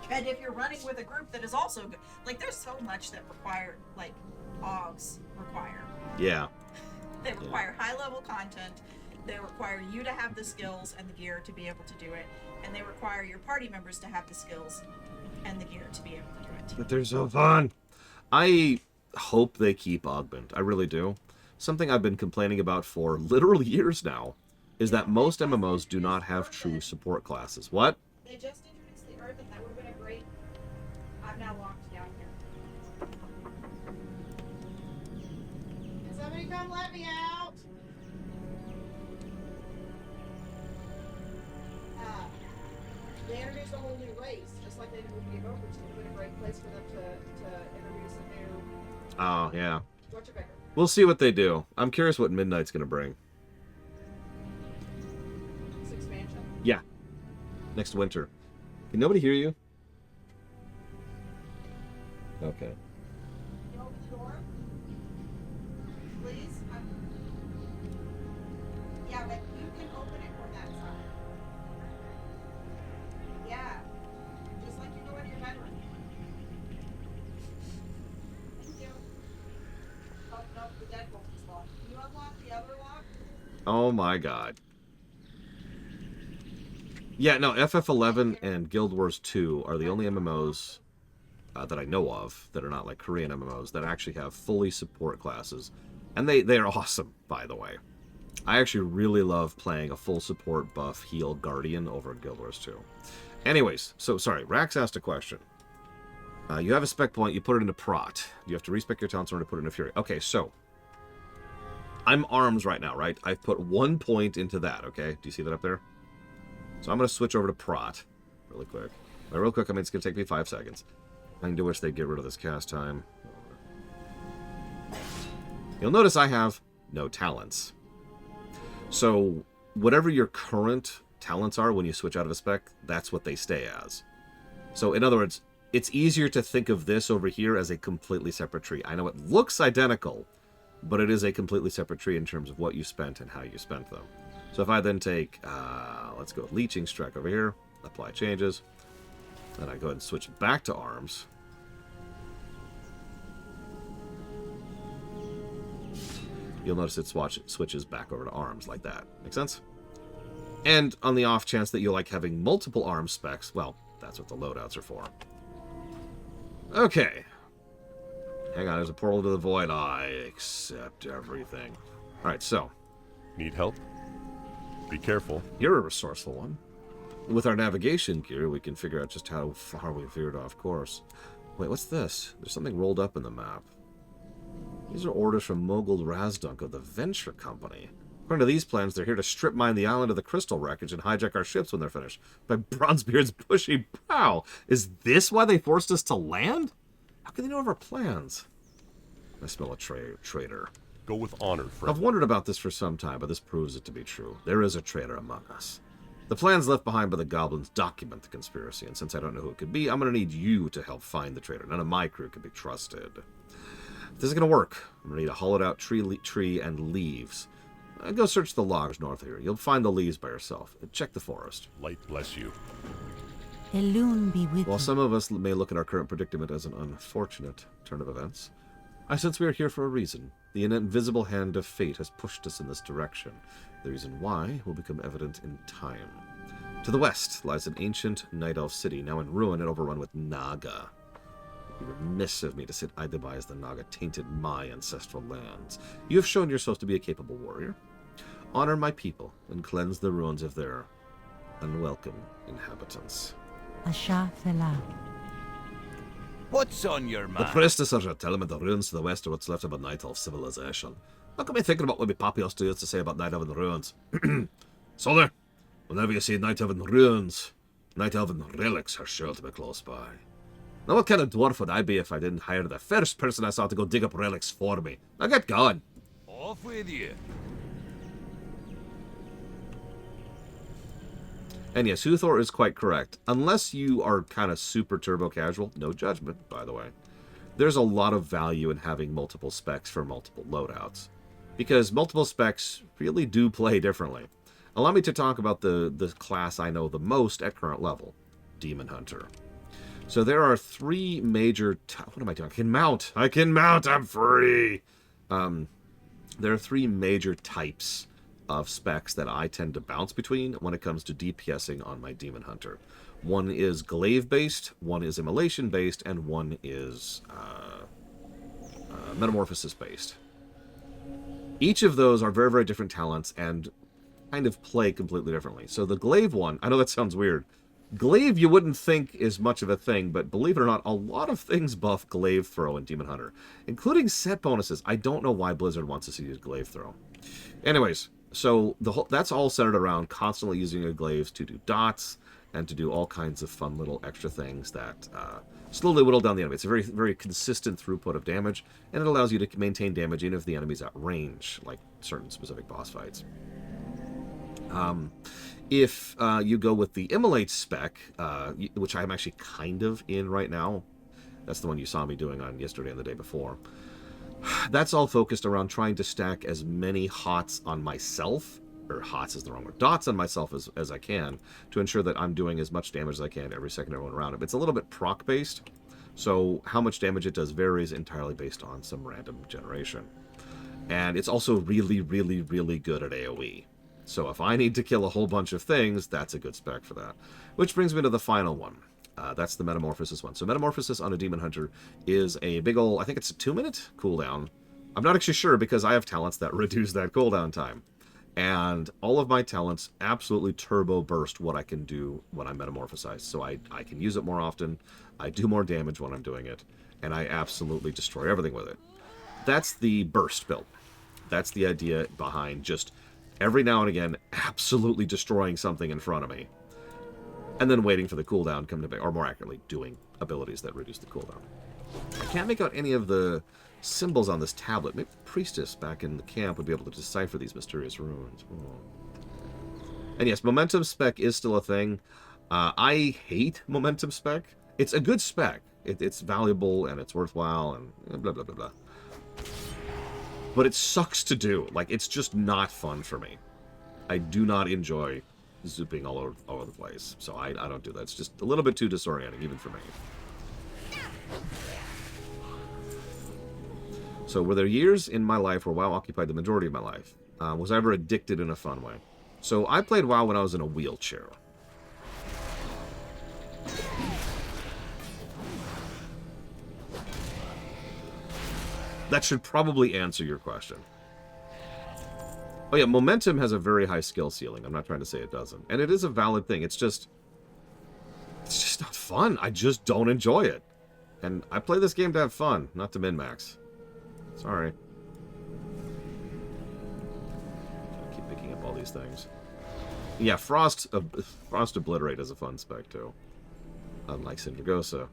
And if you're running with a group that is also good. Like, there's so much that require, like, AUGs require. Yeah. They require high-level content. They require you to have the skills and the gear to be able to do it. And they require your party members to have the skills and the gear to be able to do it. But they're so fun. I hope they keep Augment. I really do. Something I've been complaining about for literal years now is that most MMOs do not have true support classes. What? They just introduced the Earth, and that would have been a great... I'm now locked down here. Can somebody come let me out? They introduced a whole new race, just like they did with the Evokers. It would have been a great place for them to introduce a new... Oh, yeah. Torchbearer. We'll see what they do. I'm curious what Midnight's going to bring. Expansion? Yeah. Next winter. Can nobody hear you? Okay. Can you open the door? Please? Yeah, but you can open it from that side. Yeah. Just like you go into your bedroom. Thank you. Open up the deadbolt is locked. Can you unlock the other lock? Oh my god. Yeah, no, FF11 and Guild Wars 2 are the only MMOs that I know of that are not like Korean MMOs that actually have fully support classes. And they are awesome, by the way. I actually really love playing a full support buff heal Guardian over in Guild Wars 2. Anyways, so sorry, Rax asked a question. You have a spec point, you put it into Prot. You have to respec your talents in order to put it into Fury. Okay, so I'm arms right now, right? I've put 1 point into that, okay? Do you see that up there? So I'm going to switch over to Prot really quick. By real quick, I mean, it's going to take me 5 seconds. I do wish they'd get rid of this cast time. You'll notice I have no talents. So whatever your current talents are when you switch out of a spec, that's what they stay as. So in other words, it's easier to think of this over here as a completely separate tree. I know it looks identical, but it is a completely separate tree in terms of what you spent and how you spent them. So if I then take, let's go with Leeching Strike over here, apply changes, then I go ahead and switch back to arms. You'll notice it switches back over to arms like that. Make sense? And on the off chance that you like having multiple arm specs, well, that's what the loadouts are for. Okay. Hang on, there's a portal to the void. I accept everything. Alright, so. Need help? Be careful. You're a resourceful one. With our navigation gear, we can figure out just how far we veered off course. Wait, what's this? There's something rolled up in the map. These are orders from Mogul Razdunk of the Venture Company. According to these plans, they're here to strip mine the island of the crystal wreckage and hijack our ships when they're finished. By Bronzebeard's bushy brow. Is this why they forced us to land? How can they know of our plans? I smell a traitor. Go with honor, friend. I've wondered about this for some time, but this proves it to be true. There is a traitor among us. The plans left behind by the goblins document the conspiracy, and since I don't know who it could be, I'm going to need you to help find the traitor. None of my crew can be trusted. If this is going to work, I'm going to need a hollowed-out tree and leaves. Go search the logs north of here. You'll find the leaves by yourself. Check the forest. Light bless you. Elune be with While you. some of us may look at our current predicament as an unfortunate turn of events, I sense we are here for a reason. The invisible hand of fate has pushed us in this direction. The reason why will become evident in time. To the west lies an ancient night elf city, now in ruin and overrun with Naga. It would be remiss of me to sit idly by as the Naga tainted my ancestral lands. You have shown yourself to be a capable warrior. Honor my people and cleanse the ruins of their unwelcome inhabitants. Asha Fela. What's on your The mind? priestess are telling me the ruins to the west are what's left of a night elf civilization. How come I thinking about what my papi used to say about night elven ruins? Soldier, whenever you see night elven ruins, night elven relics are sure to be close by. Now what kind of dwarf would I be if I didn't hire the first person I saw to go dig up relics for me? Now get going. Off with you. And yes, Huthor is quite correct. Unless you are kind of super turbo casual, no judgment, by the way, there's a lot of value in having multiple specs for multiple loadouts. Because multiple specs really do play differently. Allow me to talk about the class I know the most at current level, Demon Hunter. So there are three major... what am I doing? I can mount! I'm free! There are three major types of specs that I tend to bounce between when it comes to DPSing on my Demon Hunter. One is glaive-based, one is immolation-based, and one is metamorphosis-based. Each of those are very, very different talents and kind of play completely differently. So the glaive one, I know that sounds weird. Glaive you wouldn't think is much of a thing, but believe it or not, a lot of things buff glaive throw in Demon Hunter, including set bonuses. I don't know why Blizzard wants us to use glaive throw. Anyways, so that's all centered around constantly using your glaives to do dots and to do all kinds of fun little extra things that slowly whittle down the enemy. It's a very, very consistent throughput of damage, and it allows you to maintain damage even if the enemy's at range, like certain specific boss fights. If you go with the Immolate spec, which I'm actually kind of in right now, that's the one you saw me doing on yesterday and the day before, that's all focused around trying to stack as many hots on myself, or hots is the wrong word, dots on myself as I can, to ensure that I'm doing as much damage as I can every second everyone around it. It's a little bit proc-based, so how much damage it does varies entirely based on some random generation. And it's also really, really, really good at AoE. So if I need to kill a whole bunch of things, that's a good spec for that. Which brings me to the final one. That's the Metamorphosis one. So Metamorphosis on a Demon Hunter is a big ol', I think it's a 2-minute cooldown. I'm not actually sure because I have talents that reduce that cooldown time. And all of my talents absolutely turbo burst what I can do when I'm metamorphosized. So I can use it more often, I do more damage when I'm doing it, and I absolutely destroy everything with it. That's the burst build. That's the idea behind just every now and again absolutely destroying something in front of me. And then waiting for the cooldown to come to be, or more accurately, doing abilities that reduce the cooldown. I can't make out any of the symbols on this tablet. Maybe the priestess back in the camp would be able to decipher these mysterious runes. And yes, momentum spec is still a thing. I hate momentum spec. It's a good spec. It's valuable and it's worthwhile and blah, blah, blah, blah. But it sucks to do. Like, it's just not fun for me. I do not enjoy zooping all over the place. So I don't do that. It's just a little bit too disorienting, even for me. So were there years in my life where WoW occupied the majority of my life? Was I ever addicted in a fun way? So I played WoW when I was in a wheelchair. That should probably answer your question. Oh yeah, momentum has a very high skill ceiling. I'm not trying to say it doesn't. And it is a valid thing. It's just not fun. I just don't enjoy it. And I play this game to have fun, not to min-max. Sorry. I keep picking up all these things. Yeah, Frost Obliterate is a fun spec, too. Unlike Syndragosa.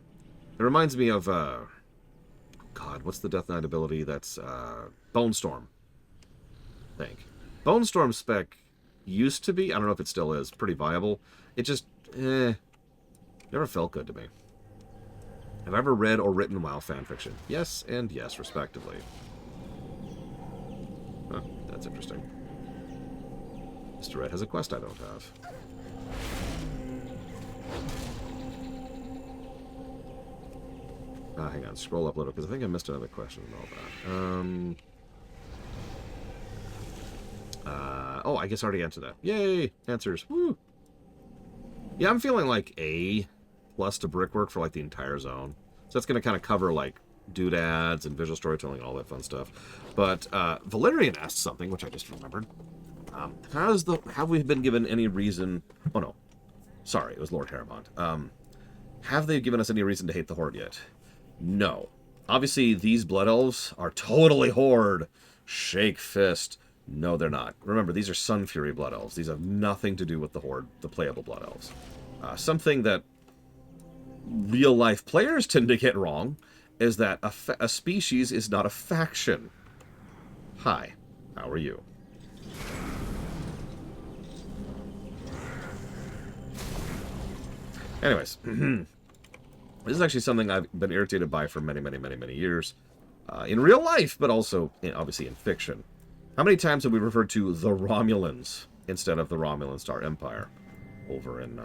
It reminds me of, God, what's the Death Knight ability? That's, Bone Storm. I think. Bone Storm spec used to be, I don't know if it still is, pretty viable. It just, never felt good to me. Have I ever read or written WoW fanfiction? Yes and yes, respectively. Huh, that's interesting. Mr. Red has a quest I don't have. Hang on, scroll up a little, because I think I missed another question and all that. Oh, I guess I already answered that. Yay! Answers. Woo! Yeah, I'm feeling like A plus to brickwork for like the entire zone. So that's going to kind of cover like doodads and visual storytelling and all that fun stuff. But Valerian asked something, which I just remembered. Have we been given any reason... Oh, no. Sorry, it was Lord Haramond. Have they given us any reason to hate the Horde yet? No. Obviously, these Blood Elves are totally Horde. Shake fist. No, they're not. Remember, these are Sun Fury Blood Elves. These have nothing to do with the Horde, the playable Blood Elves. Something that real-life players tend to get wrong is that a species is not a faction. Hi, how are you? Anyways, this is actually something I've been irritated by for many, many, many, many years. In real life, but also, obviously, in fiction. How many times have we referred to the Romulans instead of the Romulan Star Empire over in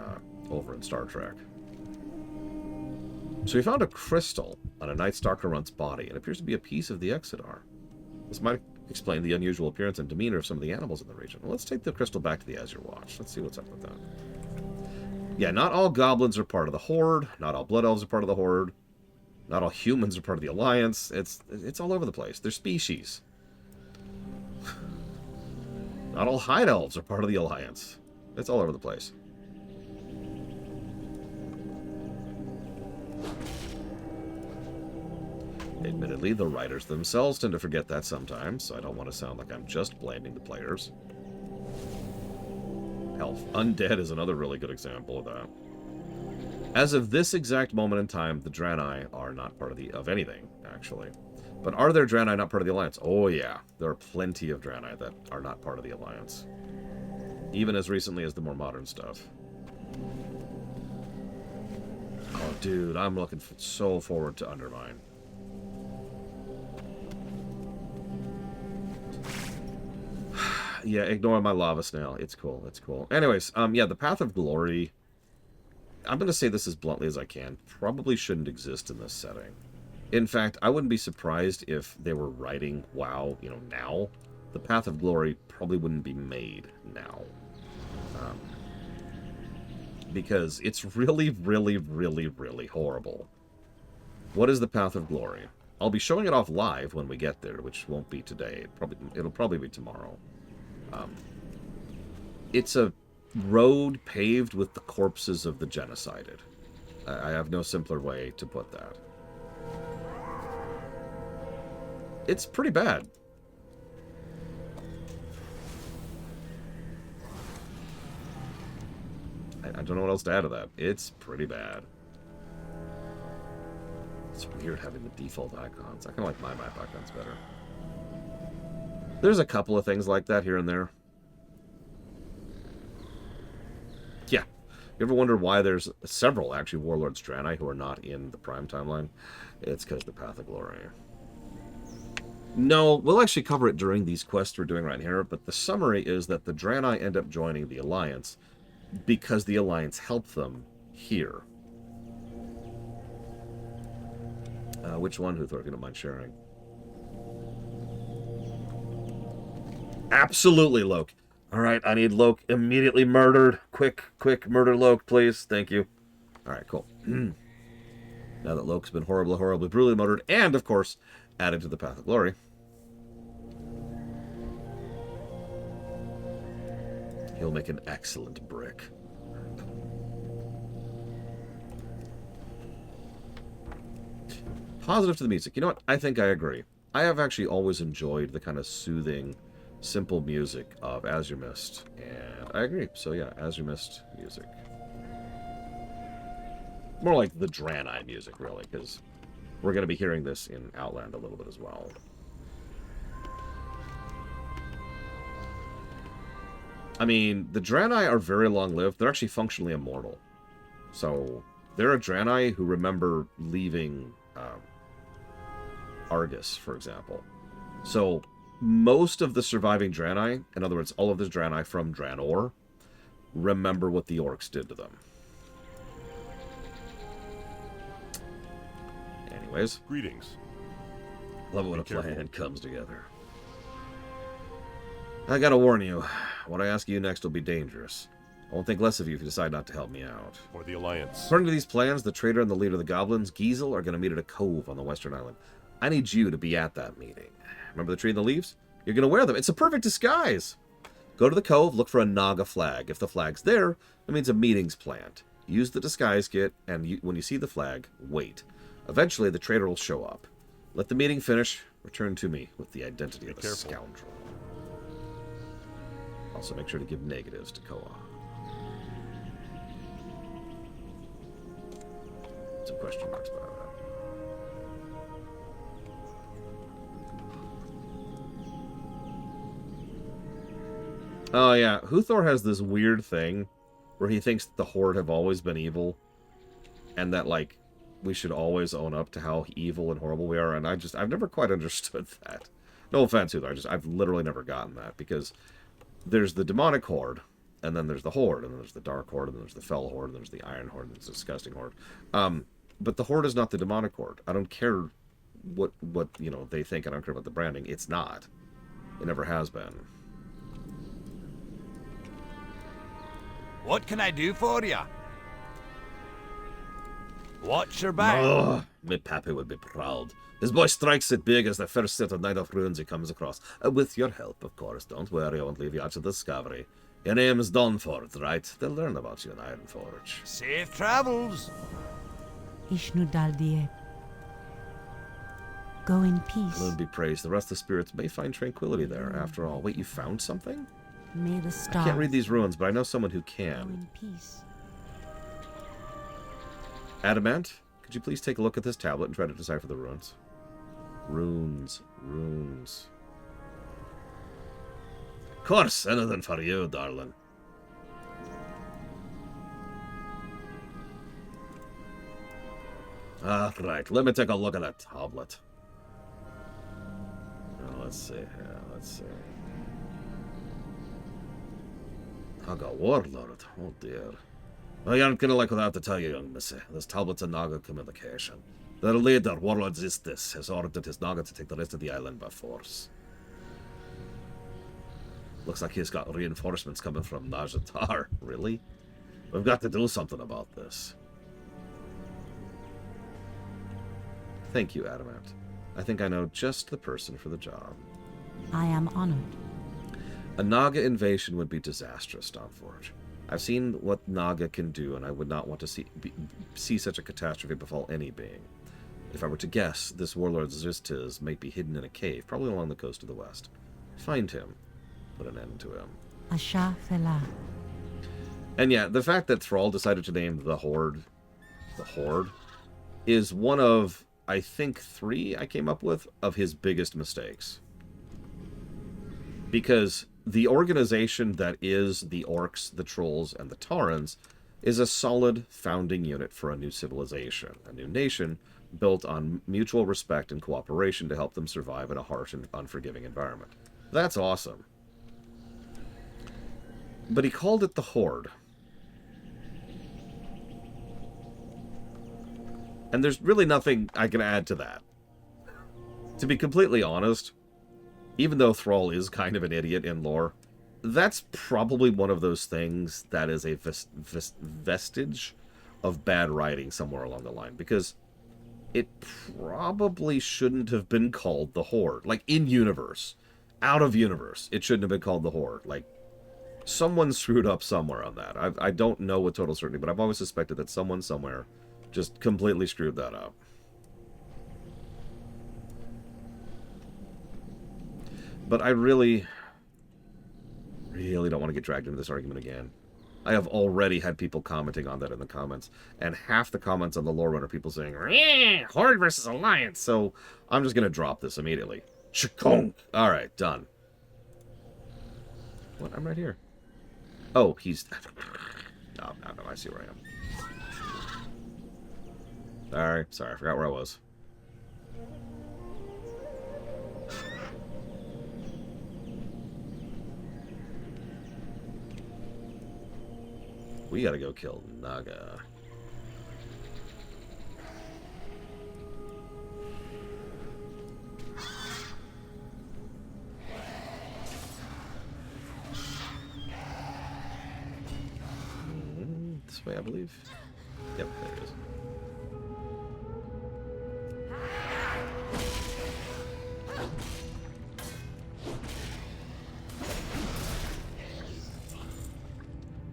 Star Trek? So we found a crystal on a Night Stalker Runt's body. It appears to be a piece of the Exodar. This might explain the unusual appearance and demeanor of some of the animals in the region. Well, let's take the crystal back to the Azure Watch. Let's see what's up with that. Yeah, not all goblins are part of the Horde. Not all Blood Elves are part of the Horde. Not all humans are part of the Alliance. It's all over the place. They're species. Not all Hide Elves are part of the Alliance. It's all over the place. Admittedly, the writers themselves tend to forget that sometimes, so I don't want to sound like I'm just blaming the players. Hell, Undead is another really good example of that. As of this exact moment in time, the Draenei are not part of anything, actually. But are there Draenei not part of the Alliance? Oh yeah, there are plenty of Draenei that are not part of the Alliance. Even as recently as the more modern stuff. Oh dude, I'm looking so forward to Undermine. Yeah, ignore my lava snail. It's cool. It's cool. Anyways, yeah, the Path of Glory. I'm going to say this as bluntly as I can. Probably shouldn't exist in this setting. In fact, I wouldn't be surprised if they were writing WoW, now. The Path of Glory probably wouldn't be made now. Because it's really, really, really, really horrible. What is the Path of Glory? I'll be showing it off live when we get there, which won't be today. It'll probably be tomorrow. It's a road paved with the corpses of the genocided. I have no simpler way to put that. It's pretty bad. I don't know what else to add to that. It's pretty bad. It's weird having the default icons. I kind of like my map icons better. There's a couple of things like that here and there. Yeah. You ever wonder why there's several, actually, Warlords Draenei who are not in the Prime timeline? It's because of the Path of Glory. No, we'll actually cover it during these quests we're doing right here, but the summary is that the Draenei end up joining the Alliance because the Alliance helped them here. Which one, Huthor, if you don't mind sharing? Absolutely, Loke. Alright, I need Loke immediately murdered. Quick, murder Loke, please. Thank you. Alright, cool. Now that Loke's been horribly, horribly, brutally murdered, and, of course, added to the Path of Glory. He'll make an excellent brick. Positive to the music. You know what? I think I agree. I have actually always enjoyed the kind of soothing, simple music of Azuremyst, and I agree. So yeah, Azuremyst music. More like the Draenei music, really, because we're going to be hearing this in Outland a little bit as well. I mean, the Draenei are very long-lived. They're actually functionally immortal. So, there are Draenei who remember leaving Argus, for example. So, most of the surviving Draenei, in other words, all of the Draenei from Draenor, remember what the orcs did to them. Anyways. Greetings. Love it when a plan comes together. I gotta warn you, what I ask you next will be dangerous. I won't think less of you if you decide not to help me out. For the Alliance. According to these plans, the trader and the leader of the goblins, Giesel, are going to meet at a cove on the western island. I need you to be at that meeting. Remember the tree and the leaves? You're going to wear them. It's a perfect disguise. Go to the cove, look for a Naga flag. If the flag's there, it means a meeting's planned. Use the disguise kit, and when you see the flag, wait. Eventually, the trader will show up. Let the meeting finish. Return to me with the identity of the scoundrel. Also, make sure to give negatives to Koa. Some question marks about that. Oh, yeah. Huthor has this weird thing where he thinks the Horde have always been evil and that, like, we should always own up to how evil and horrible we are, and I've never quite understood that. No offense, Huthor. I've literally never gotten that, because there's the demonic Horde, and then there's the Horde, and then there's the Dark Horde, and then there's the Fell Horde, and there's the Iron Horde, and there's the Disgusting Horde. But the Horde is not the demonic Horde. I don't care what you know they think. I don't care about the branding. It's not. It never has been. What can I do for you? Watch your back. Oh, my pappy would be proud. His boy strikes it big as the first set of Night of Runes he comes across. With your help, of course. Don't worry, I won't leave you out to discovery. Your name is Dawnforge, right? They'll learn about you in Ironforge. Safe travels. Ishnudaldiep. Go in peace. Lord be praised. The rest of the spirits may find tranquility there, after all. Wait, you found something? May the stars. I can't read these runes, but I know someone who can. Go in peace. Adamant, could you please take a look at this tablet and try to decipher the runes? Runes. Of course, anything for you, darling. Right, let me take a look at that tablet. Oh, let's see here, let's see. Naga Warlord, oh dear. Well, you aren't gonna like what I have to tell you, young missy. This tablet's a Naga communication. Their leader, Warlord Zistis, has ordered his Naga to take the rest of the island by force. Looks like he's got reinforcements coming from Najatar. Really? We've got to do something about this. Thank you, Adamant. I think I know just the person for the job. I am honored. A Naga invasion would be disastrous, Dawnforge. I've seen what Naga can do, and I would not want to see such a catastrophe befall any being. If I were to guess, this warlord Zistis might be hidden in a cave, probably along the coast of the west. Find him. Put an end to him. Asha Fela. And yeah, the fact that Thrall decided to name the Horde, is one of, I think, 3 I came up with of his biggest mistakes. Because the organization that is the Orcs, the Trolls, and the Taurens is a solid founding unit for a new civilization, a new nation built on mutual respect and cooperation to help them survive in a harsh and unforgiving environment. That's awesome. But he called it the Horde. And there's really nothing I can add to that. To be completely honest, even though Thrall is kind of an idiot in lore, that's probably one of those things that is a vestige of bad writing somewhere along the line. Because it probably shouldn't have been called the Horde. Like, in-universe. Out of universe, it shouldn't have been called the Horde. Like, someone screwed up somewhere on that. I don't know with total certainty, but I've always suspected that someone somewhere just completely screwed that up. But I really don't want to get dragged into this argument again. I have already had people commenting on that in the comments, and half the comments on the lore run are people saying, Horde versus Alliance, so I'm just going to drop this immediately. Chikong! Alright, done. What? I'm right here. Oh, he's... No, I see where I am. Sorry, I forgot where I was. We gotta go kill Naga. This way, I believe. Yep, there it is.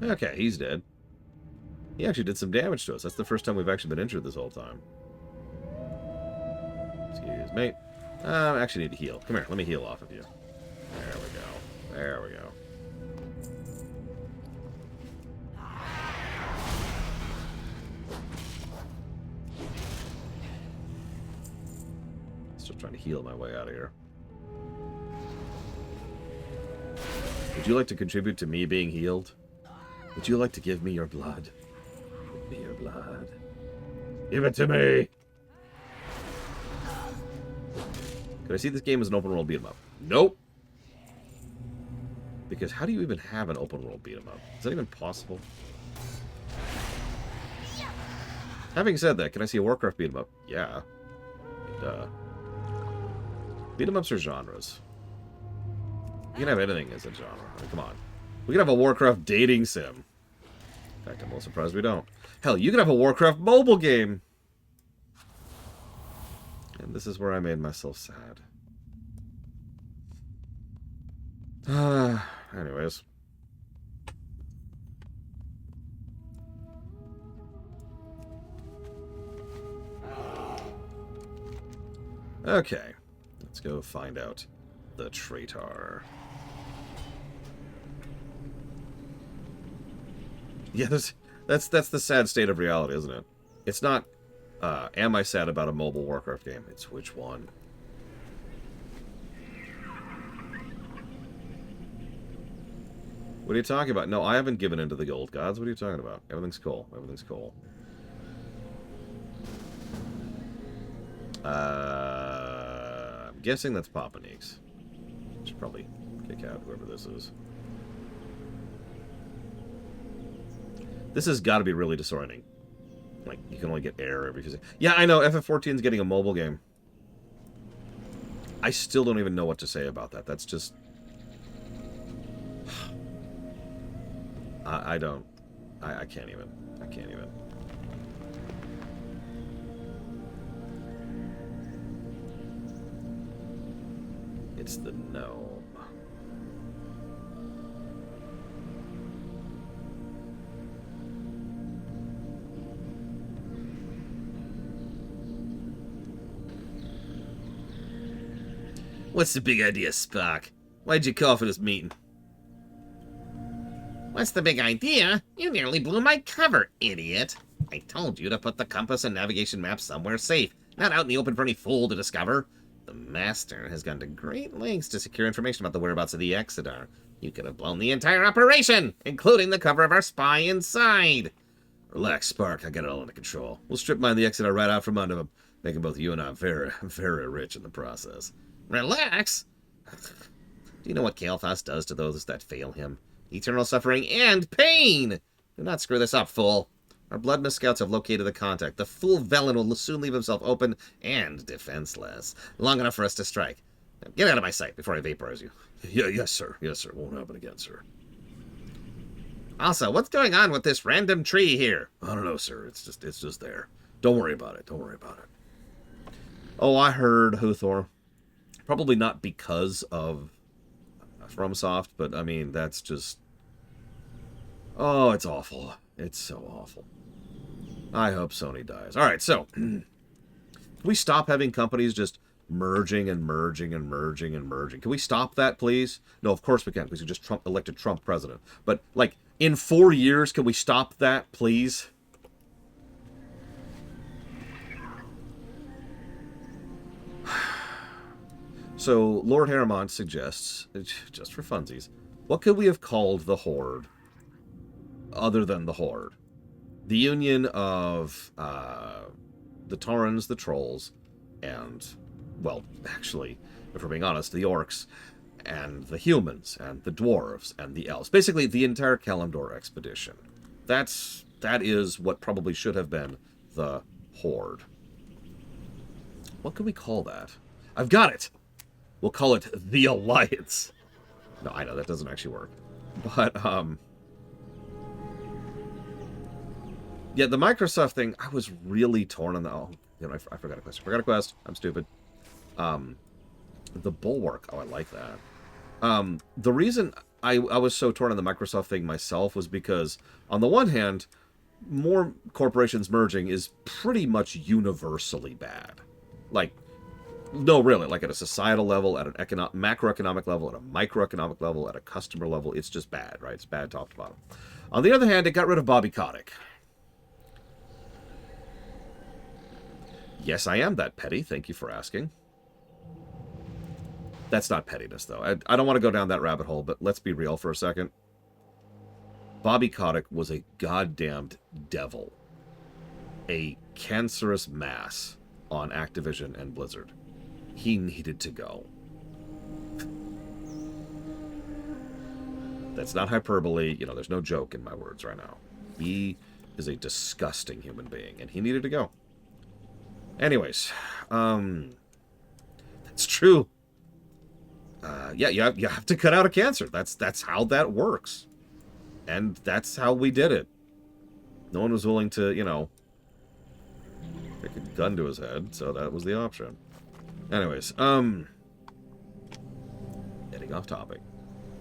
Okay, he's dead. He actually did some damage to us. That's the first time we've actually been injured this whole time. Excuse me. I actually need to heal. Come here, let me heal off of you. There we go. There we go. Still trying to heal my way out of here. Would you like to contribute to me being healed? Would you like to give me your blood? Give me your blood. Give it to me! Could I see this game as an open world beat 'em up? Nope! Because how do you even have an open world beat 'em up? Is that even possible? Having said that, can I see a Warcraft beat 'em up? Yeah. Duh. Beat 'em ups are genres. You can have anything as a genre. I mean, come on. We can have a Warcraft dating sim. In fact, I'm a little surprised we don't. Hell, you can have a Warcraft mobile game. And this is where I made myself sad. Anyways. Okay. Let's go find out the traitor. Yeah, that's the sad state of reality, isn't it? It's not, am I sad about a mobile Warcraft game? It's which one? What are you talking about? No, I haven't given in to the old gods. What are you talking about? Everything's cool. Everything's cool. I'm guessing that's Papa Neeks. Should probably kick out whoever this is. This has got to be really disorienting. Like, you can only get air every few seconds. Yeah, I know, FF14 is getting a mobile game. I still don't even know what to say about that. That's just... I don't... I can't even. I can't even. It's the gnome. What's the big idea, Spock? Why'd you call for this meeting? What's the big idea? You nearly blew my cover, idiot. I told you to put the compass and navigation map somewhere safe, not out in the open for any fool to discover. The Master has gone to great lengths to secure information about the whereabouts of the Exodar. You could have blown the entire operation, including the cover of our spy inside. Relax, Spark. I got it all under control. We'll strip mine the Exodar right out from under them, making both you and I very, very rich in the process. Relax? Do you know what Kael'thas does to those that fail him? Eternal suffering and pain! Do not screw this up, fool. Our Bloodmist scouts have located the contact. The fool Velen will soon leave himself open and defenseless. Long enough for us to strike. Now get out of my sight before I vaporize you. Yeah, yes, sir. Yes, sir. Won't happen again, sir. Also, what's going on with this random tree here? I don't know, sir. It's just there. Don't worry about it. Don't worry about it. Oh, I heard Huthor. Probably not because of FromSoft, but I mean, that's just... Oh, it's awful. It's so awful. I hope Sony dies. Alright, so... Can we stop having companies just merging and merging and merging and merging? Can we stop that, please? No, of course we can't, because we just elected Trump president. But, like, in 4 years, can we stop that, please? So, Lord Harrimont suggests, just for funsies, what could we have called the Horde other than the Horde? The union of the Taurens, the Trolls, and, well, actually, if we're being honest, the Orcs, and the Humans, and the Dwarves, and the Elves. Basically, the entire Kalimdor expedition. That is what probably should have been the Horde. What could we call that? I've got it! We'll call it the Alliance. No, I know, that doesn't actually work. But, yeah, the Microsoft thing, I was really torn on the... Oh, you know, I forgot a quest. I forgot a quest. I'm stupid. The Bulwark. Oh, I like that. The reason I was so torn on the Microsoft thing myself was because, on the one hand, more corporations merging is pretty much universally bad. Like, no, really, like at a societal level, at an macroeconomic level, at a microeconomic level, at a customer level, it's just bad, right? It's bad top to bottom. On the other hand, it got rid of Bobby Kotick. Yes, I am that petty. Thank you for asking. That's not pettiness, though. I don't want to go down that rabbit hole, but let's be real for a second. Bobby Kotick was a goddamned devil. A cancerous mass on Activision and Blizzard. He needed to go. That's not hyperbole. You know, there's no joke in my words right now. He is a disgusting human being, and he needed to go. Anyways, that's true. Yeah, you have to cut out a cancer. That's how that works. And that's how we did it. No one was willing to, you know, take a gun to his head, so that was the option. Anyways, getting off topic.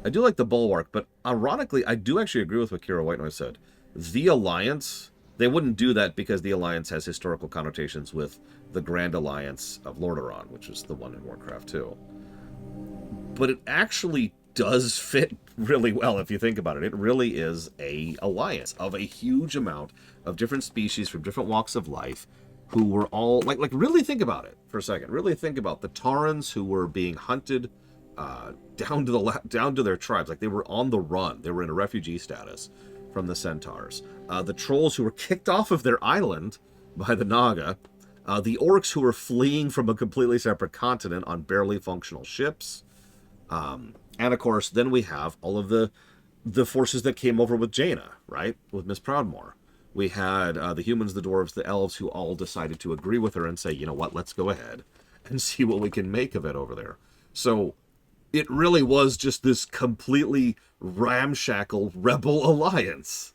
I do like the Bulwark, but ironically, I do actually agree with what Kira Whitenoise said. The Alliance, they wouldn't do that because the Alliance has historical connotations with the Grand Alliance of Lordaeron, which is the one in Warcraft 2. But it actually does fit really well if you think about it. It really is a alliance of a huge amount of different species from different walks of life who were all, like really think about it for a second. Really think about the Taurens who were being hunted down to their tribes. Like, they were on the run. They were in a refugee status from the Centaurs. The Trolls who were kicked off of their island by the Naga. The Orcs who were fleeing from a completely separate continent on barely functional ships. And, of course, then we have all of the forces that came over with Jaina, right? With Miss Proudmoore. We had the humans, the dwarves, the elves who all decided to agree with her and say, you know what, let's go ahead and see what we can make of it over there. So it really was just this completely ramshackle rebel alliance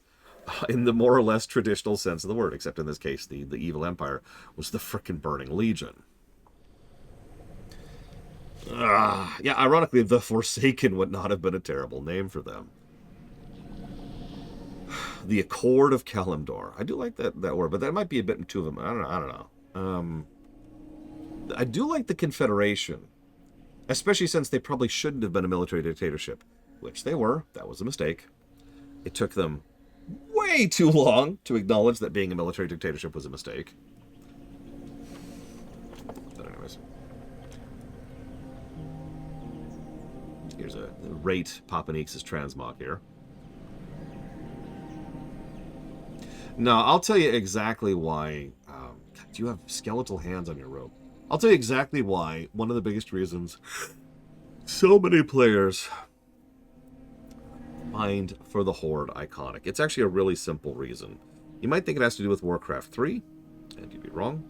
in the more or less traditional sense of the word, except in this case, the evil empire was the frickin' Burning Legion. Yeah, ironically, the Forsaken would not have been a terrible name for them. The Accord of Kalimdor. I do like that word, but that might be a bit too of them. I don't know. I do like the Confederation, especially since they probably shouldn't have been a military dictatorship, which they were. That was a mistake. It took them way too long to acknowledge that being a military dictatorship was a mistake. But anyways. Here's a rate Papanix's transmog here. No, I'll tell you exactly why. God, you have skeletal hands on your rope. I'll tell you exactly why. One of the biggest reasons so many players find for the Horde iconic. It's actually a really simple reason. You might think it has to do with Warcraft 3, and you'd be wrong.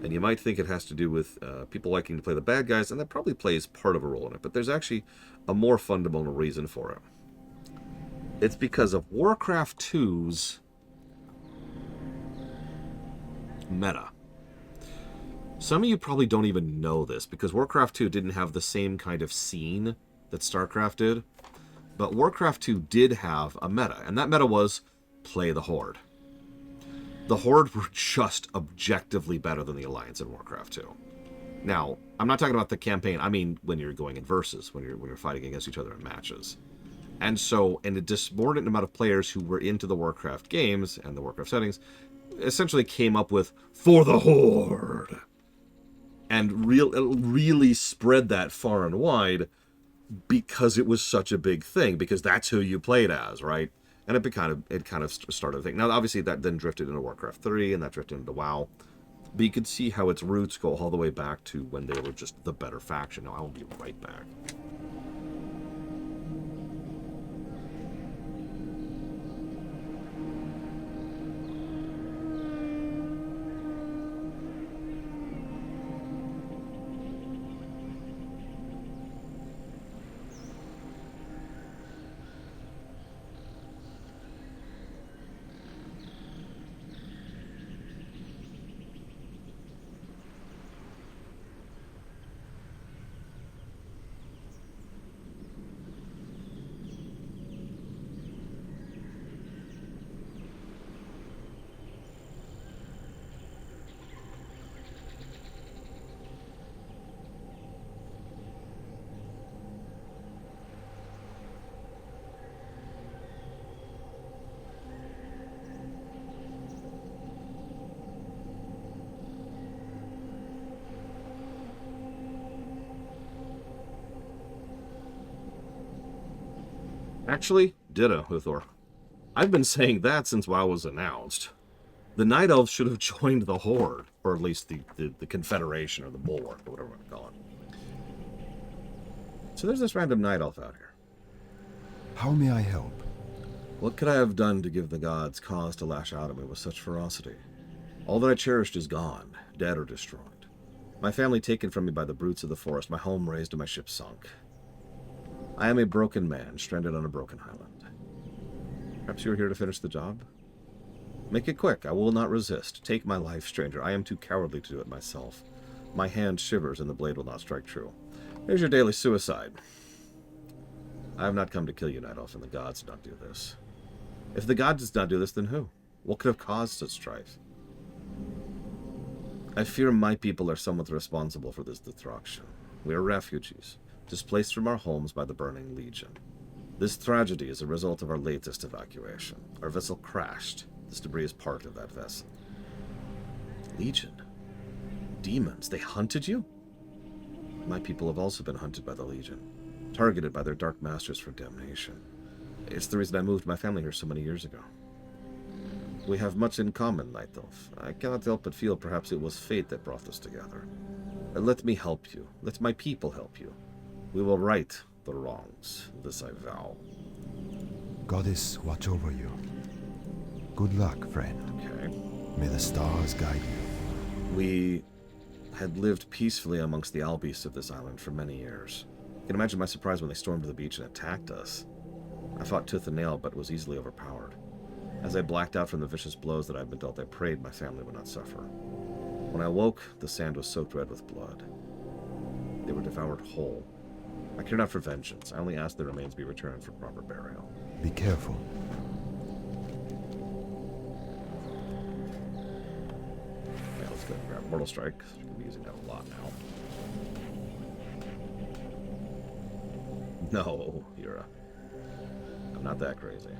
And you might think it has to do with people liking to play the bad guys, and that probably plays part of a role in it. But there's actually a more fundamental reason for it. It's because of Warcraft 2's meta. Some of you probably don't even know this, because Warcraft 2 didn't have the same kind of scene that StarCraft did. But Warcraft 2 did have a meta, and that meta was play the Horde. The Horde were just objectively better than the Alliance in Warcraft 2. Now, I'm not talking about the campaign. I mean when you're going in versus, when you're fighting against each other in matches. And so, in a disproportionate amount of players who were into the Warcraft games and the Warcraft settings, essentially came up with "For the Horde," and really spread that far and wide because it was such a big thing, because that's who you played as, right? And it kind of started a thing. Now, obviously, that then drifted into Warcraft 3, and that drifted into WoW. But you could see how its roots go all the way back to when they were just the better faction. Now, I will be right back. Actually, ditto, Uthor. I've been saying that since WoW was announced. The Night Elves should have joined the Horde, or at least the Confederation, or the Bulwark, or whatever you want to call it. So there's this random Night Elf out here. How may I help? What could I have done to give the gods cause to lash out at me with such ferocity? All that I cherished is gone, dead or destroyed. My family taken from me by the brutes of the forest, my home razed and my ship sunk. I am a broken man, stranded on a broken island. Perhaps you are here to finish the job? Make it quick, I will not resist. Take my life, stranger. I am too cowardly to do it myself. My hand shivers and the blade will not strike true. Here's your daily suicide. I have not come to kill you, Night Elf, and the gods did not do this. If the gods did not do this, then who? What could have caused such strife? I fear my people are somewhat responsible for this destruction. We are refugees, displaced from our homes by the burning Legion. This tragedy is a result of our latest evacuation. Our vessel crashed. This debris is part of that vessel. Legion? Demons? They hunted you? My people have also been hunted by the Legion, targeted by their dark masters for damnation. It's the reason I moved my family here so many years ago. We have much in common, Night Elf. I cannot help but feel perhaps it was fate that brought us together. Let me help you. Let my people help you. We will right the wrongs. This I vow. Goddess, watch over you. Good luck, friend. Okay. May the stars guide you. We had lived peacefully amongst the albeasts of this island for many years. You can imagine my surprise when they stormed the beach and attacked us. I fought tooth and nail, but was easily overpowered. As I blacked out from the vicious blows that I had been dealt, I prayed my family would not suffer. When I awoke, the sand was soaked red with blood. They were devoured whole. I cared not for vengeance. I only asked their remains be returned for proper burial. Be careful. Yeah, let's go and grab Mortal Strike, because we're going to be using that a lot now. No, Yura. I'm not that crazy.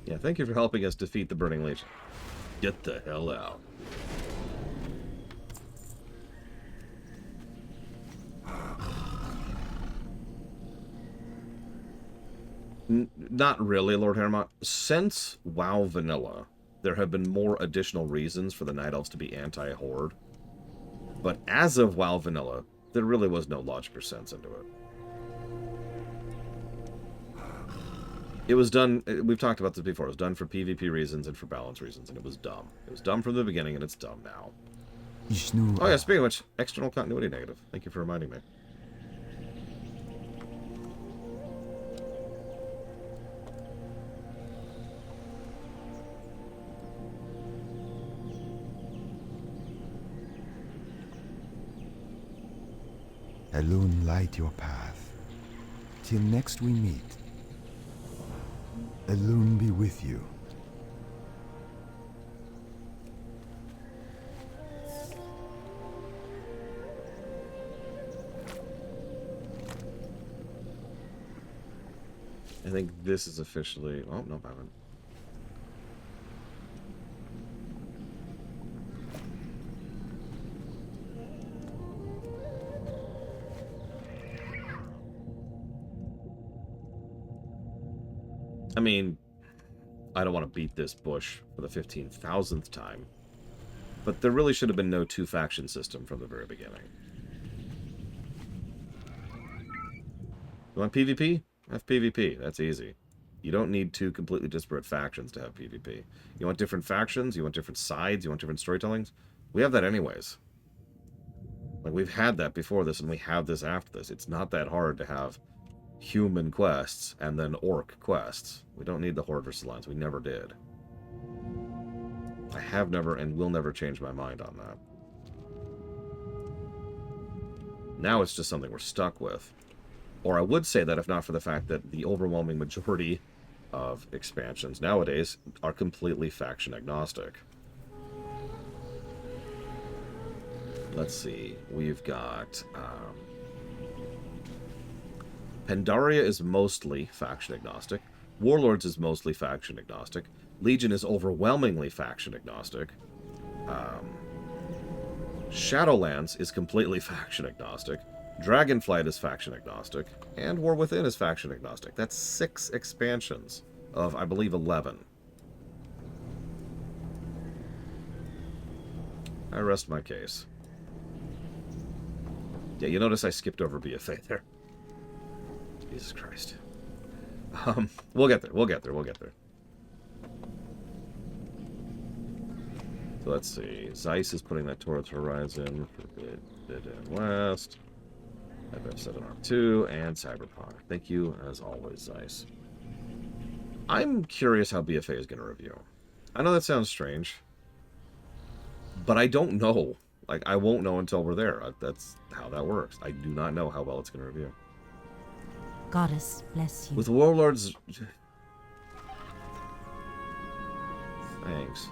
Yeah, thank you for helping us defeat the Burning Legion. Get the hell out. Not really, Lord Hermot. Since WoW Vanilla, there have been more additional reasons for the Night Elves to be anti-Horde. But as of WoW Vanilla, there really was no logic or sense into it. It was done, we've talked about this before, it was done for PvP reasons and for balance reasons, and it was dumb. It was dumb from the beginning, and it's dumb now. Oh yeah, speaking of which, external continuity negative. Thank you for reminding me. Alone light your path. Till next we meet. Alone be with you. I think this is officially... Oh, no, I haven't. I mean, I don't want to beat this bush for the 15,000th time, but there really should have been no two-faction system from the very beginning. You want PvP? Have PvP. That's easy. You don't need two completely disparate factions to have PvP. You want different factions? You want different sides? You want different storytellings? We have that anyways. Like, we've had that before this, and we have this after this. It's not that hard to have human quests and then orc quests. We don't need the Horde versus Alliance. We never did. I have never and will never change my mind on that. Now it's just something we're stuck with. Or I would say that if not for the fact that the overwhelming majority of expansions nowadays are completely faction agnostic. Let's see. We've got... Pandaria is mostly faction agnostic. Warlords is mostly faction agnostic. Legion is overwhelmingly faction agnostic. Shadowlands is completely faction agnostic. Dragonflight is faction agnostic. And War Within is faction agnostic. That's 6 expansions of, I believe, 11. I rest my case. Yeah, you notice I skipped over BFA there. Jesus Christ. We'll get there. We'll get there. We'll get there. So let's see. Zeiss is putting that towards Horizon. Forbidden West. FF7R2 and Cyberpunk. Thank you, as always, Zeiss. I'm curious how BFA is going to review. I know that sounds strange, but I don't know. Like, I won't know until we're there. That's how that works. I do not know how well it's going to review. Goddess bless you. With Warlords... Thanks.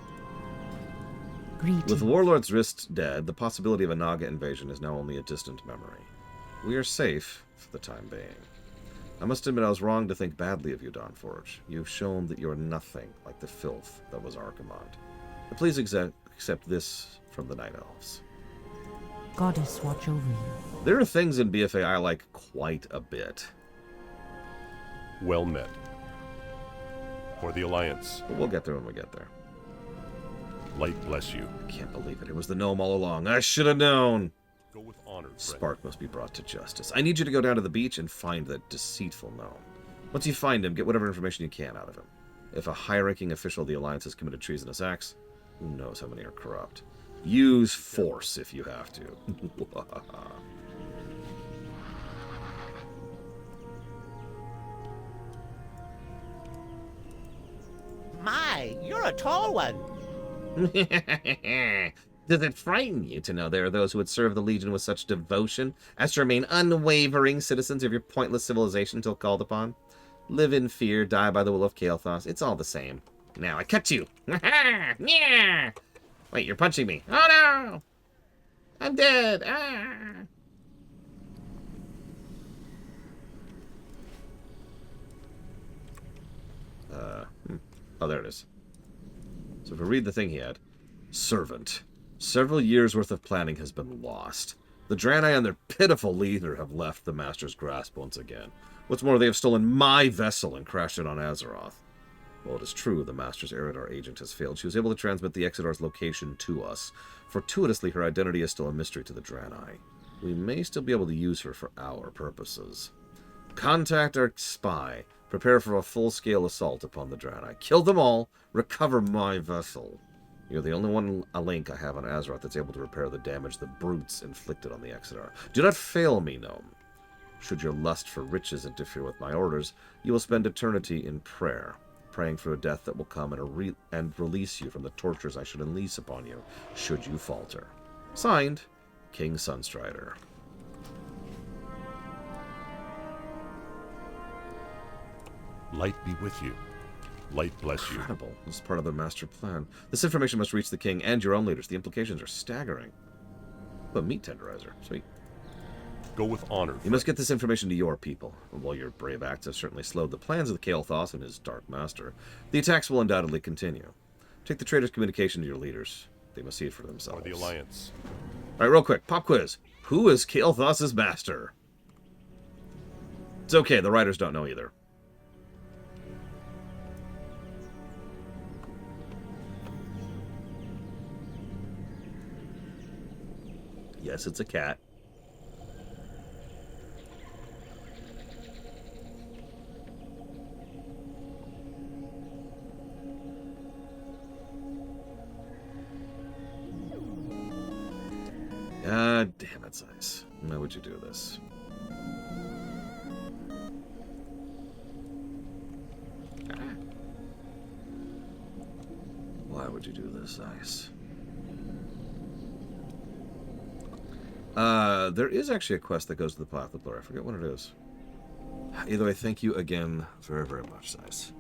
Greetings. With Warlord's Wrist dead, the possibility of a Naga invasion is now only a distant memory. We are safe for the time being. I must admit I was wrong to think badly of you, Dawnforge. You've shown that you are nothing like the filth that was Archimonde. But please accept this from the Night Elves. Goddess watch over you. There are things in BFA I like quite a bit. Well met. For the Alliance. But we'll get there when we get there. Light bless you. I can't believe it. It was the gnome all along. I should have known. Go with honor, friend. Spark must be brought to justice. I need you to go down to the beach and find that deceitful gnome. Once you find him, get whatever information you can out of him. If a high-ranking official of the Alliance has committed treasonous acts, who knows how many are corrupt. Use force if you have to. My, you're a tall one. Does it frighten you to know there are those who would serve the Legion with such devotion as to remain unwavering citizens of your pointless civilization until called upon? Live in fear, die by the will of Kael'thas. It's all the same. Now I cut you. Yeah. Wait, you're punching me. Oh no! I'm dead. Ah. Oh, there it is. So if we read the thing he had. Servant. Several years' worth of planning has been lost. The Draenei and their pitiful leader have left the Master's grasp once again. What's more, they have stolen my vessel and crashed it on Azeroth. Well, it is true the Master's Eridar agent has failed. She was able to transmit the Exidar's location to us. Fortuitously, her identity is still a mystery to the Draenei. We may still be able to use her for our purposes. Contact our spy, Prepare for a full-scale assault upon the Draenei. Kill them all. Recover my vessel. You're the only one link I have on Azeroth that's able to repair the damage the brutes inflicted on the Exodar. Do not fail me, gnome. Should your lust for riches interfere with my orders, you will spend eternity in prayer, praying for a death that will come and release you from the tortures I should unleash upon you, should you falter. Signed, King Sunstrider. Light be with you. Light bless you. Incredible. This is part of the master plan. This information must reach the king and your own leaders. The implications are staggering. But meat tenderizer. Sweet. Go with honor. You must get this information to your people. And while your brave acts have certainly slowed the plans of the Kael'thas and his Dark Master, the attacks will undoubtedly continue. Take the traitor's communication to your leaders. They must see it for themselves. Or the Alliance. Alright, real quick. Pop quiz. Who is Kael'thas' master? It's okay. The writers don't know either. Yes, it's a cat. God damn it, Zeiss. Why would you do this? Why would you do this, Zeiss? There is actually a quest that goes to the Path of Glory. I forget what it is. Either way, thank you again very, very much, Zeiss.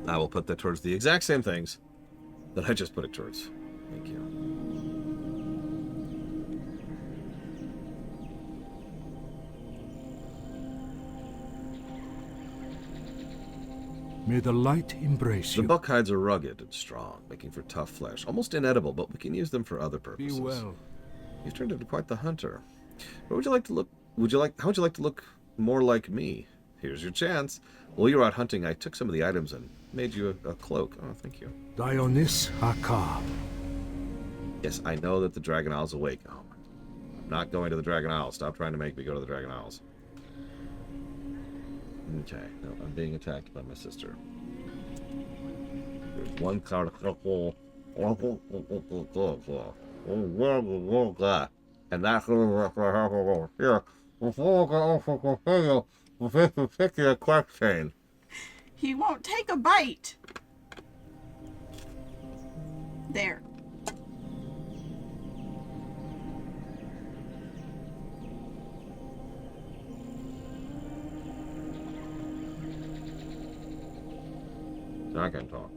I will put that towards the exact same things that I just put it towards. Thank you. May the light embrace you. The buck hides are rugged and strong, making for tough flesh. Almost inedible, but we can use them for other purposes. Be well. You've turned into quite the hunter. Where would you like to look? How would you like to look more like me? Here's your chance. While you were out hunting, I took some of the items and made you a cloak. Oh, thank you. Dionys Hakar. Yes, I know that the Dragon Isle's awake. Oh, I'm not going to the Dragon Isle. Stop trying to make me go to the Dragon Isles. Okay, no, I'm being attacked by my sister. There's one card. And that's here. Question. He won't take a bite. There. I can talk.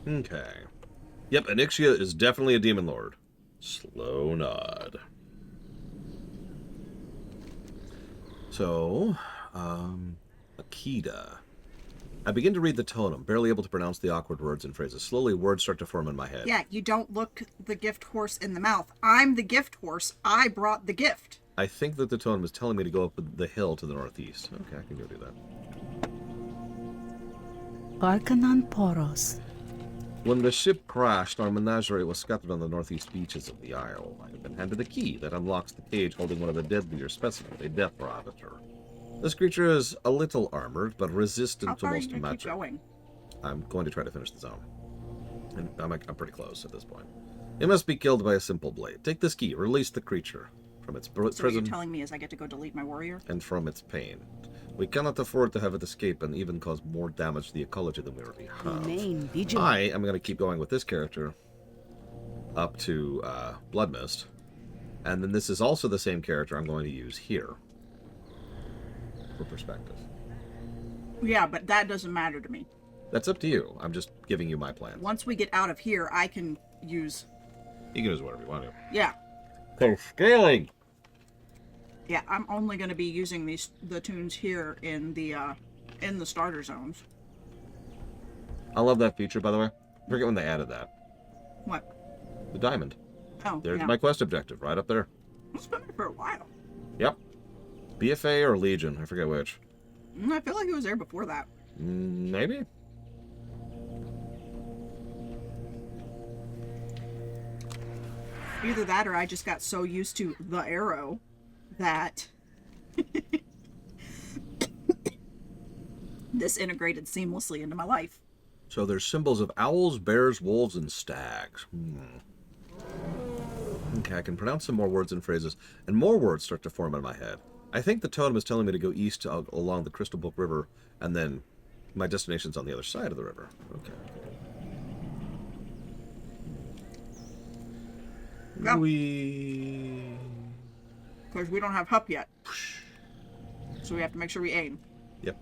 Okay. Yep, Onyxia is definitely a demon lord. Slow nod. So, Akida. I begin to read the totem, barely able to pronounce the awkward words and phrases. Slowly, words start to form in my head. Yeah, you don't look the gift horse in the mouth. I'm the gift horse. I brought the gift. I think that the totem is telling me to go up the hill to the northeast. Okay, I can go do that. Arcanon Poros. When the ship crashed, our menagerie was scattered on the northeast beaches of the isle. I have been handed a key that unlocks the cage holding one of the deadlier specimens, a death ravager. This creature is a little armored, but resistant to most magic. Keep going? I'm going to try to finish the zone. And I'm pretty close at this point. It must be killed by a simple blade. Take this key, release the creature from its prison. So what you're telling me is I get to go delete my warrior? And from its pain. We cannot afford to have it escape and even cause more damage to the ecology than we already have. Remain vigilant. I am going to keep going with this character up to Bloodmist. And then this is also the same character I'm going to use here. For perspective. Yeah, but that doesn't matter to me. That's up to you. I'm just giving you my plan. Once we get out of here, I can use... You can use whatever you want to. Yeah. Okay, scaling! Yeah, I'm only going to be using the tunes here in the starter zones. I love that feature, by the way. I forget when they added that. What? The diamond. Oh, There's yeah. my quest objective, right up there. It's been there for a while. Yep. BFA or Legion, I forget which. I feel like it was there before that. Maybe. Either that or I just got so used to the arrow that this integrated seamlessly into my life. So there's symbols of owls, bears, wolves, and stags. Okay, I can pronounce some more words and phrases, and more words start to form in my head. I think the totem is telling me to go east along the Crystal Brook River, and then my destination's on the other side of the river. Okay. Go. Because we don't have Hup yet. So we have to make sure we aim. Yep.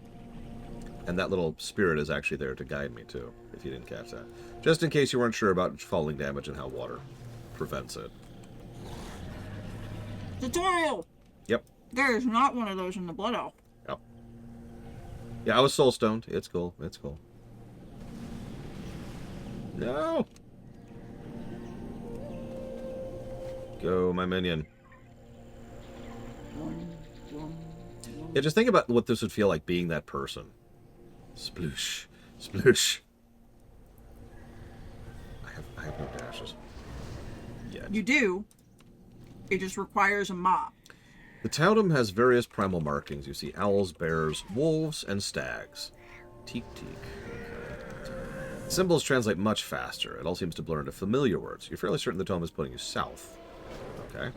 And that little spirit is actually there to guide me, too, if you didn't catch that. Just in case you weren't sure about falling damage and how water prevents it. Tutorial! Yep. There is not one of those in the Blood Elf. Yep. Yeah, I was soul stoned. It's cool. It's cool. No! Go, my minion. Yeah, just think about what this would feel like being that person. Sploosh. Sploosh. I have no dashes. Yet. You do. It just requires a mob. The totem has various primal markings. You see owls, bears, wolves, and stags. Teak teak. Okay. Symbols translate much faster. It all seems to blur into familiar words. You're fairly certain the totem is putting you south. Okay.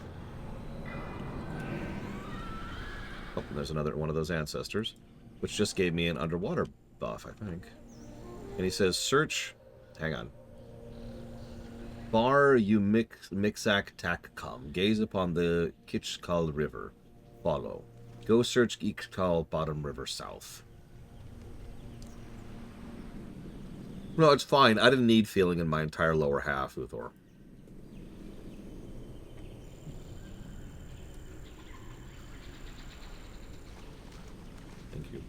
Oh, and there's another one of those ancestors, which just gave me an underwater buff, I think. And he says, search... Hang on. Bar you mixak takcom. Gaze upon the Kitchkal River. Follow. Go search Ikchkal Bottom River south. No, it's fine. I didn't need feeling in my entire lower half, Uthor. Thank you.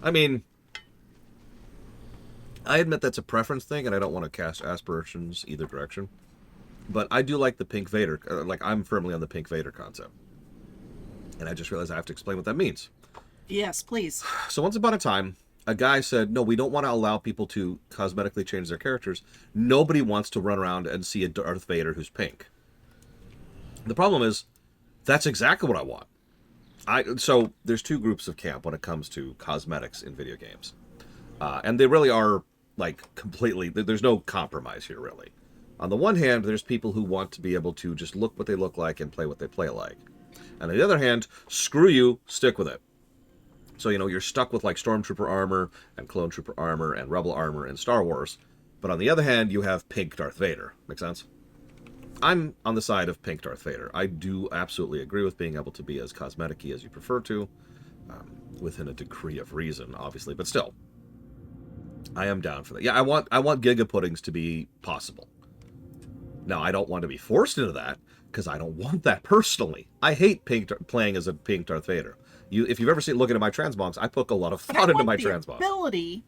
I mean, I admit that's a preference thing, and I don't want to cast aspirations either direction. But I do like the Pink Vader. Like, I'm firmly on the Pink Vader concept. And I just realized I have to explain what that means. Yes, please. So once upon a time, a guy said, no, we don't want to allow people to cosmetically change their characters. Nobody wants to run around and see a Darth Vader who's pink. The problem is, that's exactly what I want. So there's two groups of camp when it comes to cosmetics in video games. And they really are, like, completely... There's no compromise here, really. On the one hand, there's people who want to be able to just look what they look like and play what they play like. And on the other hand, screw you, stick with it. So, you know, you're stuck with, like, Stormtrooper armor and Clone Trooper armor and Rebel armor in Star Wars. But on the other hand, you have pink Darth Vader. Make sense? I'm on the side of pink Darth Vader. I do absolutely agree with being able to be as cosmetic-y as you prefer to, within a degree of reason, obviously, but still, I am down for that. Yeah, I want Giga Puddings to be possible. Now, I don't want to be forced into that, because I don't want that personally. I hate playing as a pink Darth Vader. If you've ever seen looking at my transmogs, I put a lot of thought into my transmogs. Ability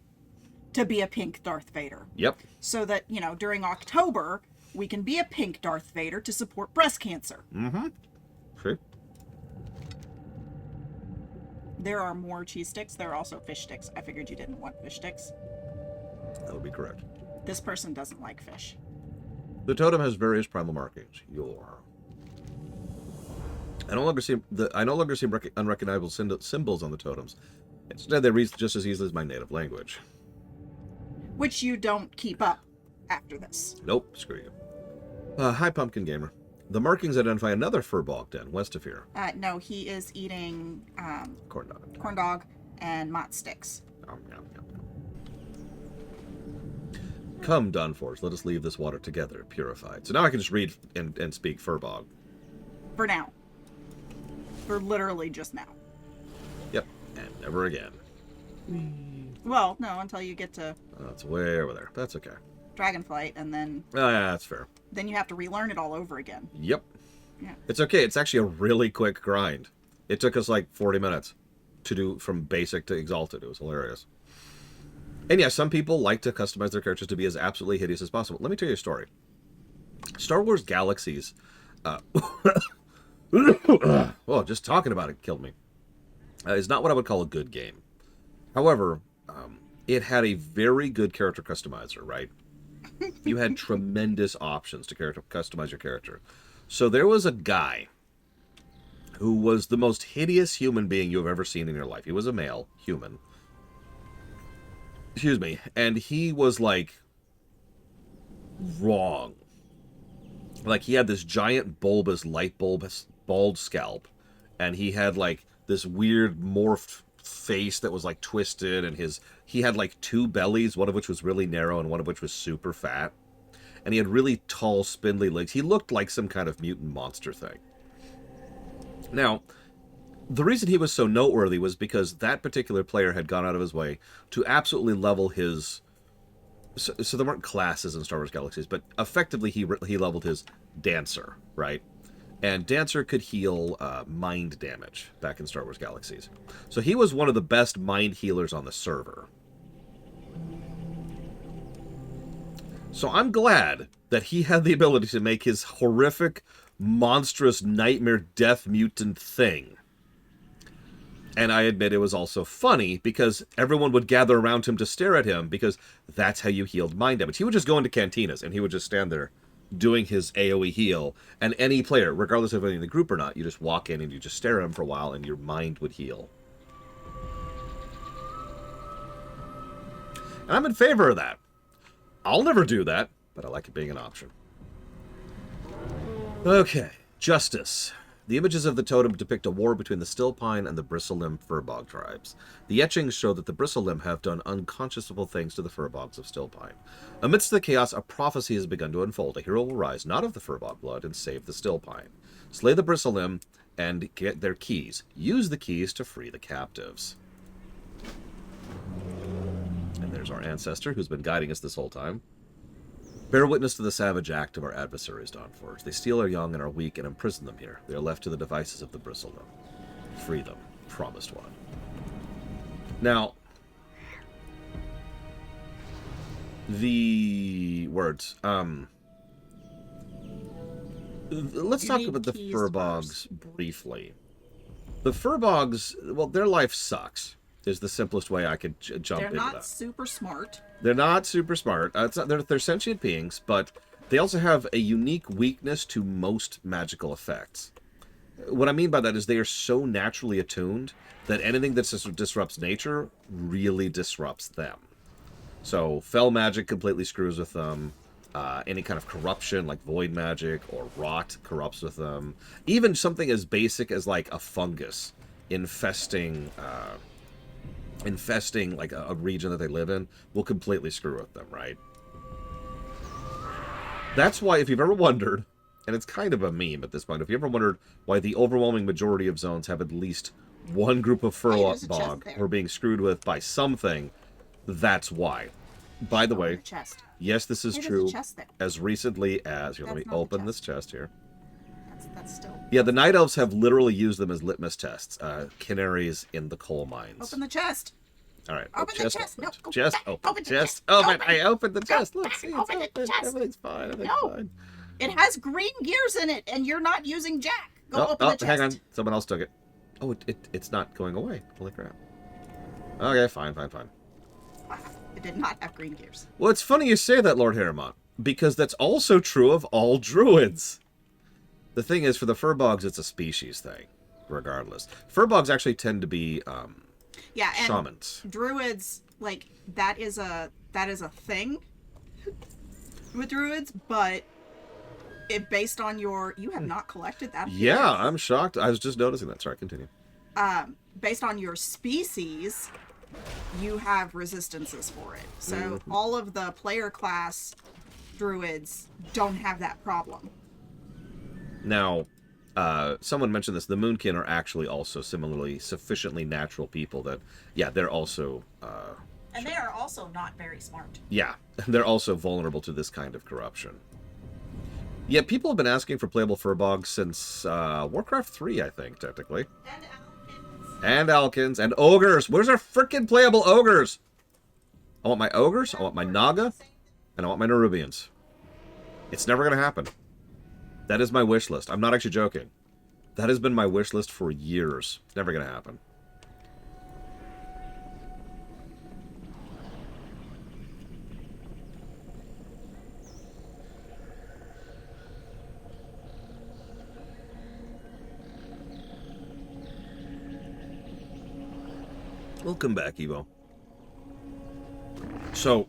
to be a pink Darth Vader. Yep. So that, you know, during October, we can be a pink Darth Vader to support breast cancer. Mm-hmm. Sure. There are more cheese sticks. There are also fish sticks. I figured you didn't want fish sticks. That would be correct. This person doesn't like fish. The totem has various primal markings. I no longer see unrecognizable symbols on the totems. Instead, they read just as easily as my native language. Which you don't keep up after this. Nope, screw you. Hi, Pumpkin Gamer. The markings identify another furbog den west of here. No, he is eating Corn dog. Corn dog and mott sticks. Come, Dunforge, let us leave this water together, purified. So now I can just read and speak furbog. For now. For literally just now. Yep, and never again. Well, no, until you get to... That's way over there. That's okay. Dragonflight, and then... Oh, yeah, that's fair. then you have to relearn it all over again. Yep. Yeah. It's okay. It's actually a really quick grind. It took us like 40 minutes to do from basic to exalted. It was hilarious. And yeah, some people like to customize their characters to be as absolutely hideous as possible. Let me tell you a story. Star Wars Galaxies. Well, just talking about it killed me. Is not what I would call a good game. However, it had a very good character customizer, right? You had tremendous options to customize your character. So there was a guy who was the most hideous human being you've ever seen in your life. He was a male human. Excuse me. And he was like wrong. Like he had this giant bulbous light bulbous bald scalp, and he had like this weird morphed face that was like twisted, and he had like two bellies, one of which was really narrow and one of which was super fat. And he had really tall, spindly legs. He looked like some kind of mutant monster thing. Now, the reason he was so noteworthy was because that particular player had gone out of his way to absolutely level his... So there weren't classes in Star Wars Galaxies, but effectively he leveled his Dancer, right? And Dancer could heal mind damage back in Star Wars Galaxies. So he was one of the best mind healers on the server. So I'm glad that he had the ability to make his horrific, monstrous, nightmare death mutant thing. And I admit it was also funny because everyone would gather around him to stare at him because that's how you healed mind damage. He would just go into cantinas and he would just stand there doing his AoE heal. And any player, regardless of any in the group or not, you just walk in and you just stare at him for a while and your mind would heal. And I'm in favor of that. I'll never do that, but I like it being an option. Okay, Justice. The images of the totem depict a war between the Stillpine and the Bristlelimb Furbog tribes. The etchings show that the Bristlelimb have done unconscionable things to the Furbogs of Stillpine. Amidst the chaos, a prophecy has begun to unfold. A hero will rise, not of the Furbog blood, and save the Stillpine. Slay the Bristlelimb and get their keys. Use the keys to free the captives. And there's our ancestor, who's been guiding us this whole time. Bear witness to the savage act of our adversaries, Dawnforge. They steal our young and our weak and imprison them here. They are left to the devices of the Bristlelimb. Free them. Promised one. Now, the words. Let's talk about the Furbogs briefly. The Furbogs, well, their life sucks. Is the simplest way I could jump into that. They're not super smart. They're not super smart. They're sentient beings, but they also have a unique weakness to most magical effects. What I mean by that is they are so naturally attuned that anything that disrupts nature really disrupts them. So fel magic completely screws with them. Any kind of corruption like void magic or rot corrupts with them. Even something as basic as like a fungus infesting like a region that they live in will completely screw with them, right? That's why, if you've ever wondered, and it's kind of a meme at this point, if you ever wondered why the overwhelming majority of zones have at least one group of Furbog who are being screwed with by something, that's why. By the way, yes, this is true as recently as... Here, let me open this chest here. That's still... Yeah, the Night Elves have literally used them as litmus tests. Canaries in the coal mines. Open the chest. All right. Open the chest. No, chest open. Open the chest chest. open. I opened the chest. Look, see, it's open the chest. Everything's fine. Everything's fine. It has green gears in it, and you're not using Jack. Go open the chest. Hang on. Someone else took it. Oh, it's not going away. Holy crap. Okay, fine. It did not have green gears. Well, it's funny you say that, Lord Harrimont, because that's also true of all druids. The thing is, for the Furbogs, it's a species thing, regardless. Furbogs actually tend to be yeah, and shamans. Druids, like, that is a thing with druids, but it based on your... You have not collected that. Yeah, I'm shocked. I was just noticing that. Sorry, continue. Based on your species, you have resistances for it. So all of the player class druids don't have that problem. Now, someone mentioned this. The Moonkin are actually also similarly sufficiently natural people that, yeah, they're also... and they are also not very smart. Yeah, they're also vulnerable to this kind of corruption. Yeah, people have been asking for playable Furbolg since Warcraft 3, I think, technically. And Alkins. And Ogres. Where's our freaking playable Ogres? I want my Ogres, I want my Naga, and I want my Nerubians. It's never going to happen. That is my wish list. I'm not actually joking. That has been my wish list for years. It's never going to happen. Welcome back, Evo. So,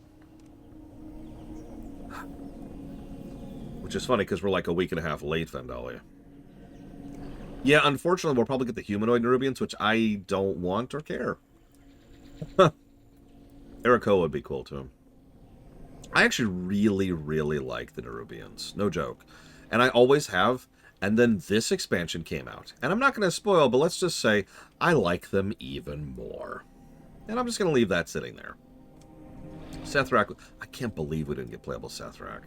which is funny because we're like a week and a half late, Vandalia. Yeah, unfortunately, we'll probably get the humanoid Nerubians, which I don't want or care. Eriko would be cool, too. I actually really, really like the Nerubians. No joke. And I always have. And then this expansion came out. And I'm not going to spoil, but let's just say I like them even more. And I'm just going to leave that sitting there. Sethrak. I can't believe we didn't get playable Sethrak.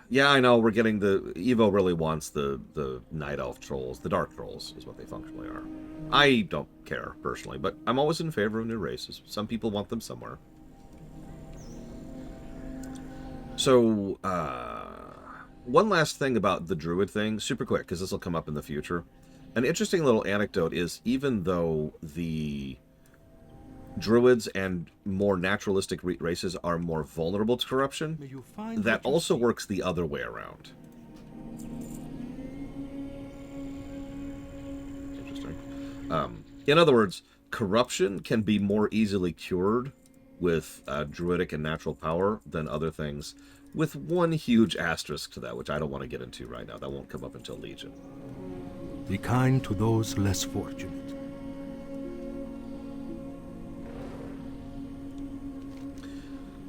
Yeah, I know, we're getting the... Evo really wants the Night Elf Trolls. The Dark Trolls is what they functionally are. I don't care, personally, but I'm always in favor of new races. Some people want them somewhere. So, one last thing about the Druid thing, super quick, because this will come up in the future. An interesting little anecdote is, even though the Druids and more naturalistic races are more vulnerable to corruption, that also works the other way around. Interesting. In other words, corruption can be more easily cured with druidic and natural power than other things, with one huge asterisk to that, which I don't want to get into right now. That won't come up until Legion. Be kind to those less fortunate.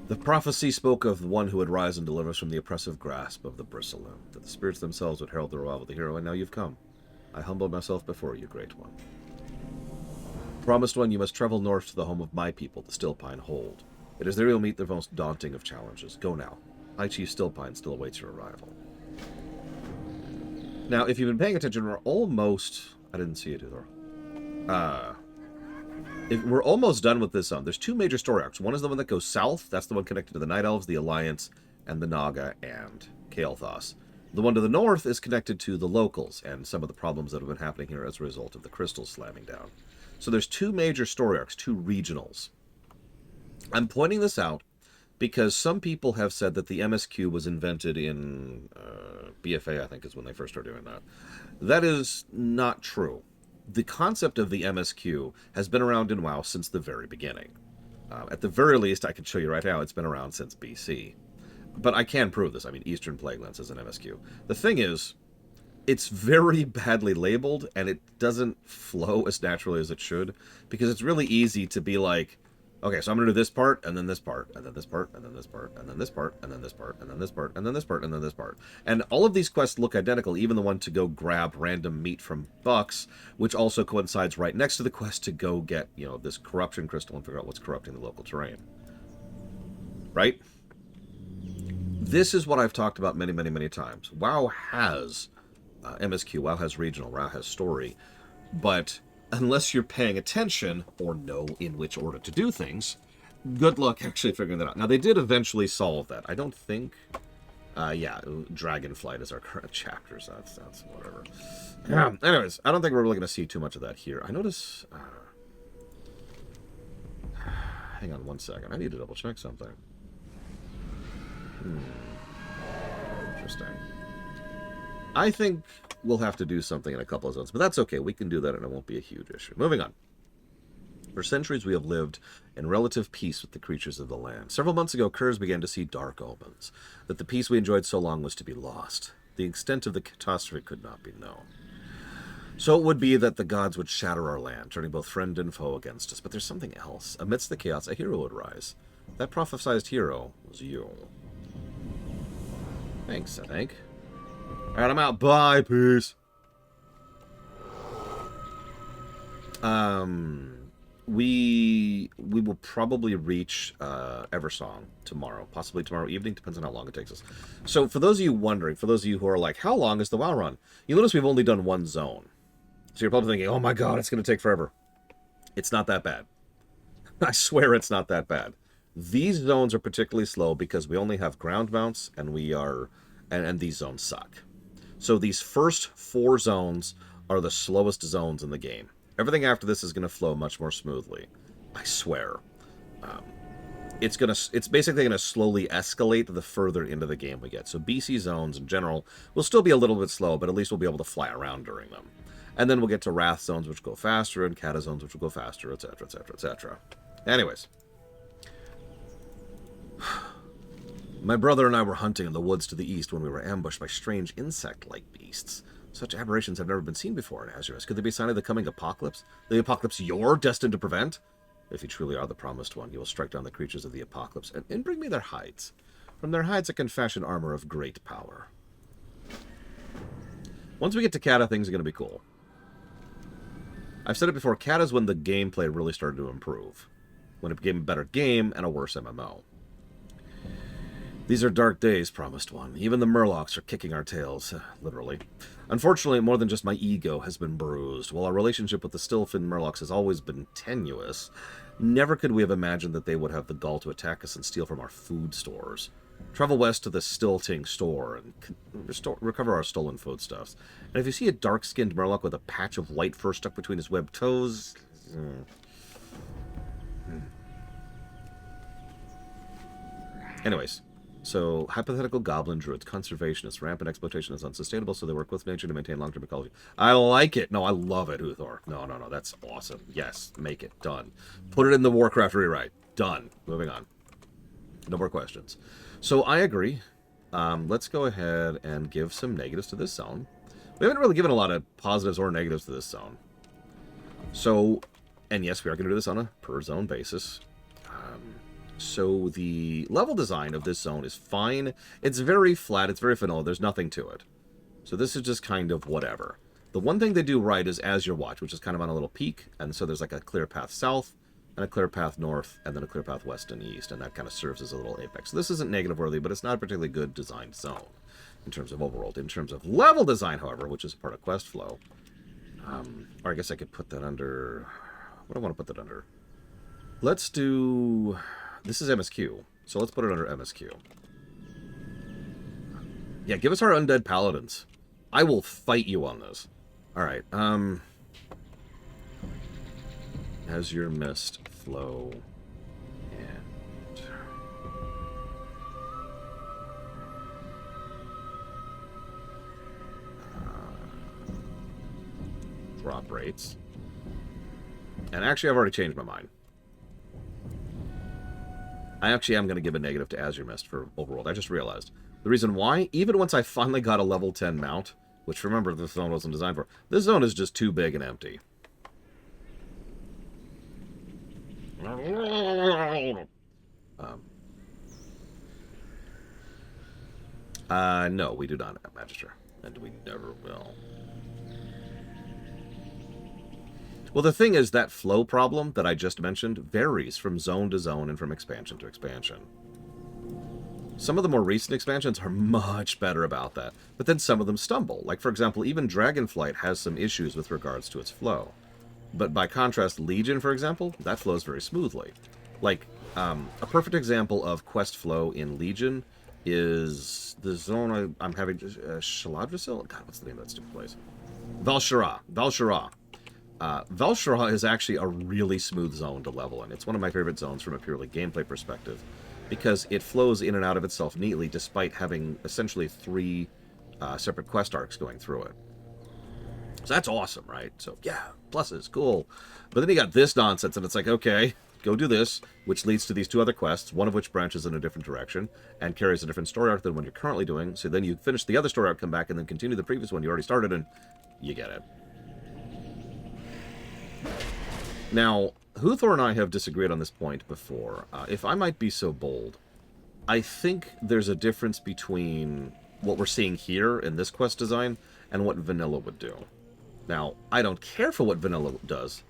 The prophecy spoke of one who would rise and deliver us from the oppressive grasp of the bristleloom, that the spirits themselves would herald the arrival of the hero, and now you've come. I humble myself before you, Great One. Promised One, you must travel north to the home of my people, the Stillpine Hold. It is there you'll meet the most daunting of challenges. Go now. High Chief Stillpine still awaits your arrival. Now, if you've been paying attention, we're almost... I didn't see it either. We're almost done with this zone. There's two major story arcs. One is the one that goes south. That's the one connected to the Night Elves, the Alliance, and the Naga and Kael'thas. The one to the north is connected to the locals and some of the problems that have been happening here as a result of the crystals slamming down. So there's two major story arcs, two regionals. I'm pointing this out because some people have said that the MSQ was invented in BFA, I think is when they first started doing that. That is not true. The concept of the MSQ has been around in WoW since the very beginning. At the very least, I can show you right now, it's been around since BC. But I can prove this. I mean, Eastern Plaguelands is an MSQ. The thing is, it's very badly labeled, and it doesn't flow as naturally as it should, because it's really easy to be like, okay, so I'm going to do this part, and then this part, and then this part, and then this part, and then this part, and then this part, and then this part, and then this part, and then this part. And all of these quests look identical, even the one to go grab random meat from bucks, which also coincides right next to the quest to go get, you know, this corruption crystal and figure out what's corrupting the local terrain. Right? This is what I've talked about many, many, many times. WoW has MSQ, WoW has regional, WoW has story, but unless you're paying attention or know in which order to do things, good luck actually figuring that out. Now, they did eventually solve that. I don't think... yeah, Dragonflight is our current chapter, so that's whatever. Anyways, I don't think we're really going to see too much of that here. I notice... hang on one second. I need to double check something. Interesting. I think we'll have to do something in a couple of zones, but that's okay. We can do that and it won't be a huge issue. Moving on. For centuries we have lived in relative peace with the creatures of the land. Several months ago, Kurz began to see dark omens, that the peace we enjoyed so long was to be lost. The extent of the catastrophe could not be known. So it would be that the gods would shatter our land, turning both friend and foe against us. But there's something else. Amidst the chaos, a hero would rise. That prophesized hero was you. Thanks, I think. Alright, I'm out. Bye, peace. we will probably reach Eversong tomorrow, possibly tomorrow evening, depends on how long it takes us. So for those of you wondering, for those of you who are like, how long is the WoW run? You notice we've only done one zone. So you're probably thinking, oh my god, it's going to take forever. It's not that bad. I swear it's not that bad. These zones are particularly slow because we only have ground mounts and and these zones suck. So these first 4 zones are the slowest zones in the game. Everything after this is going to flow much more smoothly. I swear. It's basically going to slowly escalate the further into the game we get. So BC zones in general will still be a little bit slow, but at least we'll be able to fly around during them. And then we'll get to Wrath zones, which go faster, and Kata zones, which will go faster, etc., etc., etc. Anyways. My brother and I were hunting in the woods to the east when we were ambushed by strange insect-like beasts. Such aberrations have never been seen before in Azuremyst. Could they be a sign of the coming apocalypse? The apocalypse you're destined to prevent? If you truly are the promised one, you will strike down the creatures of the apocalypse and bring me their hides. From their hides I can fashion armor of great power. Once we get to Kata, things are going to be cool. I've said it before, Kata's when the gameplay really started to improve. When it became a better game and a worse MMO. These are dark days, promised one. Even the Murlocs are kicking our tails, literally. Unfortunately, more than just my ego has been bruised. While our relationship with the Stillfin Murlocs has always been tenuous, never could we have imagined that they would have the gall to attack us and steal from our food stores. Travel west to the Stilting store and recover our stolen foodstuffs. And if you see a dark-skinned Murloc with a patch of white fur stuck between his webbed toes... Anyways, so hypothetical goblin druids, conservationists, rampant exploitation is unsustainable, so they work with nature to maintain long-term ecology. I like it. No, I love it, Uthor. No, that's awesome. Yes, make it. Done. Put it in the Warcraft rewrite. Done. Moving on. No more questions. So I agree. Let's go ahead and give some negatives to this zone. We haven't really given a lot of positives or negatives to this zone. So, and yes, we are going to do this on a per-zone basis. So the level design of this zone is fine. It's very flat. It's very vanilla. There's nothing to it. So this is just kind of whatever. The one thing they do right is as you watch, which is kind of on a little peak. And so there's like a clear path south, and a clear path north, and then a clear path west and east. And that kind of serves as a little apex. So this isn't negative worthy, but it's not a particularly good designed zone in terms of overworld. In terms of level design, however, which is part of quest flow. Or I guess I could put that under... What do I want to put that under? Let's do... This is MSQ, so let's put it under MSQ. Yeah, give us our undead paladins. I will fight you on this. Alright, Azuremyst, flow, and... drop rates. And actually, I've already changed my mind. I actually am going to give a negative to Azuremyst for overworld. I just realized. The reason why, even once I finally got a level 10 mount, which remember this zone wasn't designed for, this zone is just too big and empty. No, we do not have Magister, and we never will. Well, the thing is, that flow problem that I just mentioned varies from zone to zone and from expansion to expansion. Some of the more recent expansions are much better about that, but then some of them stumble. Like, for example, even Dragonflight has some issues with regards to its flow. But by contrast, Legion, for example, that flows very smoothly. Like, a perfect example of quest flow in Legion is the zone I'm having... Shaladrasil? God, what's the name of that stupid place? Val'Shara. Val'Shara. Val'Shara is actually a really smooth zone to level in. It's one of my favorite zones from a purely gameplay perspective, because it flows in and out of itself neatly, despite having essentially 3 separate quest arcs going through it. So that's awesome, right? So, yeah, pluses, cool. But then you got this nonsense, and it's like, okay, go do this, which leads to these 2 other quests, one of which branches in a different direction, and carries a different story arc than what you're currently doing, so then you finish the other story arc, come back, and then continue the previous one you already started, and you get it. Now, Huthor and I have disagreed on this point before. If I might be so bold, I think there's a difference between what we're seeing here in this quest design and what vanilla would do. Now, I don't care for what vanilla does,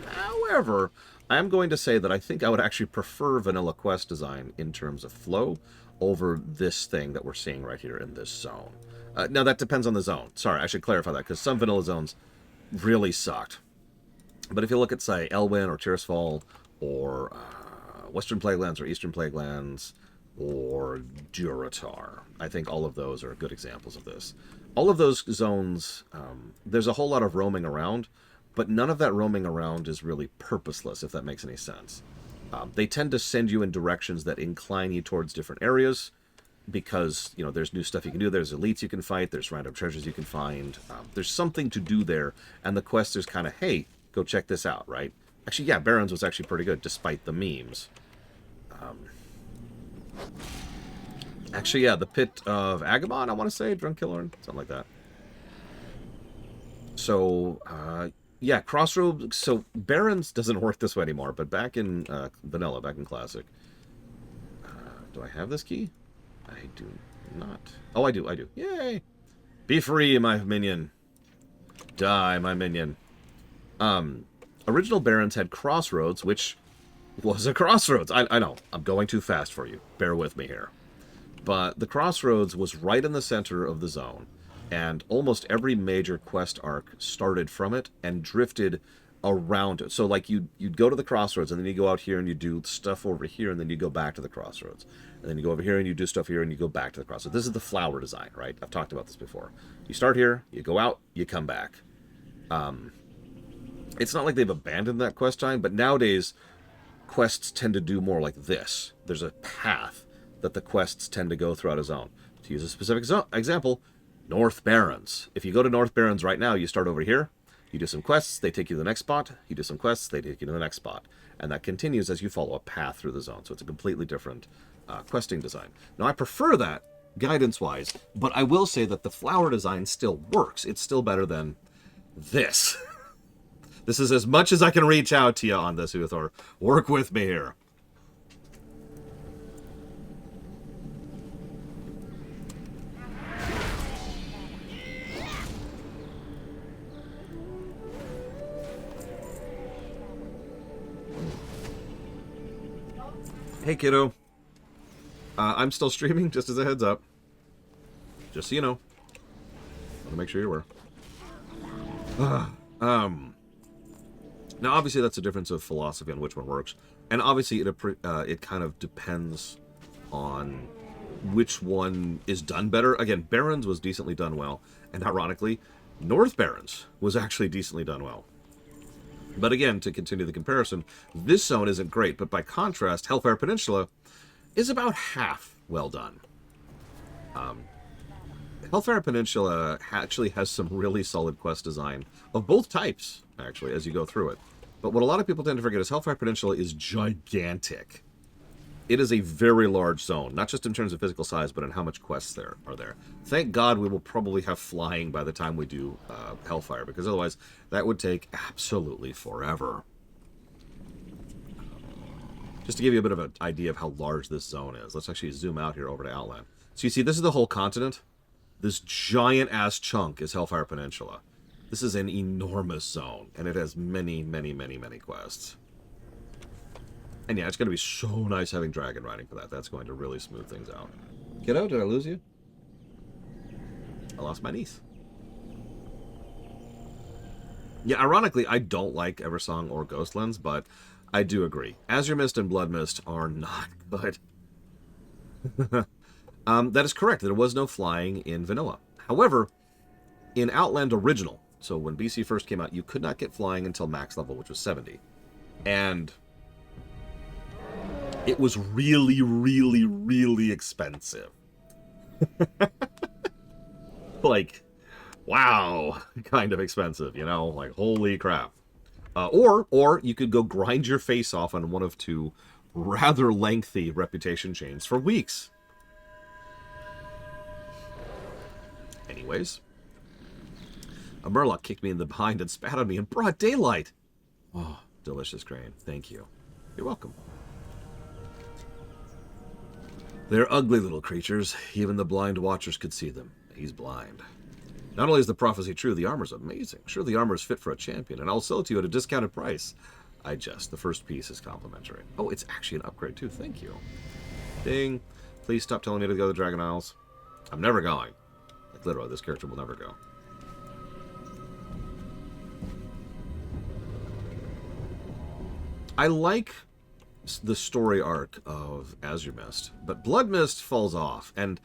However, I'm going to say that I think I would actually prefer vanilla quest design in terms of flow over this thing that we're seeing right here in this zone. Now, that depends on the zone. Sorry, I should clarify that, because some vanilla zones really sucked. But if you look at, say, Elwyn or Tirisfal or Western Plaguelands or Eastern Plaguelands or Durotar, I think all of those are good examples of this. All of those zones, there's a whole lot of roaming around, but none of that roaming around is really purposeless, if that makes any sense. They tend to send you in directions that incline you towards different areas because, you know, there's new stuff you can do. There's elites you can fight. There's random treasures you can find. There's something to do there, and the quest is kind of, hey, go check this out, right? Actually, yeah, Barons was actually pretty good, despite the memes. Actually, yeah, the Pit of Agamon, I want to say, Drunk Killer, something like that. So, yeah, Crossroads. So, Barons doesn't work this way anymore, but back in Vanilla, back in Classic. Do I have this key? I do not. Oh, I do. Yay! Be free, my minion. Die, my minion. Original Barons had Crossroads, which was a crossroads. I know, I'm going too fast for you. Bear with me here. But the crossroads was right in the center of the zone, and almost every major quest arc started from it and drifted around it. So, like, you'd go to the crossroads, and then you go out here and you do stuff over here, and then you go back to the crossroads. And then you go over here and you do stuff here, and you go back to the crossroads. This is the flower design, right? I've talked about this before. You start here, you go out, you come back. It's not like they've abandoned that quest time, but nowadays, quests tend to do more like this. There's a path that the quests tend to go throughout a zone. To use a specific example, North Barrens. If you go to North Barrens right now, you start over here, you do some quests, they take you to the next spot, you do some quests, they take you to the next spot. And that continues as you follow a path through the zone. So it's a completely different questing design. Now, I prefer that, guidance-wise, but I will say that the flower design still works. It's still better than this. This is as much as I can reach out to you on this, Uthor. Work with me here. Hey, kiddo. I'm still streaming, just as a heads up. Just so you know. Want to make sure you're aware. Now, obviously, that's a difference of philosophy on which one works. And obviously, it kind of depends on which one is done better. Again, Barons was decently done well. And ironically, North Barons was actually decently done well. But again, to continue the comparison, this zone isn't great. But by contrast, Hellfire Peninsula is about half well done. Hellfire Peninsula actually has some really solid quest design of both types, actually, as you go through it. But what a lot of people tend to forget is Hellfire Peninsula is gigantic. It is a very large zone, not just in terms of physical size, but in how much quests there are there. Thank God we will probably have flying by the time we do Hellfire, because otherwise that would take absolutely forever. Just to give you a bit of an idea of how large this zone is, let's actually zoom out here over to Outland. So you see, this is the whole continent. This giant-ass chunk is Hellfire Peninsula. This is an enormous zone, and it has many, many, many, many quests. And yeah, it's going to be so nice having dragon riding for that. That's going to really smooth things out. Kiddo, did I lose you? I lost my niece. Yeah, ironically, I don't like Eversong or Ghostlands, but I do agree. Azuremyst and Bloodmist are not good. That is correct. There was no flying in Vanilla. However, in Outland Original, so when BC first came out, you could not get flying until max level, which was 70. And it was really, really, really expensive. Like, wow, kind of expensive, you know? Like, holy crap. Or you could go grind your face off on one of two rather lengthy reputation chains for weeks. Anyways, a Murloc kicked me in the behind and spat on me in broad daylight. Oh, delicious grain. Thank you. You're welcome. They're ugly little creatures. Even the blind watchers could see them. He's blind. Not only is the prophecy true, the armor's amazing. Sure, the armor is fit for a champion, and I'll sell it to you at a discounted price. I jest. The first piece is complimentary. Oh, it's actually an upgrade, too. Thank you. Ding. Please stop telling me to go to the Dragon Isles. I'm never going. Like, literally, this character will never go. I like the story arc of Azuremyst, but Bloodmist falls off, and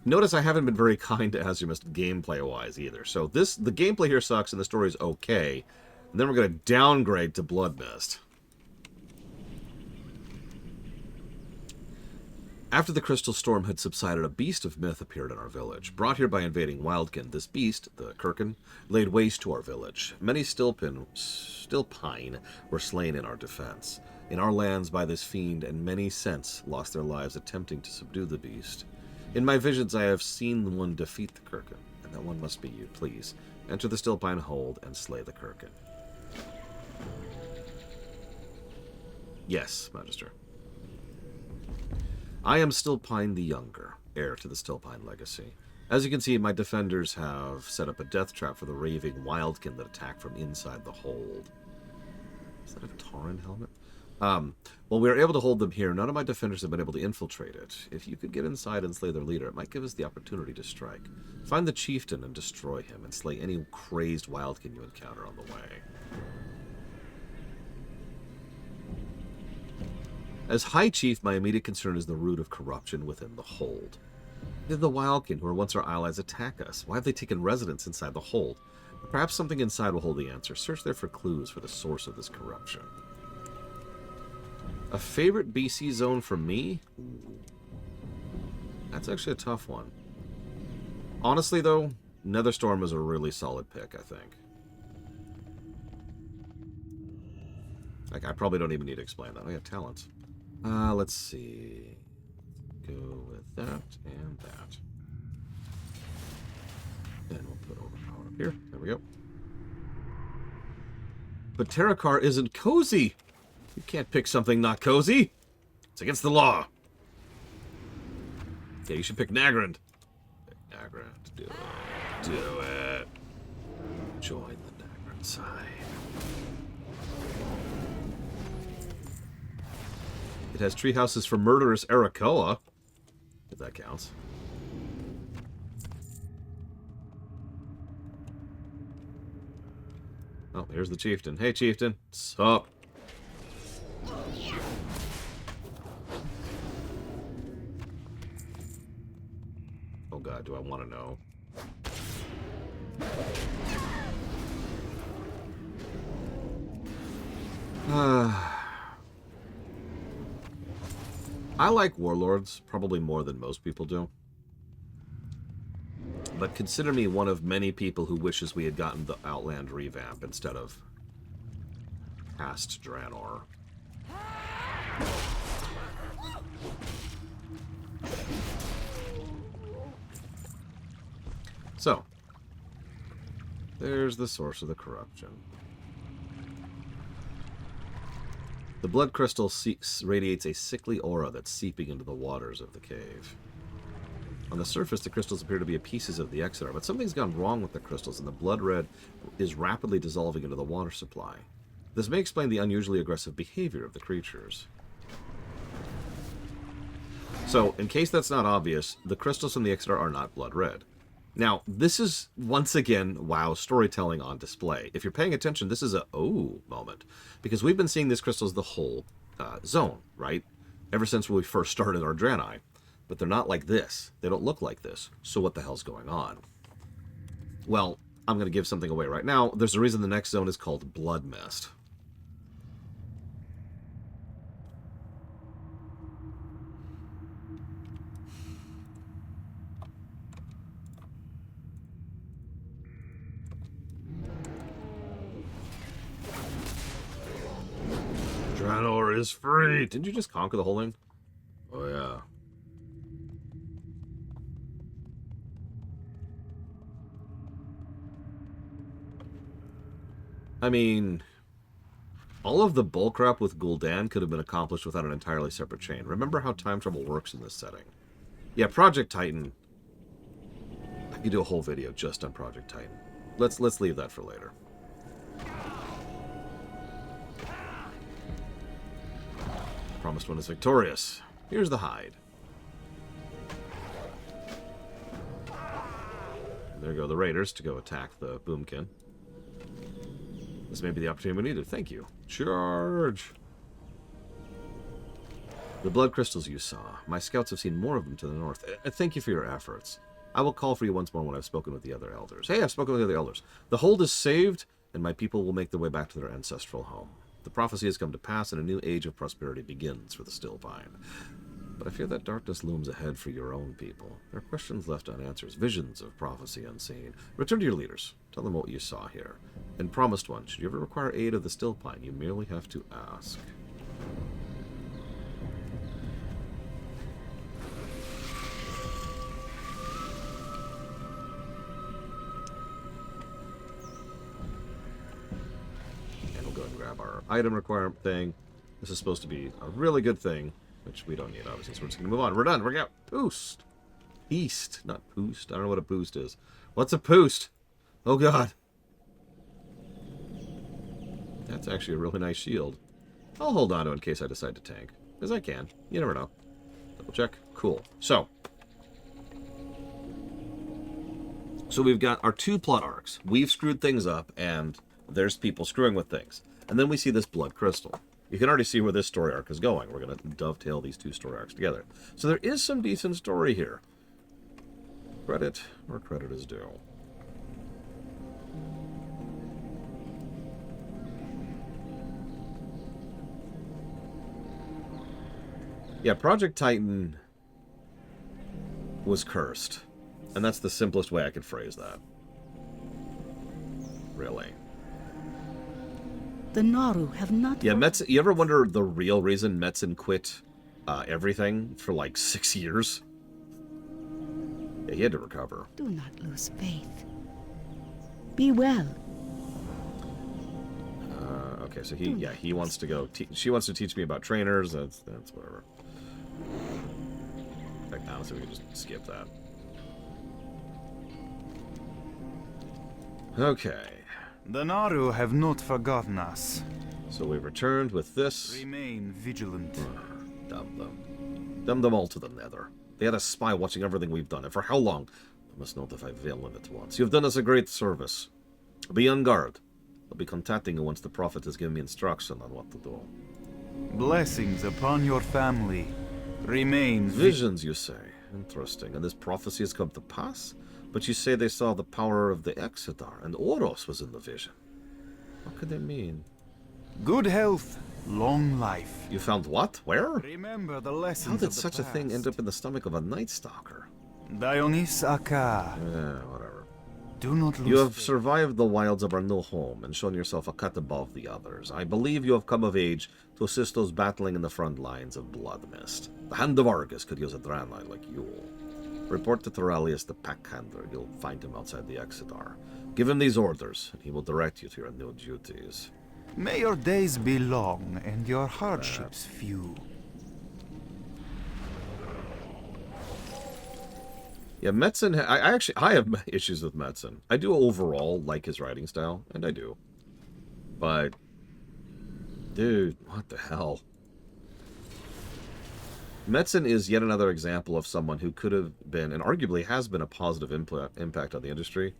notice I haven't been very kind to Azuremyst gameplay-wise either. So the gameplay here sucks, and the story's okay. And then we're going to downgrade to Bloodmist. After the Crystal Storm had subsided, a beast of myth appeared in our village. Brought here by invading Wildkin, this beast, the Kirkin, laid waste to our village. Many Stillpine were slain in our defense. In our lands by this fiend, and many since lost their lives attempting to subdue the beast. In my visions I have seen one defeat the Kirkin, and that one must be you. Please, enter the Stillpine hold and slay the Kirkin. Yes, Magister. I am Stillpine the Younger, heir to the Stillpine legacy. As you can see, my defenders have set up a death trap for the raving Wildkin that attacked from inside the hold. Is that a Tauren helmet? While we are able to hold them here, none of my defenders have been able to infiltrate it. If you could get inside and slay their leader, it might give us the opportunity to strike. Find the chieftain and destroy him, and slay any crazed Wildkin you encounter on the way. As High Chief, my immediate concern is the root of corruption within the hold. Did the Wildkin, who were once our allies, attack us? Why have they taken residence inside the hold? Perhaps something inside will hold the answer. Search there for clues for the source of this corruption. A favorite BC zone for me? Ooh. That's actually a tough one. Honestly, though, Netherstorm is a really solid pick, I think. Like, I probably don't even need to explain that. I have talents. Let's see. Go with that and that. And we'll put overpower up here. There we go. But Terakar isn't cozy. You can't pick something not cozy. It's against the law. Okay, you should pick Nagrand. Pick Nagrand. Do it. Do it. Join the Nagrand side. It has tree houses for murderous Arakoa, if that counts. Oh, here's the chieftain. Hey, chieftain. Sup? Oh god, do I want to know? I like warlords, probably more than most people do. But consider me one of many people who wishes we had gotten the Outland revamp instead of past Draenor. So, there's the source of the corruption. The blood crystal radiates a sickly aura that's seeping into the waters of the cave. On the surface, the crystals appear to be pieces of the Exeter, but something's gone wrong with the crystals, and the blood red is rapidly dissolving into the water supply. This may explain the unusually aggressive behavior of the creatures. So, in case that's not obvious, the crystals from the Exeter are not blood red. Now, this is, once again, WoW storytelling on display. If you're paying attention, this is a oh moment. Because we've been seeing these crystals the whole zone, right? Ever since we first started our Draenei. But they're not like this. They don't look like this. So what the hell's going on? Well, I'm going to give something away right now. There's a reason the next zone is called Bloodmist. Draenor is free! Didn't you just conquer the whole thing? Oh, yeah. I mean, all of the bullcrap with Gul'dan could have been accomplished without an entirely separate chain. Remember how time travel works in this setting. Yeah, Project Titan. You do a whole video just on Project Titan. Let's leave that for later. Promised one is victorious. Here's the hide. There go the raiders to go attack the boomkin. This may be the opportunity we needed. Thank you. Charge! The blood crystals you saw. My scouts have seen more of them to the north. Thank you for your efforts. I will call for you once more when I've spoken with the other elders. Hey, I've spoken with the other elders. The hold is saved, and my people will make their way back to their ancestral home. The prophecy has come to pass, and a new age of prosperity begins for the Still Vine. But I fear that darkness looms ahead for your own people. There are questions left unanswered, visions of prophecy unseen. Return to your leaders. Tell them what you saw here. And promised one, should you ever require aid of the Still Pine, you merely have to ask. And we'll go and grab our item requirement thing. This is supposed to be a really good thing, which we don't need, obviously, so we're just going to move on. We're done. We're out. Boost. East. Not boost. I don't know what a boost is. What's a boost? Oh, God. That's actually a really nice shield. I'll hold on to it in case I decide to tank. Because I can. You never know. Double check. Cool. So we've got our 2 plot arcs. We've screwed things up, and there's people screwing with things. And then we see this blood crystal. You can already see where this story arc is going. We're going to dovetail these 2 story arcs together. So there is some decent story here. Credit where credit is due. Yeah, Project Titan was cursed. And that's the simplest way I could phrase that. Really. The Naru have not... Yeah, Metzen, you ever wonder the real reason Metzen quit everything for like 6 years? Yeah, he had to recover. Do not lose faith. Be well. Okay, so he wants to go. She wants to teach me about trainers. That's whatever. Heck, honestly, we can just skip that. Okay. The Naru have not forgotten us. So we returned with this. Remain vigilant. Dumb them. Dumb them all to the nether. They had a spy watching everything we've done, and for how long? I must notify Valen at once. You've done us a great service. Be on guard. I'll be contacting you once the Prophet has given me instruction on what to do. Blessings upon your family. Remain visions, you say. Interesting. And this prophecy has come to pass? But you say they saw the power of the Exodar, and Oros was in the vision. What could they mean? Good health, long life. You found what? Where? Remember the lessons. How did such a thing end up in the stomach of a Night Stalker? Dionys Akar. Yeah, whatever. Do not lose You have faith. survived the wilds of our new home and shown yourself a cut above the others. I believe you have come of age to assist those battling in the front lines of Bloodmist. The Hand of Argus could use a Draenei like you. Report to Toralius the Pack Handler. You'll find him outside the Exodar. Give him these orders, and he will direct you to your new duties. May your days be long and your hardships few. Yeah, Metzen, I have issues with Metzen. I do overall like his writing style, and I do. But, dude, what the hell? Metzen is yet another example of someone who could have been, and arguably has been, a positive impact on the industry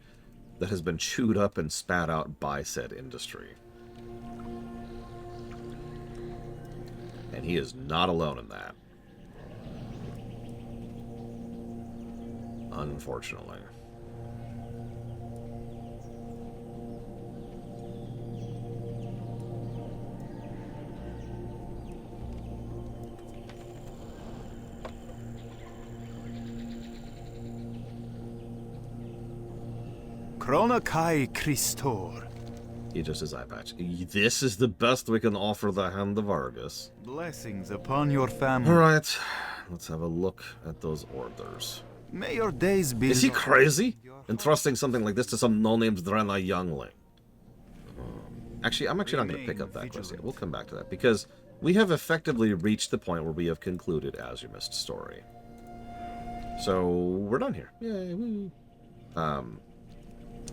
that has been chewed up and spat out by said industry. And he is not alone in that. Unfortunately. Chronokai Christor. He just his eye patch. This is the best we can offer the Hand of Argus. Blessings upon your family. Alright, let's have a look at those orders. May your days be... Is he crazy? Entrusting something like this to some no-named Draenei youngling. Actually, I'm actually not going to pick up that quest yet. We'll come back to that, because we have effectively reached the point where we have concluded Azuremyst's story. So, we're done here. Yay, woo.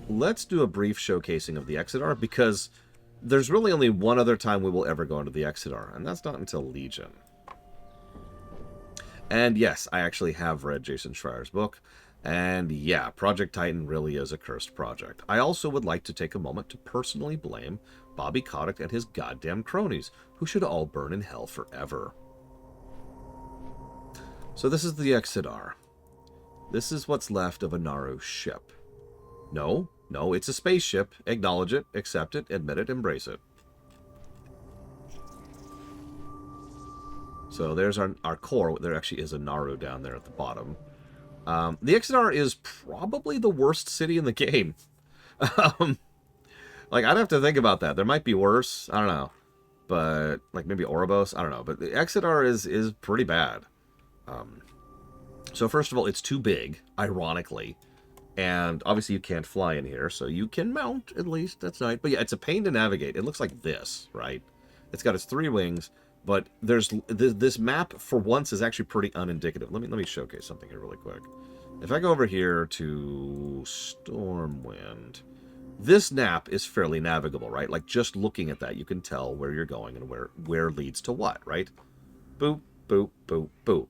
Let's do a brief showcasing of the Exodar, because there's really only one other time we will ever go into the Exodar, and that's not until Legion. And yes, I actually have read Jason Schreier's book, and yeah, Project Titan really is a cursed project. I also would like to take a moment to personally blame Bobby Kotick and his goddamn cronies, who should all burn in hell forever. So this is the Exodar. This is what's left of a Naru ship. No, it's a spaceship. Acknowledge it, accept it, admit it, embrace it. So there's our core. There actually is a Naru down there at the bottom. The Exodar is probably the worst city in the game. Like, I'd have to think about that. There might be worse. I don't know. But, like, maybe Ouroboros. I don't know. But the Exodar is pretty bad. So first of all, it's too big, ironically. And obviously you can't fly in here, so you can mount, at least. That's nice. But yeah, it's a pain to navigate. It looks like this, right? It's got its 3 wings, but there's this map, for once, is actually pretty unindicative. Let me showcase something here really quick. If I go over here to Stormwind, this map is fairly navigable, right? Like, just looking at that, you can tell where you're going and where leads to what, right? Boop, boop, boop, boop.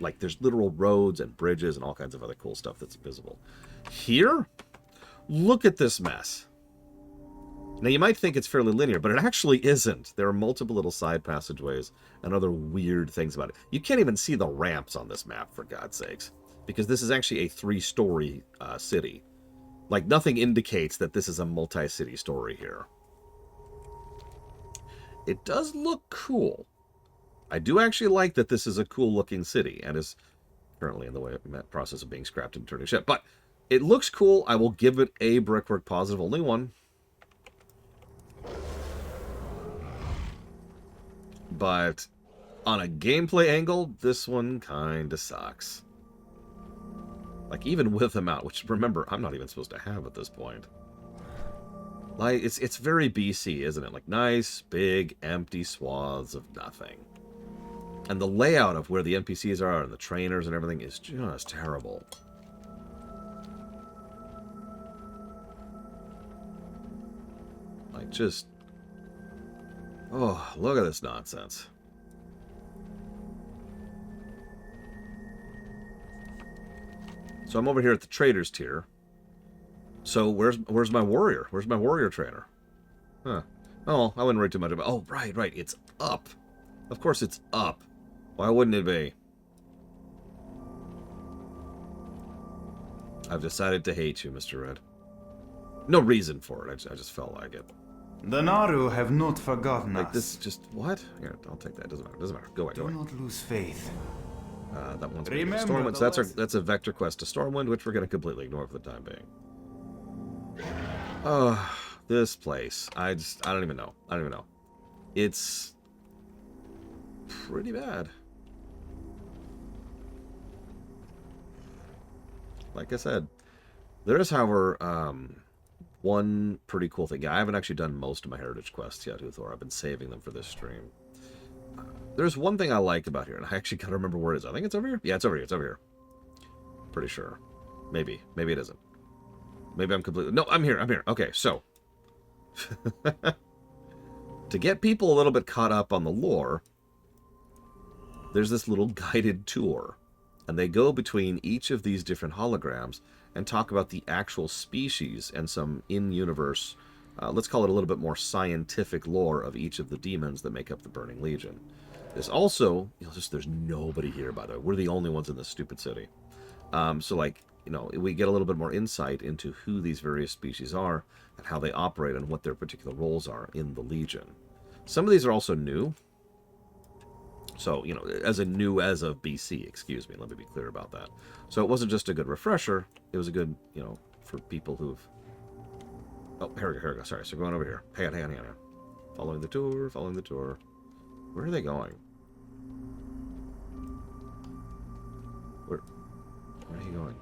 Like, there's literal roads and bridges and all kinds of other cool stuff that's visible. Here, look at this mess. Now, you might think it's fairly linear, but it actually isn't. There are multiple little side passageways and other weird things about it. You can't even see the ramps on this map, for God's sakes, because this is actually a 3-story city. Like, nothing indicates that this is a multi-city story here. It does look cool. I do actually like that this is a cool-looking city, and is currently in the process of being scrapped and turned to shit. But it looks cool. I will give it a brickwork positive, only one. But on a gameplay angle, this one kind of sucks. Like, even with them out, which, remember, I'm not even supposed to have at this point. Like, it's very BC, isn't it? Like, nice, big, empty swaths of nothing. And the layout of where the NPCs are and the trainers and everything is just terrible. Like, just... oh, look at this nonsense. So I'm over here at the traders tier. So where's my warrior? Where's my warrior trainer? Huh. Oh, I wouldn't worry too much about... oh, right. It's up. Of course it's up. Why wouldn't it be? I've decided to hate you, Mr. Red. No reason for it. I just felt like it. The Naru have not forgotten like us. This just... what? Here, I'll take that. Doesn't matter. Go away. Do not lose faith. That one's Remember Stormwind. So that's a vector quest to Stormwind, which we're going to completely ignore for the time being. Oh, this place. I don't even know. It's pretty bad. Like I said, there is, however, one pretty cool thing. Yeah, I haven't actually done most of my heritage quests yet, Uthor. I've been saving them for this stream. There's one thing I like about here, and I actually gotta remember where it is. I think it's over here. Yeah, it's over here. Pretty sure. Maybe it isn't. Maybe I'm completely... no, I'm here. Okay, so... to get people a little bit caught up on the lore, there's this little guided tour. And they go between each of these different holograms and talk about the actual species and some in-universe, let's call it a little bit more scientific lore of each of the demons that make up the Burning Legion. There's also, there's nobody here, by the way. We're the only ones in this stupid city. So, like, we get a little bit more insight into who these various species are and how they operate and what their particular roles are in the Legion. Some of these are also new. So, as of BC, excuse me, let me be clear about that. So it wasn't just a good refresher, it was a good, for people who've... oh, here we go, sorry, so going over here. Hang on. Following the tour. Where are they going? Where are you going?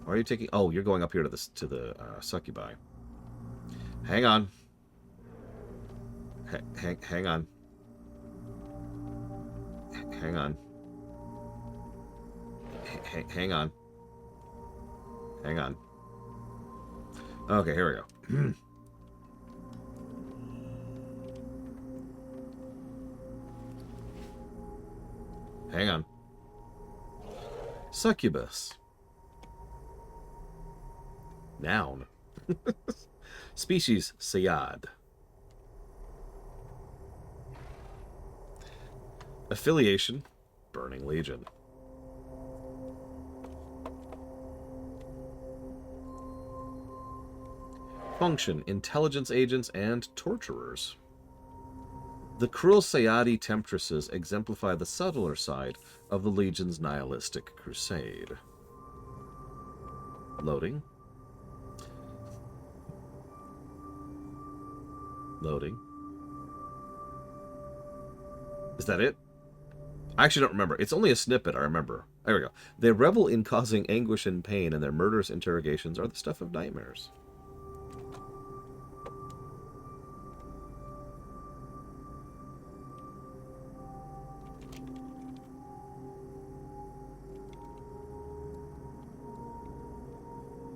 Why are you taking... oh, you're going up here to the succubi. Hang on. Hang on. Hang on. Hang on. Okay, here we go. Hang on. Succubus. Noun. Species, Sayad. Affiliation, Burning Legion. Function, intelligence agents and torturers. The cruel Sayadi temptresses exemplify the subtler side of the Legion's nihilistic crusade. Loading. Loading. Is that it? I actually don't remember. It's only a snippet, I remember. There we go. They revel in causing anguish and pain, and their murderous interrogations are the stuff of nightmares.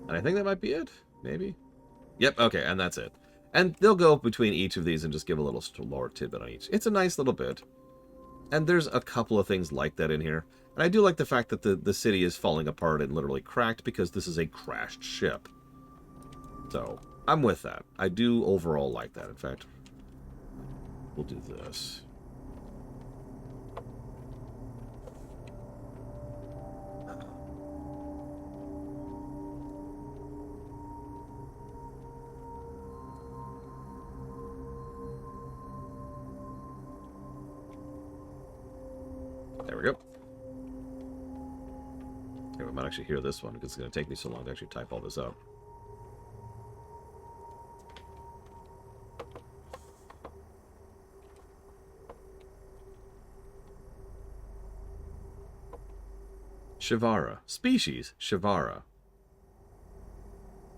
And I think that might be it. Maybe. Yep, okay, and that's it. And they'll go between each of these and just give a little lore tidbit on each. It's a nice little bit. And there's a couple of things like that in here. And I do like the fact that the city is falling apart and literally cracked because this is a crashed ship. So, I'm with that. I do overall like that. In fact, we'll do this. There we go. Okay, we might actually hear this one because it's going to take me so long to actually type all this out. Shivara. Species, Shivara.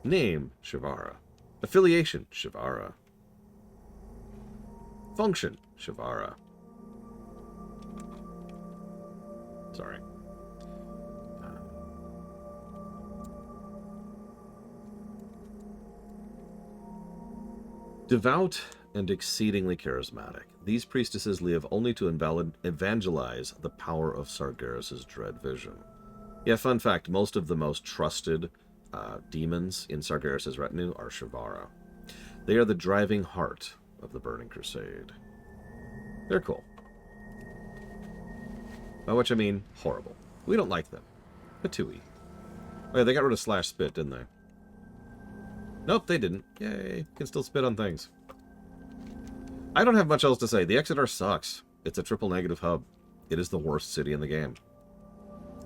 Name, Shivara. Affiliation, Shivara. Function, Shivara. Sorry. Devout and exceedingly charismatic, these priestesses live only to evangelize the power of Sargeras' dread vision. Yeah, fun fact, most of the most trusted demons in Sargeras' retinue are Shivara. They are the driving heart of the Burning Crusade. They're cool. By which I mean horrible. We don't like them. Patooey. Oh yeah, they got rid of slash spit, didn't they? Nope, they didn't. Yay, can still spit on things. I don't have much else to say. The Exeter sucks. It's a triple negative hub. It is the worst city in the game.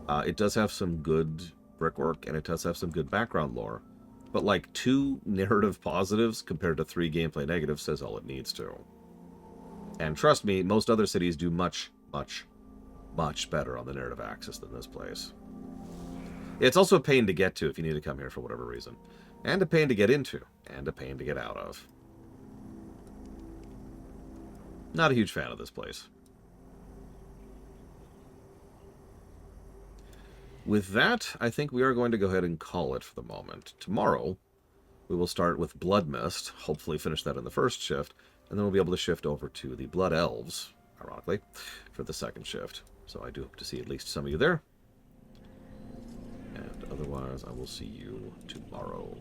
It does have some good brickwork, and it does have some good background lore. But like 2 narrative positives compared to 3 gameplay negatives says all it needs to. And trust me, most other cities do much, much, much better on the narrative axis than this place. It's also a pain to get to if you need to come here for whatever reason. And a pain to get into. And a pain to get out of. Not a huge fan of this place. With that, I think we are going to go ahead and call it for the moment. Tomorrow, we will start with Bloodmist, hopefully finish that in the first shift, and then we'll be able to shift over to the Blood Elves, ironically, for the second shift. So I do hope to see at least some of you there. And otherwise, I will see you tomorrow.